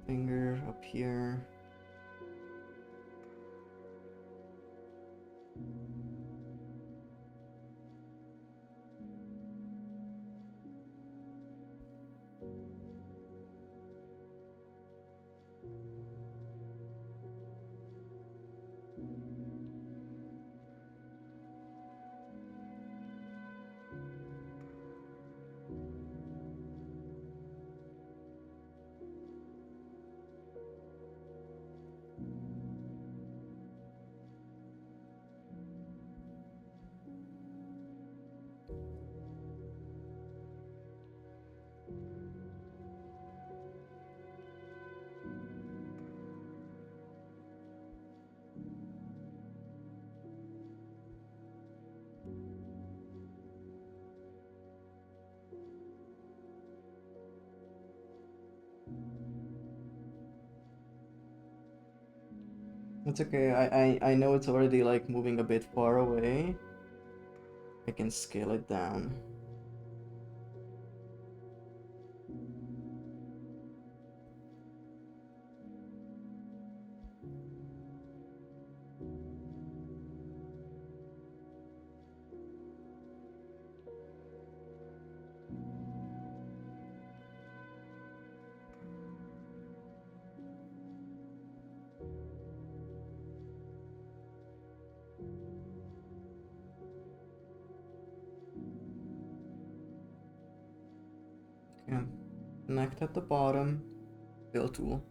Finger up here. It's okay, I know it's already like moving a bit far away. I can scale it down. Okay. Connect at the bottom. Fill tool.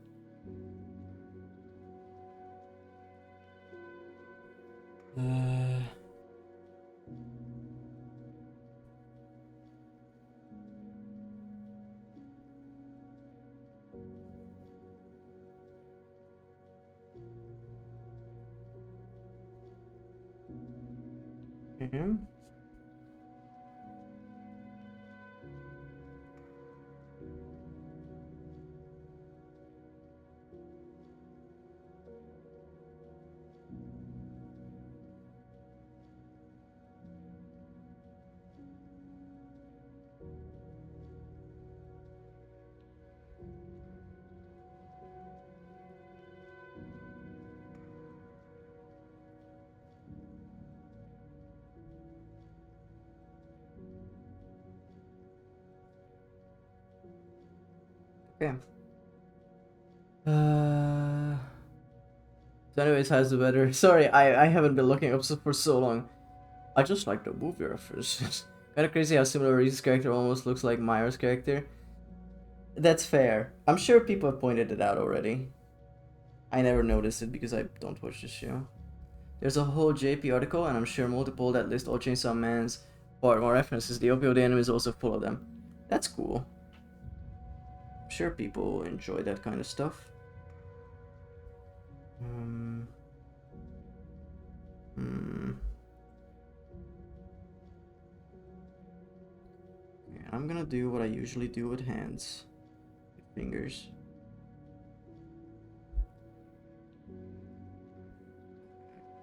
Uh, okay. Okay. So anyways, how's the weather? Sorry, I haven't been looking up for so long. I just like the movie references. Kinda crazy how similar Reese's character almost looks like Myra's character. That's fair. I'm sure people have pointed it out already. I never noticed it because I don't watch the show. There's a whole JP article, and I'm sure multiple that list all Chainsaw Man's part more references. The opioid anime is also full of them. That's cool. I'm sure people enjoy that kind of stuff. Hmm. Yeah, I'm gonna do what I usually do with hands. With fingers.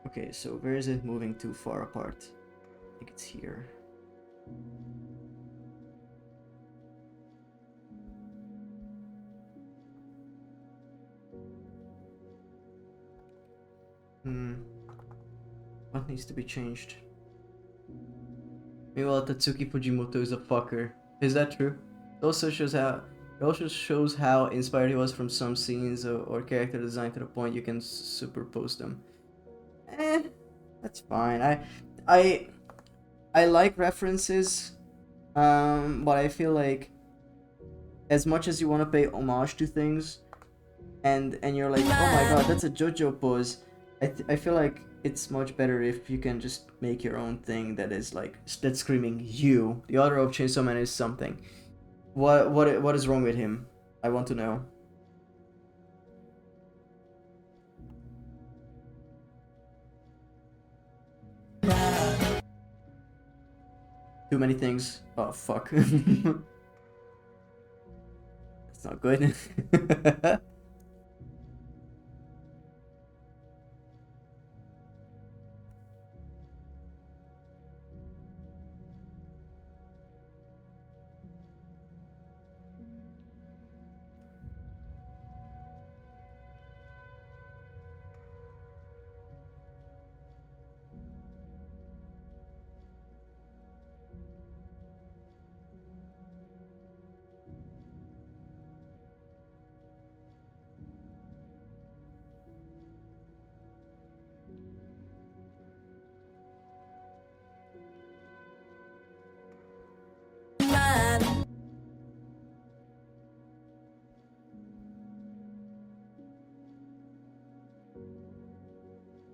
Okay, so where is it moving too far apart? I think it's here. What needs to be changed? Meanwhile, Tatsuki Fujimoto is a fucker. Is that true? It also shows how inspired he was from some scenes or character design to the point you can superpose them. Eh, that's fine. I I like references, but I feel like as much as you want to pay homage to things, and you're like, oh my god, that's a JoJo pose. I feel like it's much better if you can just make your own thing that is like that's screaming you. The author of Chainsaw Man is something. What is wrong with him? I want to know. Too many things. Oh fuck. That's not good. Man.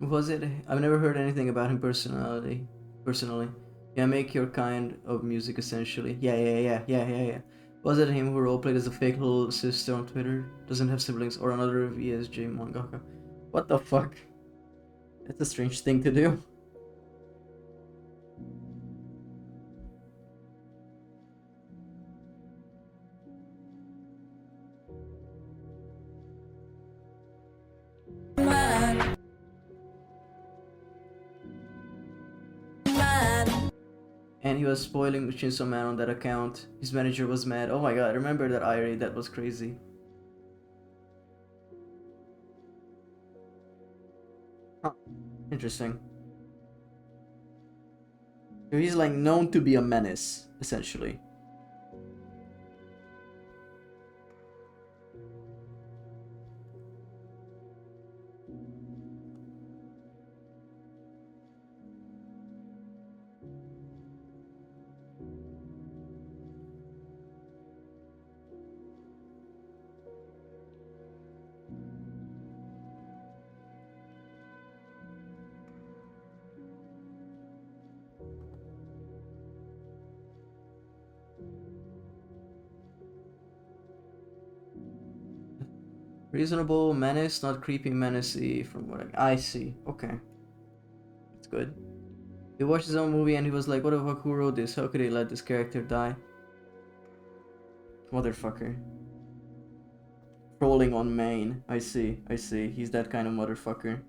Was it? I've never heard anything about him personally. Yeah, make your kind of music essentially. Yeah. Was it him who roleplayed as a fake little sister on Twitter? Doesn't have siblings or another VSJ mangaka? What the fuck? That's a strange thing to do. Man. Man. And he was spoiling Chainsaw Man on that account. His manager was mad. Oh my god, I remember that irate. That was crazy. Huh. Interesting. So he's like known to be a menace, essentially. Reasonable menace, not creepy menacey from what I see. Okay. That's good. He watched his own movie and he was like, what the fuck, who wrote this? How could he let this character die? Motherfucker. Trolling on main. I see. He's that kind of motherfucker.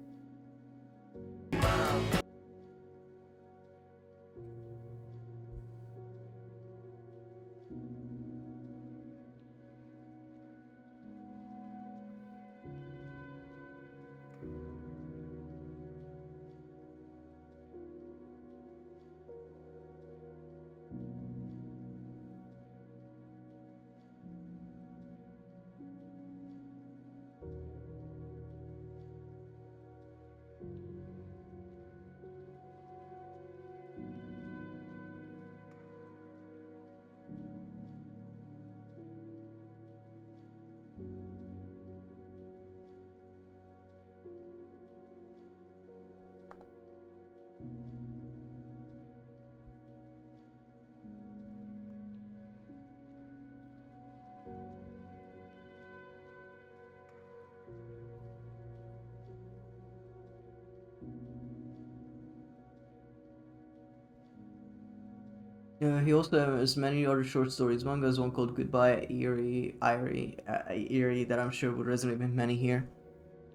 Yeah, he also has many other short stories. One goes one called Goodbye Eerie that I'm sure would resonate with many here.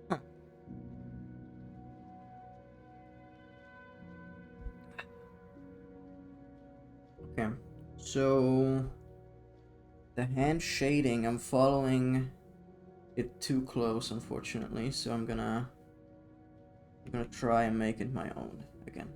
Huh. Okay, so the hand shading, I'm following it too close, unfortunately. So I'm gonna try and make it my own again.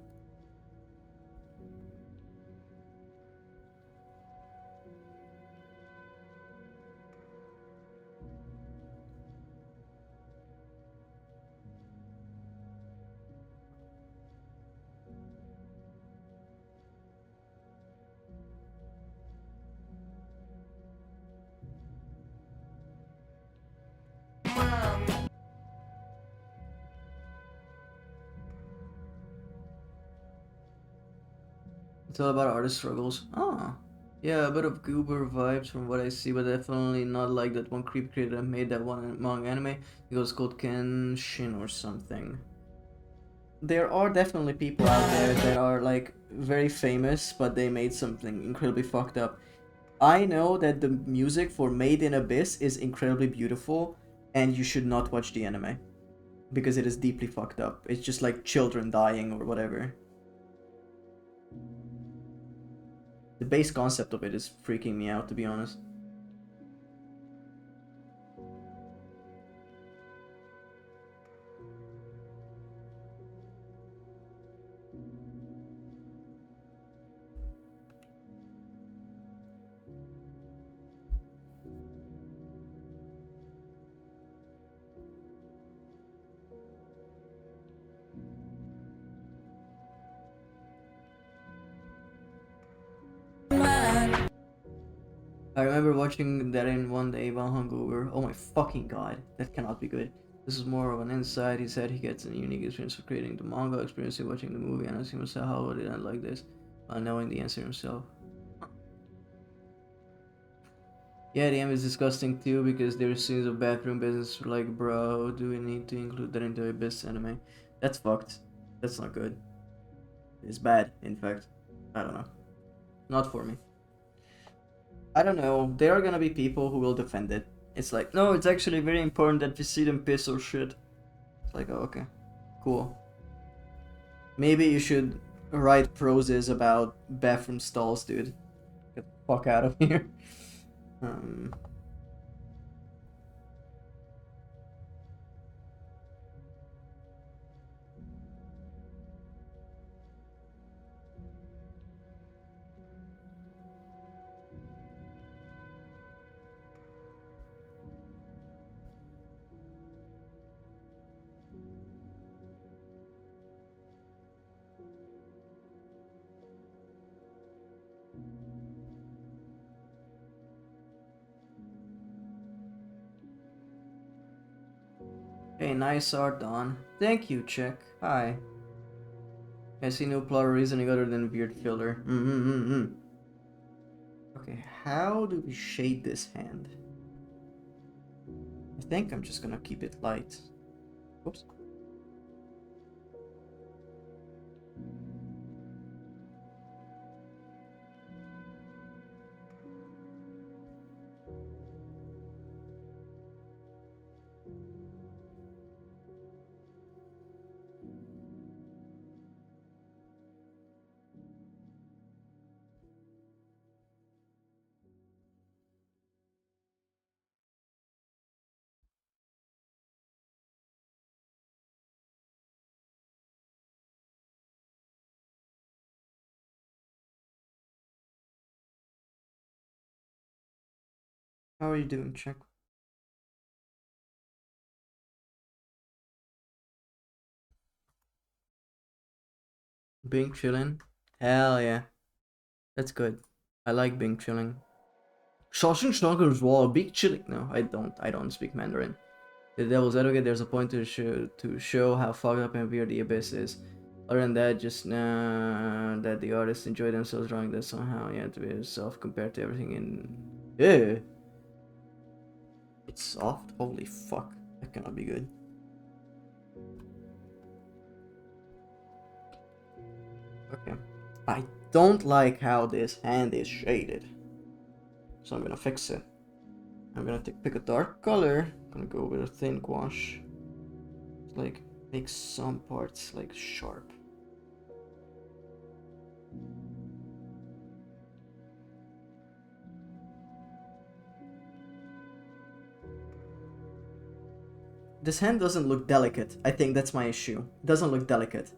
It's all about artist struggles. Ah, yeah, a bit of goober vibes from what I see, but definitely not like that one creep creator that made that one manga anime. It was called Kenshin or something. There are definitely people out there that are like very famous, but they made something incredibly fucked up. I know that the music for Made in Abyss is incredibly beautiful, and you should not watch the anime because it is deeply fucked up. It's just like children dying or whatever. The base concept of it is freaking me out, to be honest. Man. I remember watching that in one day while hungover. Oh my fucking god, that cannot be good. This is more of an insight. He said he gets a unique experience of creating the manga, experiencing watching the movie, and asking himself how would it end like this, while knowing the answer himself. Yeah, the end is disgusting too because there's scenes of bathroom business like, bro, do we need to include that into Abyss anime? That's fucked. That's not good. It's bad, in fact. I don't know. Not for me. I don't know. There are gonna be people who will defend it. It's like, no, it's actually very important that we see them piss or shit. It's like, oh, okay. Cool. Maybe you should write proses about bathroom stalls, dude. Get the fuck out of here. Um, hey, nice art, Don. Thank you, chick. Hi. I see no plot or reasoning other than weird filler. Okay, how do we shade this hand? I think I'm just gonna keep it light. Oops. How are you doing, chick? Being chillin'? Hell yeah. That's good. I like being chilling. Shawshank Stalker as well. Big chilling. No, I don't. I don't speak Mandarin. The Devil's Advocate. There's a point to show how fucked up and weird the abyss is. Other than that, just that the artists enjoy themselves drawing this somehow. Yeah, to be yourself compared to everything in. Yeah. It's soft. Holy fuck. That cannot be good. Okay. I don't like how this hand is shaded. So I'm gonna fix it. I'm gonna pick a dark color. I'm gonna go with a thin gouache. Like, make some parts like sharp. This hand doesn't look delicate. I think that's my issue. It doesn't look delicate.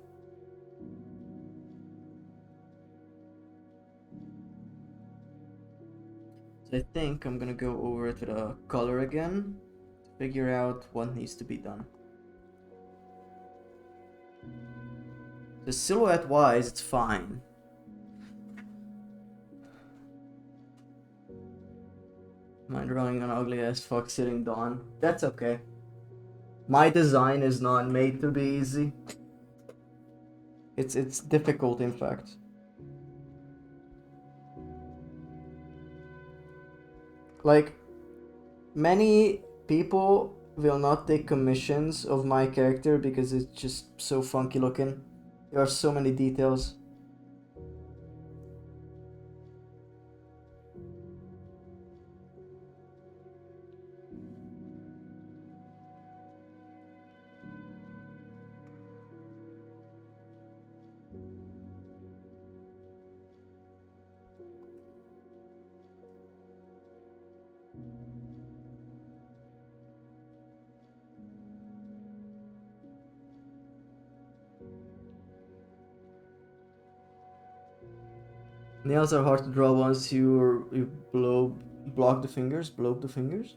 So I think I'm gonna go over it with a color again to figure out what needs to be done. The silhouette wise, it's fine. Mind drawing an ugly ass fuck sitting down. That's okay. My design is not made to be easy. It's difficult, in fact. Like, many people will not take commissions of my character because it's just so funky looking. There are so many details. Nails are hard to draw once you block the fingers, blow the fingers.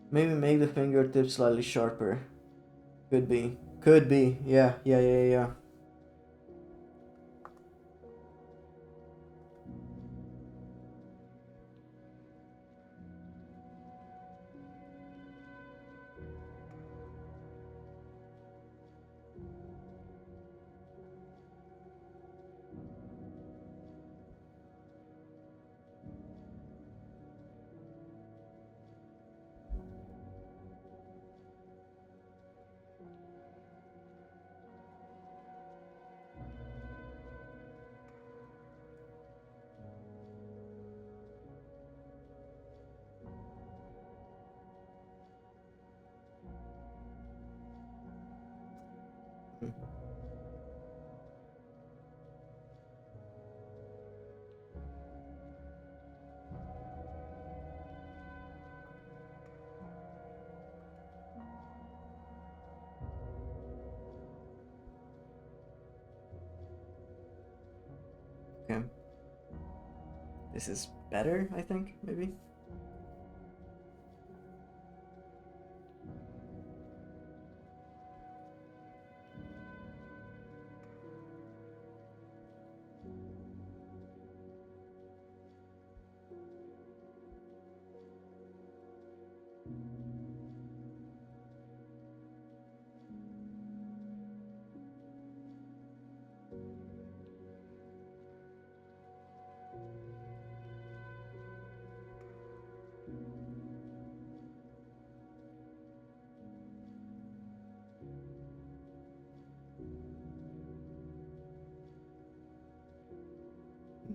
Maybe make the fingertips slightly sharper. Could be. Could be. Yeah. Okay. This is better, I think, maybe.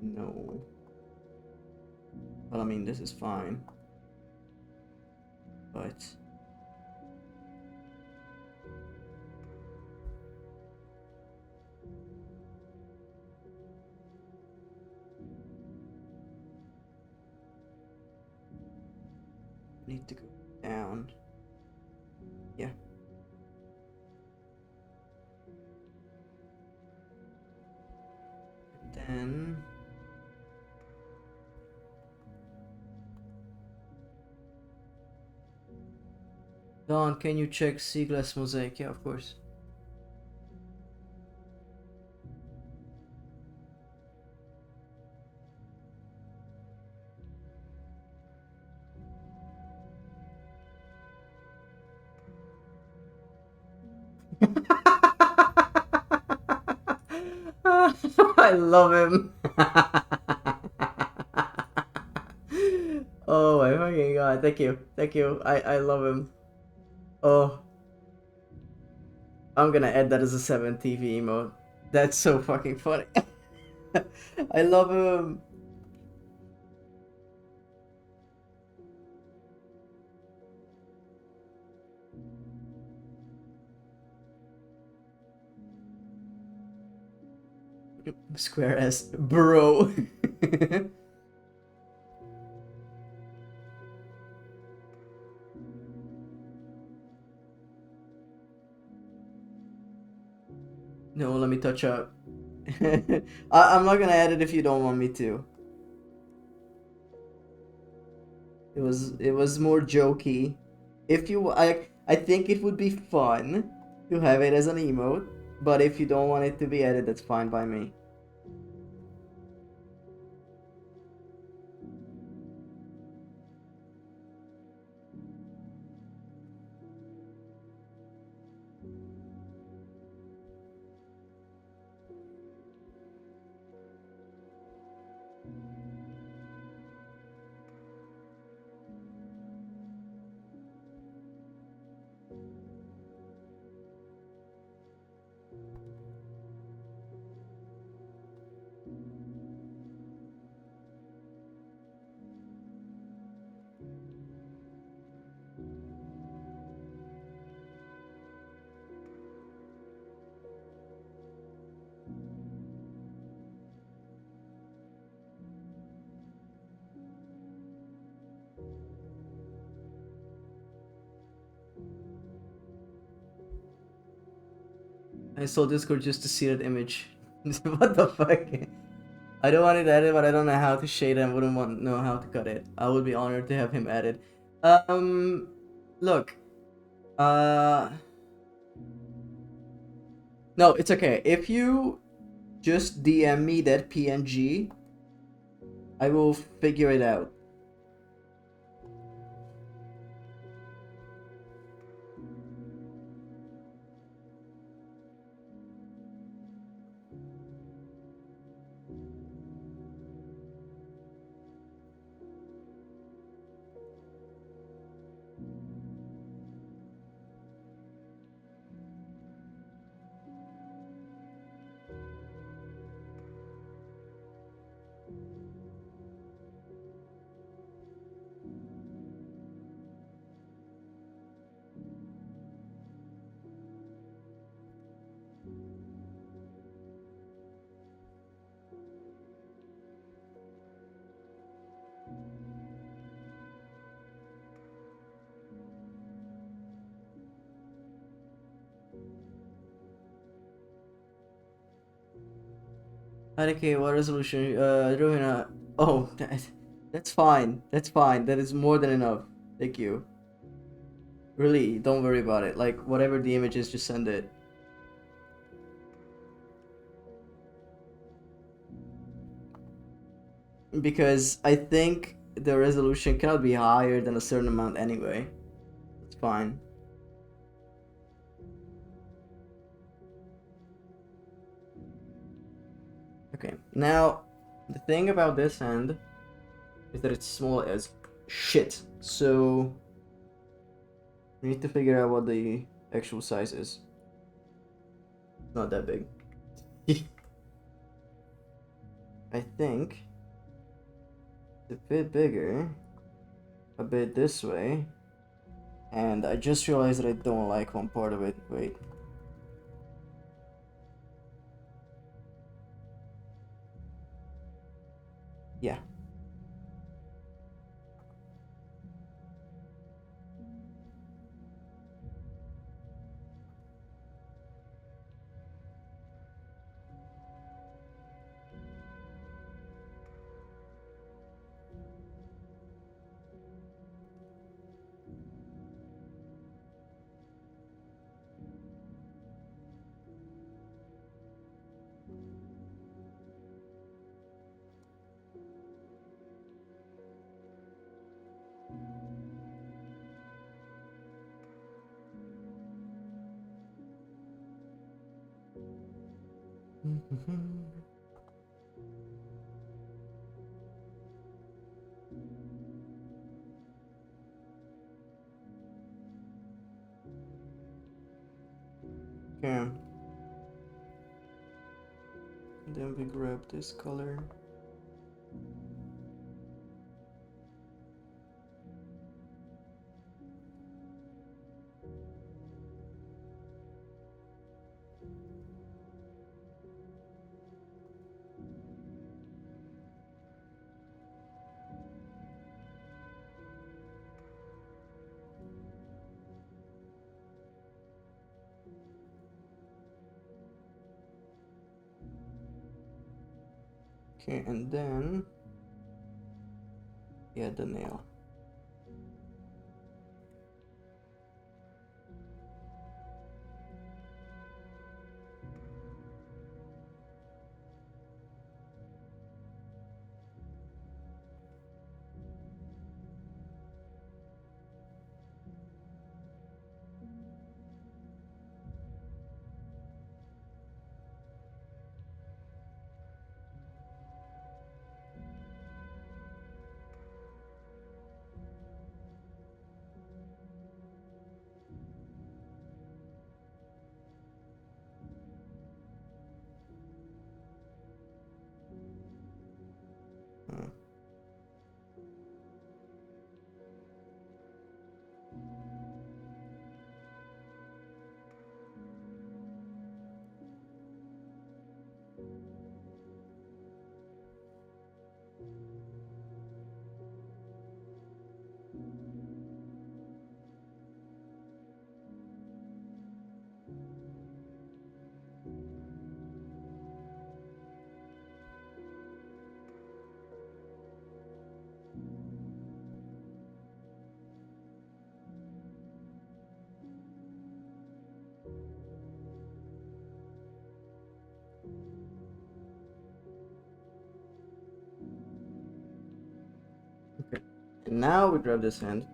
No. Well, I mean, this is fine. But... need to go down. Yeah. Then... Don, can you check Seaglass Mosaic? Yeah, of course. I love him. Oh my fucking god, thank you. I love him. Oh. I'm gonna add that as a 7 TV emote. That's so fucking funny. I love him. Square S, bro. No, let me touch up. I'm not gonna edit if you don't want me to. It was more jokey. If you I think it would be fun to have it as an emote, but if you don't want it to be edited, that's fine by me. I saw Discord just to see that image. What the fuck? I don't want it edited, but I don't know how to shade it and wouldn't want know how to cut it. I would be honored to have him added. Look. No, it's okay. If you just DM me that PNG, I will figure it out. Okay, what resolution? Ruina. Oh, that's fine. That's fine. That is more than enough. Thank you. Really, don't worry about it. Like, whatever the image is, just send it. Because I think the resolution cannot be higher than a certain amount anyway. It's fine. Okay, now the thing about this end is that it's small as shit. So we need to figure out what the actual size is. Not that big. I think it's a bit bigger, a bit this way, and I just realized that I don't like one part of it. Wait. Yeah. Okay. And then we grab this color. Okay, and then yeah, the nail. Hmm. Okay. And now we grab this hand.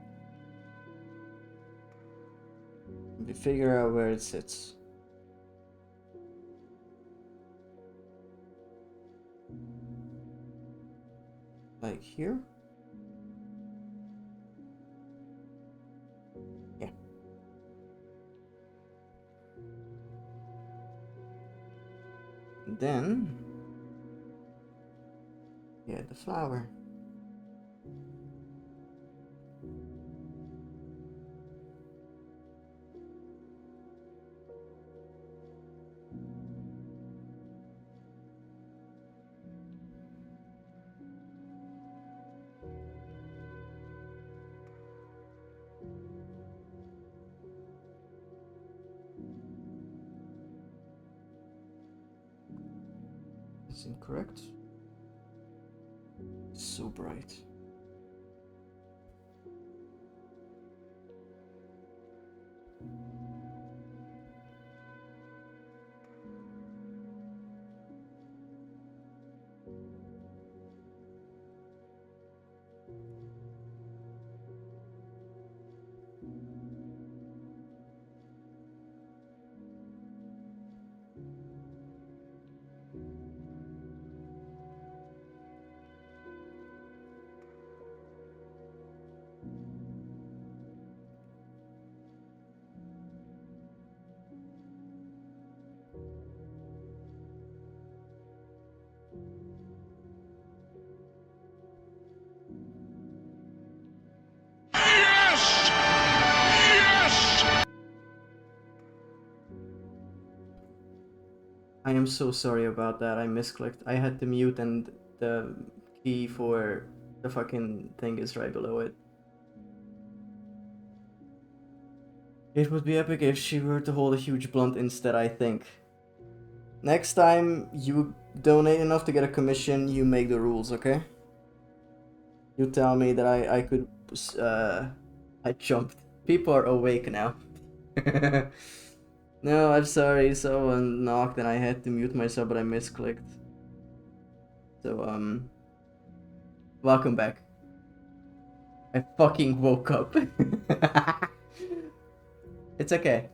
We figure out where it sits. Like here? Yeah. And then yeah, the flower. It's incorrect. It's so bright. I am so sorry about that. I misclicked. I had to mute and the key for the fucking thing is right below it. It would be epic if she were to hold a huge blunt instead, I think. Next time you donate enough to get a commission, you make the rules, okay? You tell me that I could I jumped. People are awake now. No, I'm sorry, someone knocked and I had to mute myself, but I misclicked. So, welcome back. I fucking woke up. It's okay.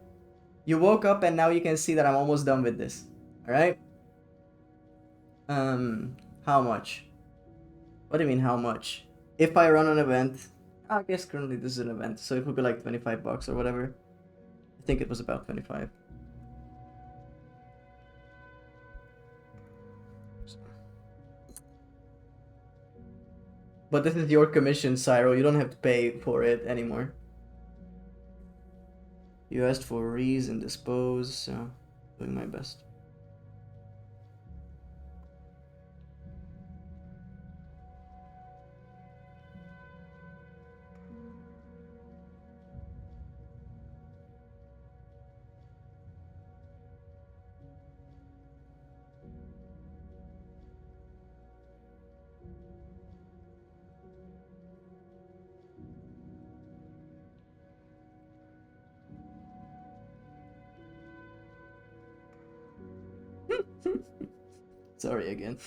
You woke up and now you can see that I'm almost done with this. Alright? How much? What do you mean, how much? If I run an event, I guess currently this is an event, so it would be like 25 bucks or whatever. I think it was about 25. But this is your commission, Syro. You don't have to pay for it anymore. You asked for reason, dispose, so doing my best. Sorry again.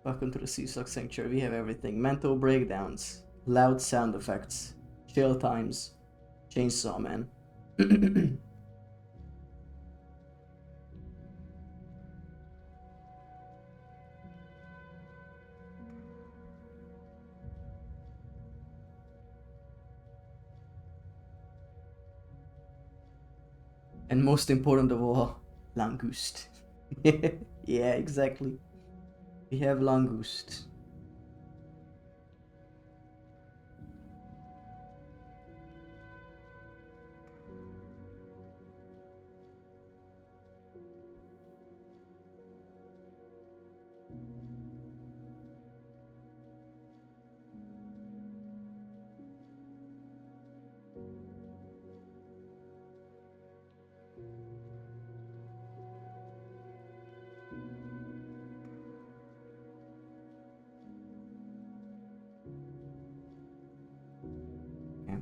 Welcome to the SyroVox Sanctuary. We have everything. Mental breakdowns, loud sound effects, chill times, chainsaw man. And most important of all, langoust. Yeah, exactly. We have langoust. Yeah.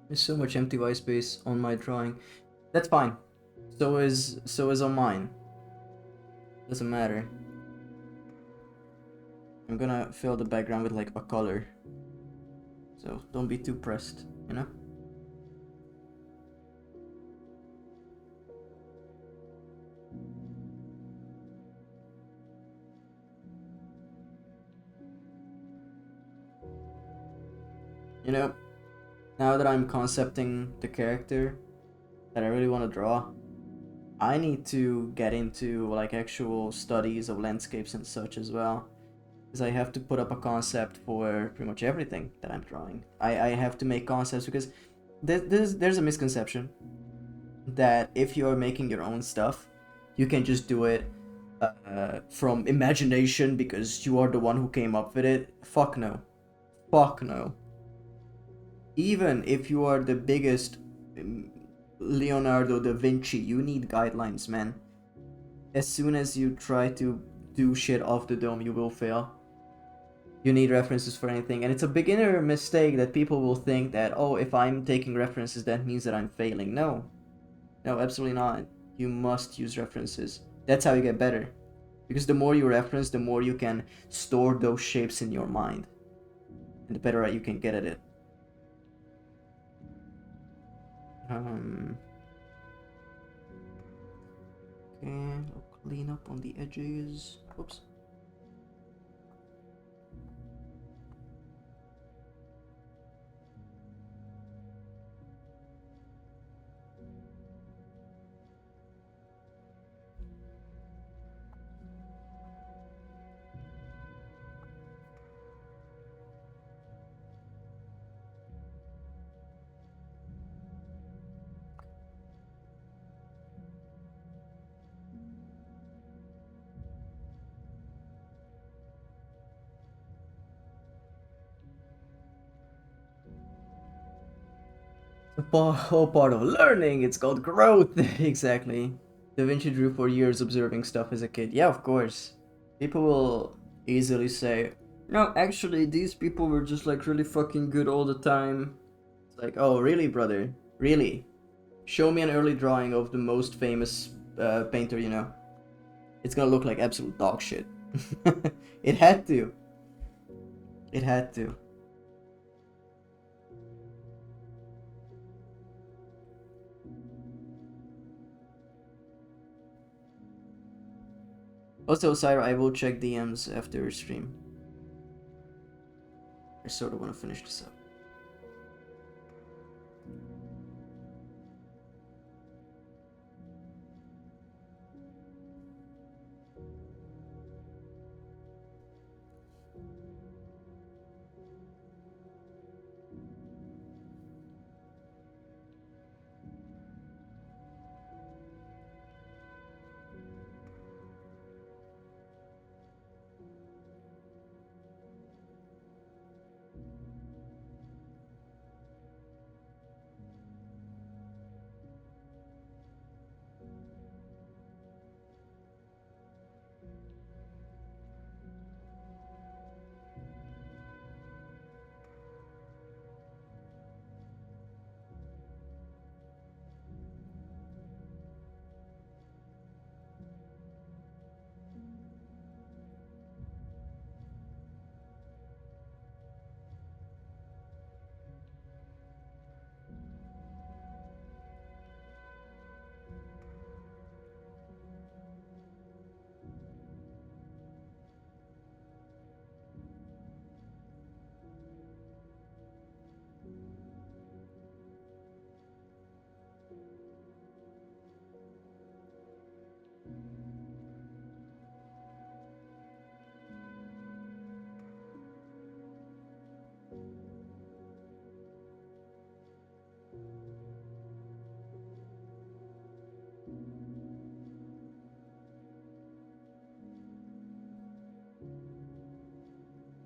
There's so much empty white space on my drawing. That's fine. So is on mine. Doesn't matter. I'm gonna fill the background with like a color. So don't be too pressed, you know? You know, now that I'm concepting the character that I really want to draw, I need to get into like actual studies of landscapes and such as well. Because I have to put up a concept for pretty much everything that I'm drawing. I have to make concepts because there's a misconception that if you're making your own stuff, you can just do it from imagination because you are the one who came up with it. Fuck no. Fuck no. Even if you are the biggest Leonardo da Vinci, you need guidelines, man. As soon as you try to do shit off the dome, you will fail. You need references for anything, and it's a beginner mistake that people will think that, oh, if I'm taking references, that means that I'm failing. No. No, absolutely not. You must use references. That's how you get better. Because the more you reference, the more you can store those shapes in your mind. And the better you can get at it. Okay, I'll clean up on the edges. Oops. Whole part of learning. It's called growth. Exactly. Da Vinci drew for years observing stuff as a kid. Yeah, of course. People will easily say, no, actually, these people were just like really fucking good all the time. It's like, oh, really, brother? Really? Show me an early drawing of the most famous painter you know. It's gonna look like absolute dog shit. It had to. It had to. Also, Syro, I will check DMs after stream. I sort of want to finish this up.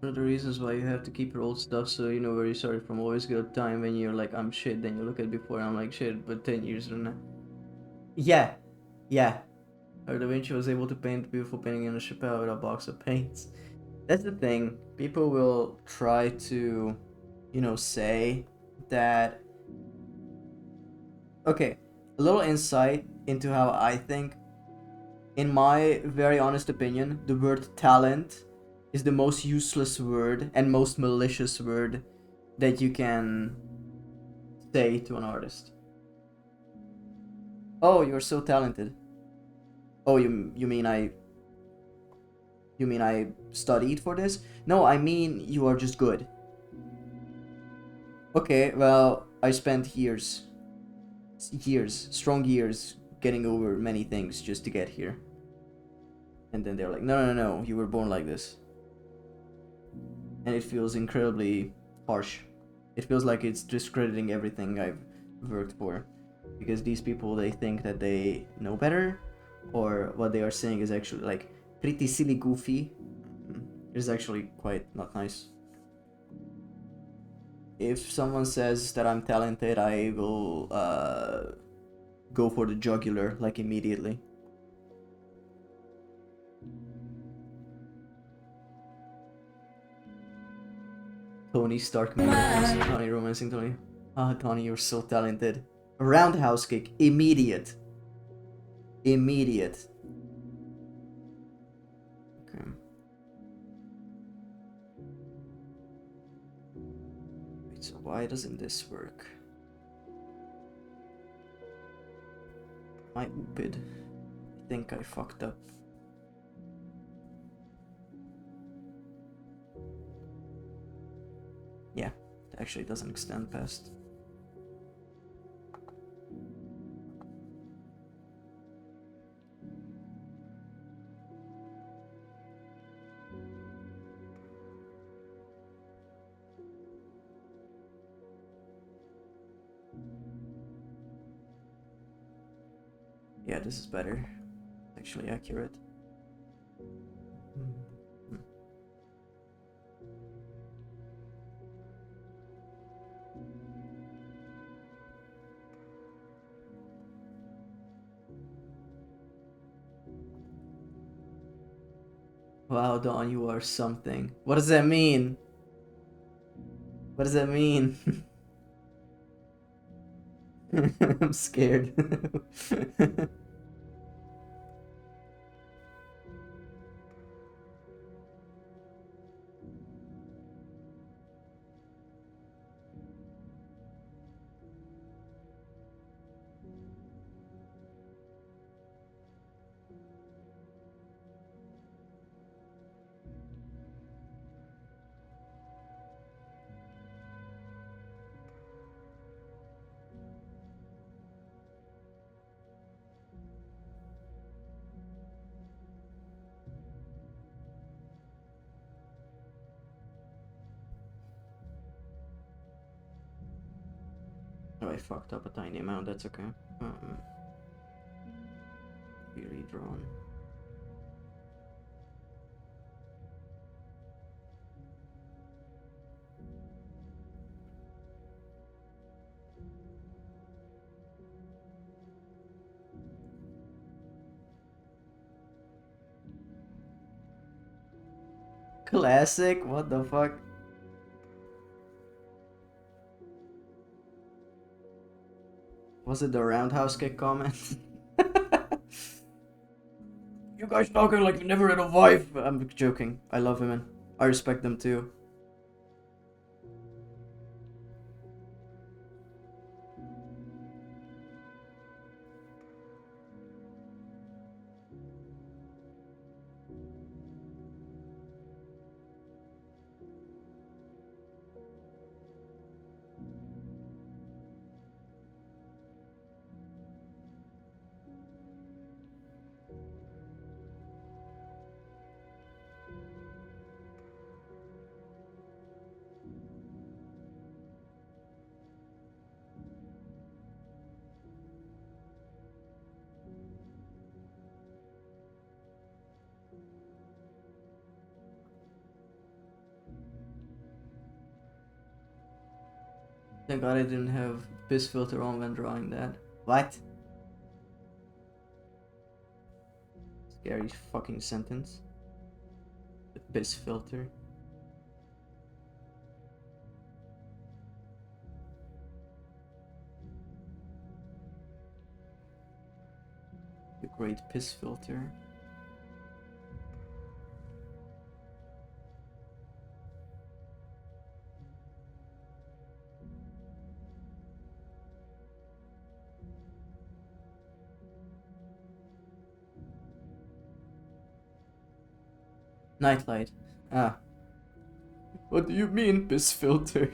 One of the reasons why you have to keep your old stuff so you know where you started from. Always get a time when you're like, I'm shit, then you look at it before and I'm like shit, but 10 years from now. Yeah. Yeah. Or Da Vinci was able to paint beautiful painting in a Chappelle with a box of paints. That's the thing. People will try to, say that. Okay, a little insight into how I think. In my very honest opinion, the word talent is the most useless word and most malicious word that you can say to an artist. Oh, you're so talented. Oh, you mean I studied for this? No, I mean you are just good. Okay, well, I spent strong years, getting over many things just to get here. And then they're like, no, no, no, you were born like this. And it feels incredibly harsh. It feels like it's discrediting everything I've worked for. Because these people, they think that they know better, or what they are saying is actually like pretty silly goofy. It is actually quite not nice. If someone says that I'm talented, I will go for the jugular, like, immediately. Tony Stark romancing Tony. Ah, Tony, you're so talented. A roundhouse kick, immediate. Immediate. Okay. Wait, so why doesn't this work? Am I stupid? I think I fucked up. Yeah, it actually doesn't extend past. Yeah, this is better. It's actually accurate. Wow, Dawn, you are something. What does that mean? What does that mean? I'm scared. Oh, I fucked up a tiny amount, that's okay. Be redrawn. Classic? What the fuck? Was it the roundhouse kick comment? You guys talking like you never had a wife. I'm joking. I love women. I respect them too. Thank God I didn't have piss filter on when drawing that. What? Scary fucking sentence. The piss filter. The great piss filter. Nightlight. Ah. What do you mean, piss filter?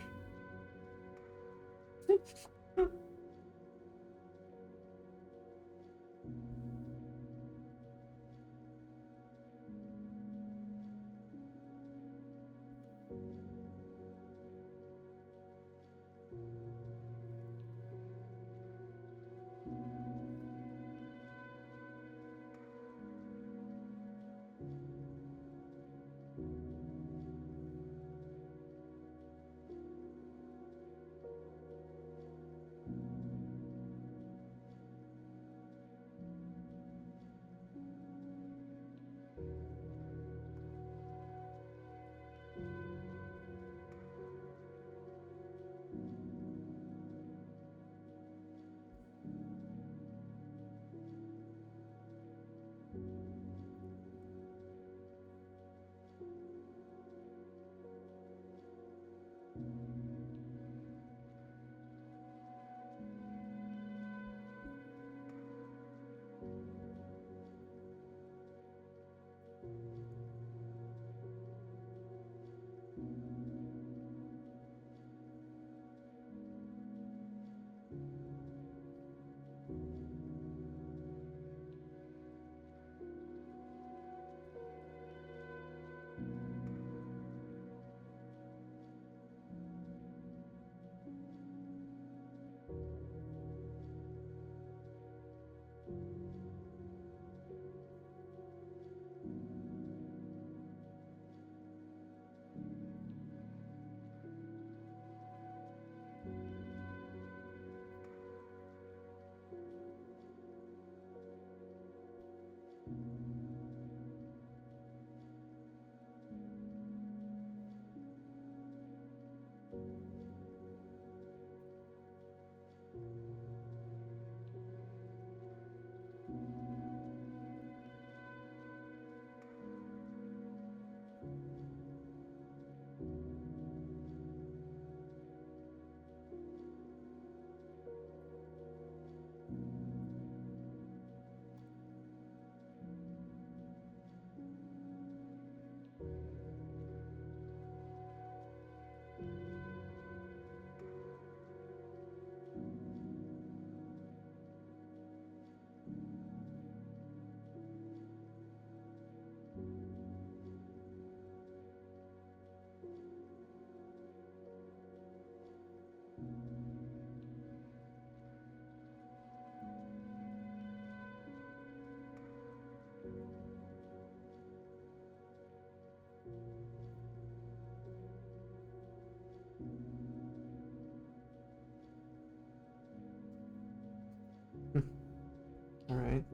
Alright.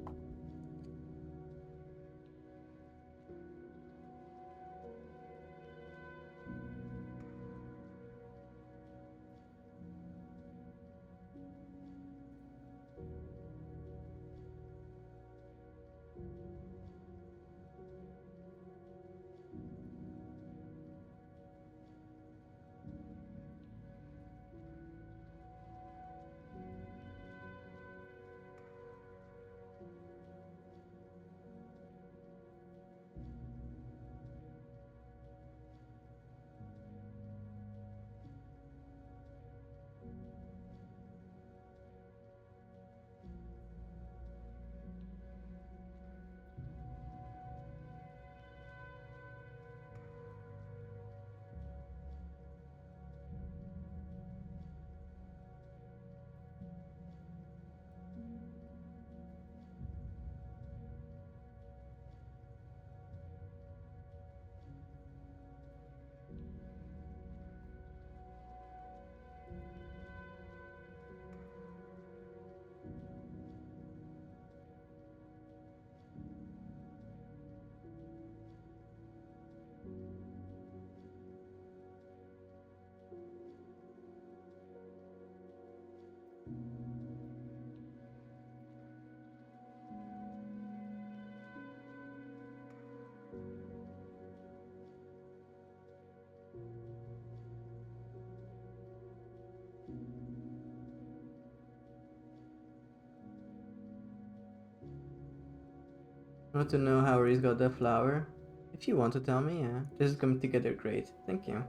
Want to know how Reese got that flower? If you want to tell me, yeah. This is coming together great. Thank you.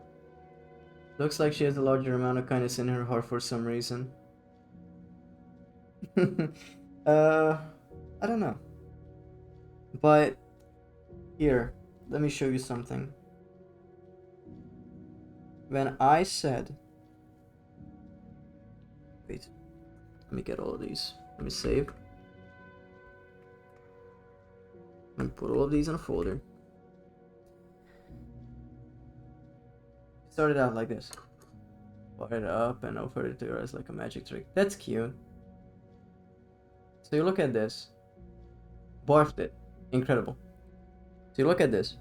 Looks like she has a larger amount of kindness in her heart for some reason. I don't know. But here, let me show you something. When I said, wait, let me get all of these. Let me save. Let me put all of these in a folder. Started out like this. Fire it up and over it to yours like a magic trick. That's cute. So you look at this. Barfed it. Incredible. So you look at this.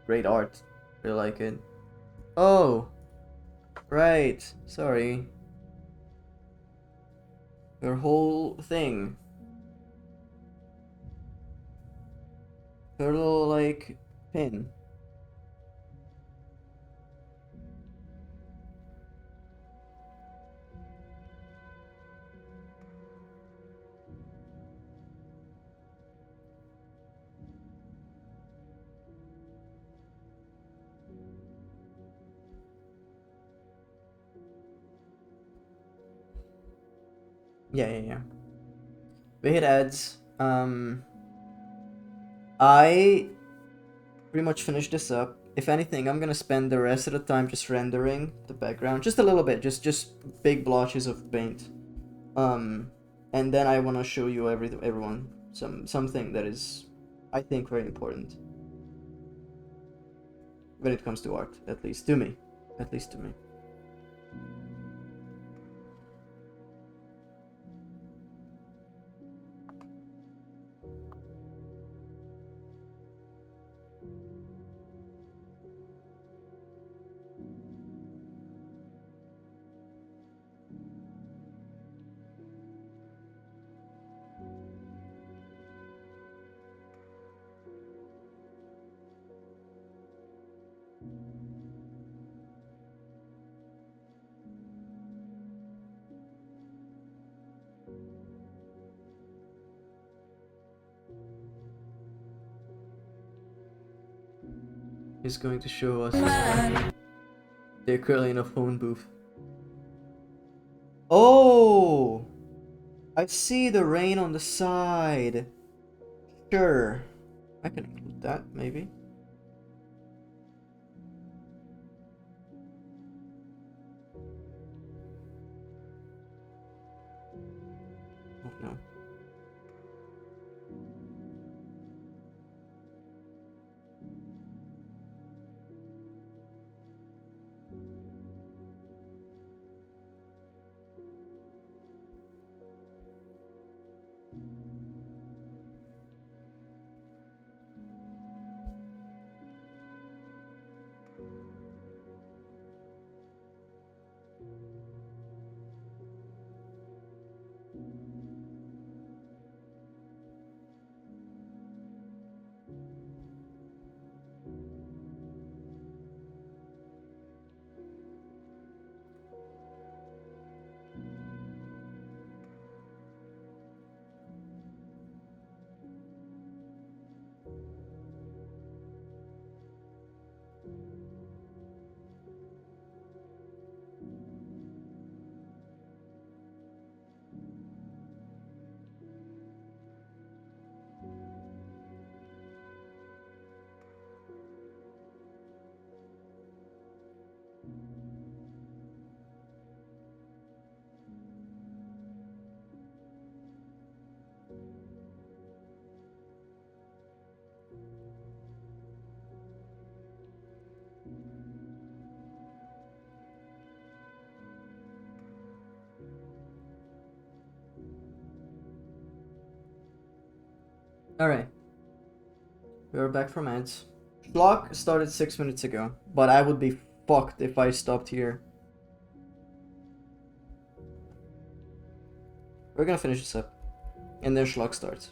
Great art. Really like it. Oh! Right. Sorry. Your whole thing. Her little, like, pin. Yeah. We hit ads. I pretty much finished this up. If anything, I'm gonna spend the rest of the time just rendering the background, just a little bit, just big blotches of paint. And then I wanna show you everyone something that is, I think, very important when it comes to art, at least to me, at least to me. He's going to show us. They're currently in a phone booth. Oh! I see the rain on the side. Sure. I can include that, maybe. Oh no. Alright, we're back from ads. Clock started 6 minutes ago, but I would be fucked if I stopped here. We're gonna finish this up, and then Schlock starts.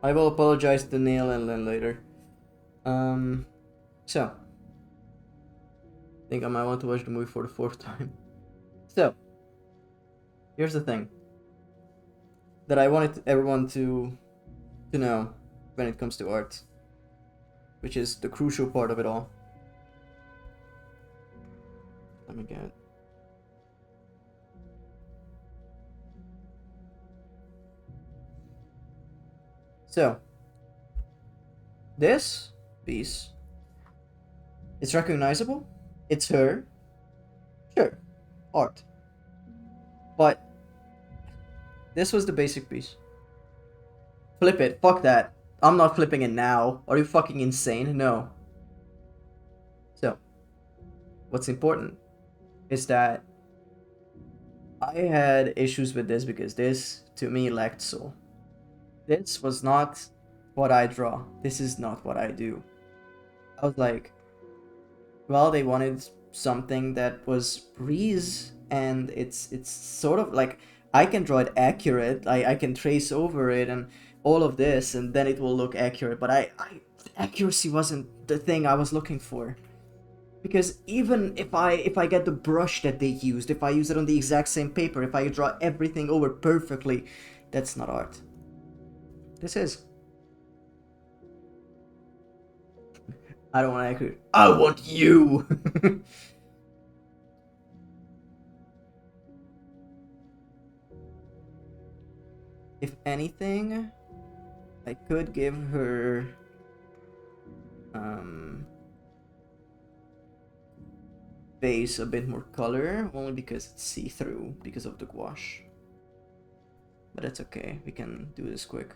I will apologize to Neil and then later. So. I think I might want to watch the movie for the 4th time. So. Here's the thing. That I wanted everyone to know when it comes to art. Which is the crucial part of it all. Let me get it. So, this piece, it's recognizable, it's her, sure, art. But, this was the basic piece. Flip it, fuck that. I'm not flipping it now. Are you fucking insane? No. So, what's important is that I had issues with this because this, to me, lacked soul. This was not what I draw. This is not what I do. I was like, well, they wanted something that was breeze, and it's sort of like, I can draw it accurate, I can trace over it and all of this, and then it will look accurate, but accuracy wasn't the thing I was looking for. Because even if I get the brush that they used, if I use it on the exact same paper, if I draw everything over perfectly, that's not art. This is. I don't want accurate. I want you! If anything, I could give her base a bit more color, only because it's see-through because of the gouache. But that's okay, we can do this quick.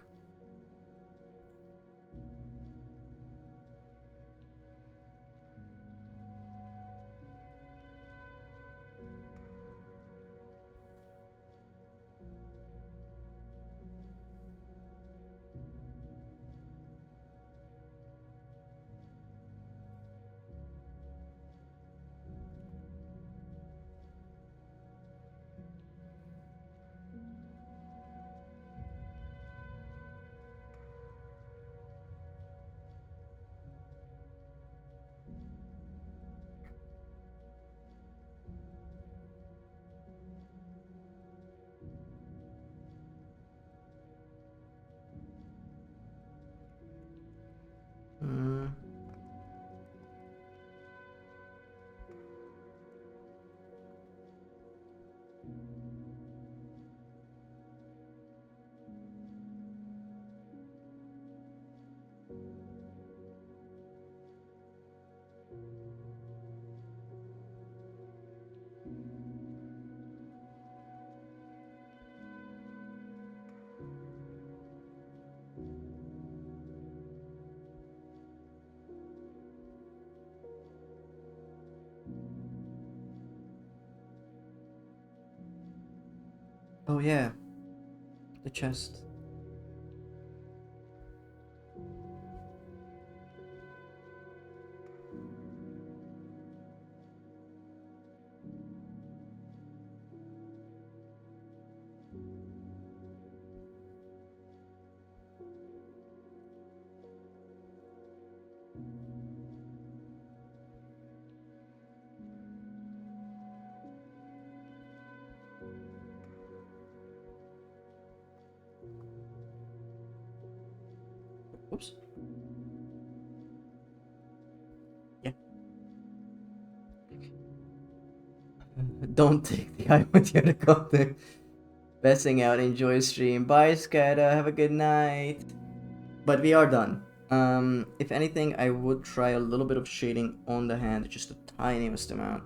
Oh yeah, the chest. Oops. Yeah. Don't take the eye with you to go there. Passing out, enjoy stream. Bye, Skada. Have a good night. But we are done. If anything, I would try a little bit of shading on the hand, just the tiniest amount.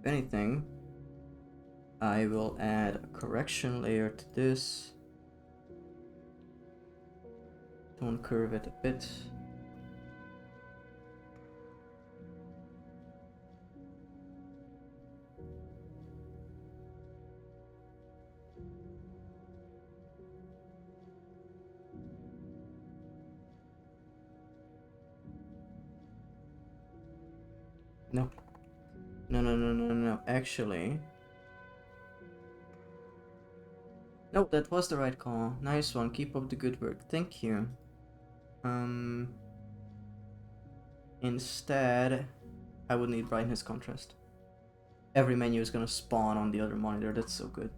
anything, I will add a correction layer to this. Tone curve it a bit. No. No. Actually. No, that was the right call. Nice one. Keep up the good work. Thank you. Instead, I would need brightness contrast. Every menu is gonna spawn on the other monitor. That's so good.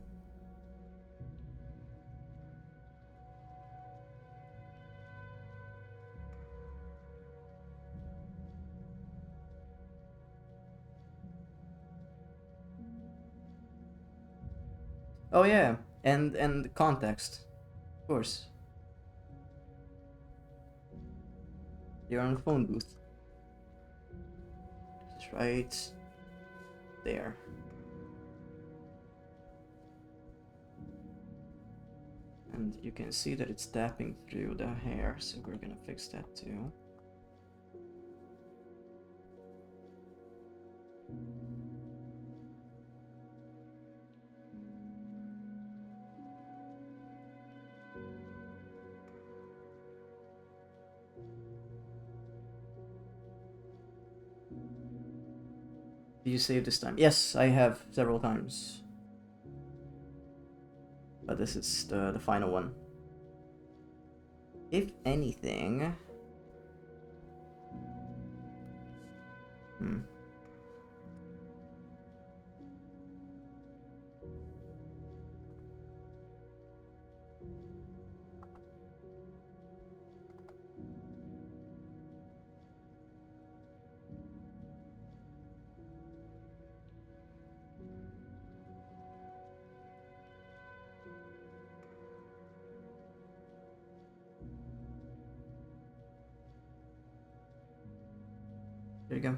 Oh yeah, and context, of course. You're on a phone booth. Just right there. And you can see that it's tapping through the hair, so we're gonna fix that too. Did you save this time? Yes, I have several times. But this is the final one. If anything... There you go.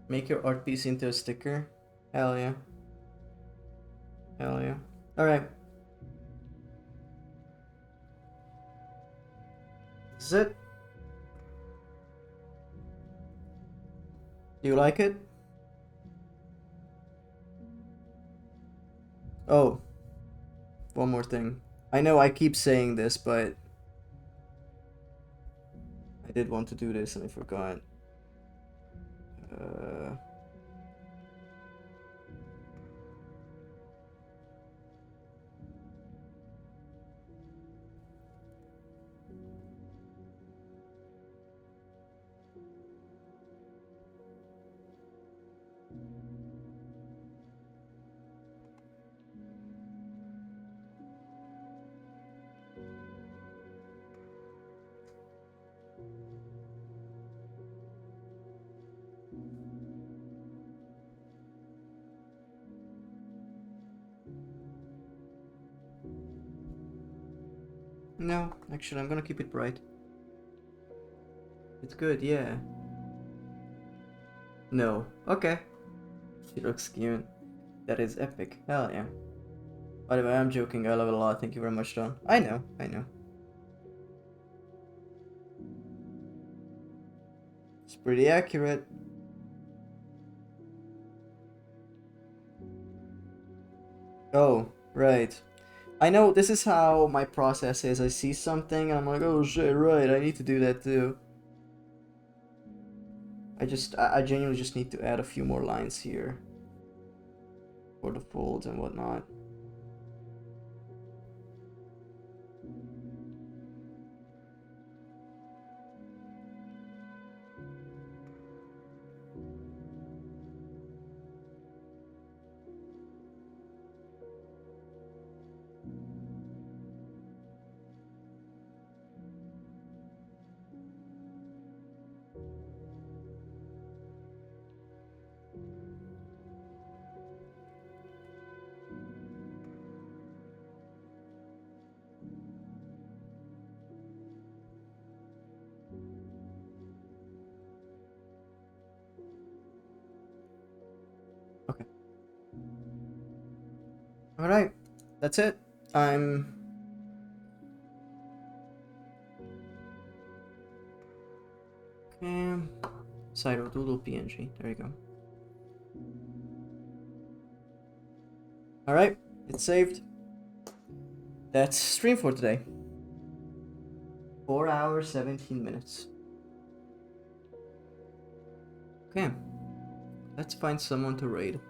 Make your art piece into a sticker. Hell yeah. Hell yeah. Alright. This is it. Do you like it? Oh. One more thing. I know I keep saying this, but I did want to do this and I forgot. No, actually, I'm gonna keep it bright. It's good, yeah. No. Okay. She looks cute. That is epic. Hell yeah. By the way, I'm joking. I love it a lot. Thank you very much, Don. I know. It's pretty accurate. Oh, right. I know this is how my process is. I see something and I'm like, oh shit, right, I need to do that too. I genuinely just need to add a few more lines here for the folds and whatnot. Okay. Alright, that's it. I'm... Okay. Syro Doodle PNG. There you go. Alright, it's saved. That's stream for today. 4 hours, 17 minutes. Okay. Let's find someone to raid.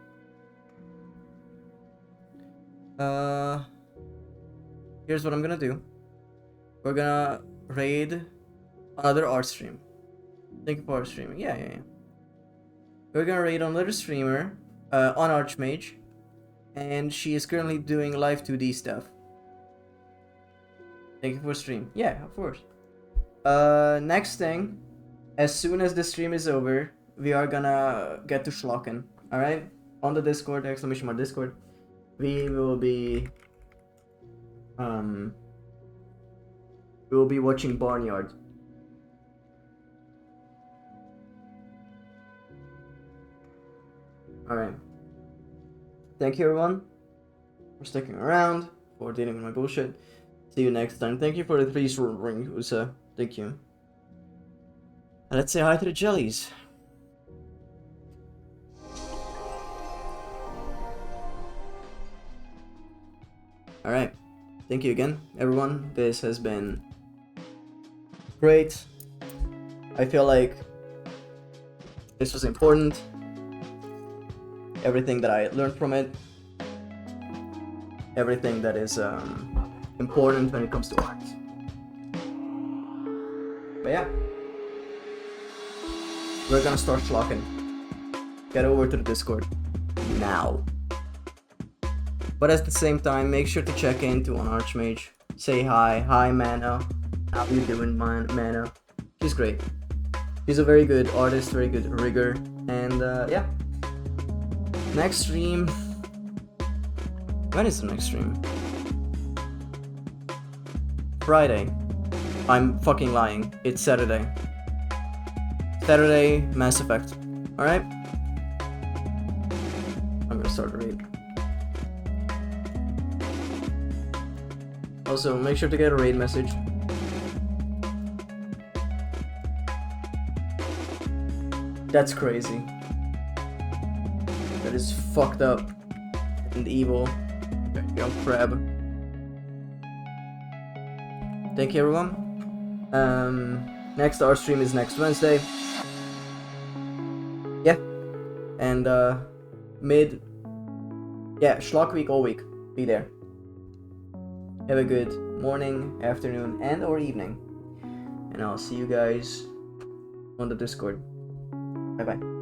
Here's what I'm gonna do. We're gonna raid another art stream. Thank you for streaming. Yeah. We're gonna raid another streamer on Archmage, and she is currently doing live 2D stuff. Thank you for stream. Yeah, of course. Next thing, as soon as the stream is over, we are gonna get to Schlocken. Alright? On the Discord, exclamation mark Discord. We will be watching Barnyard. Alright. Thank you everyone for sticking around, for dealing with my bullshit. See you next time. Thank you for the 3 ring, Usa. Thank you. And let's say hi to the jellies. Alright. Thank you again, everyone. This has been great. I feel like this was important. Everything that I learned from it. Everything that is important when it comes to art. But yeah. We're gonna start Schlocken. Get over to the Discord. Now. But at the same time, make sure to check into on Archmage. Say hi. Hi, Mana. How you doing, Mana? She's great. She's a very good artist, very good rigger. And yeah. Next stream. When is the next stream? Friday. I'm fucking lying. It's Saturday. Saturday, Mass Effect. Alright? I'm gonna start the raid. Also, make sure to get a raid message. That's crazy. That is fucked up and evil. Young crab. Thank you everyone. Next art stream is next Wednesday. Yeah. And Schlock week all week. Be there. Have a good morning, afternoon, and or evening. And I'll see you guys on the Discord. Bye bye.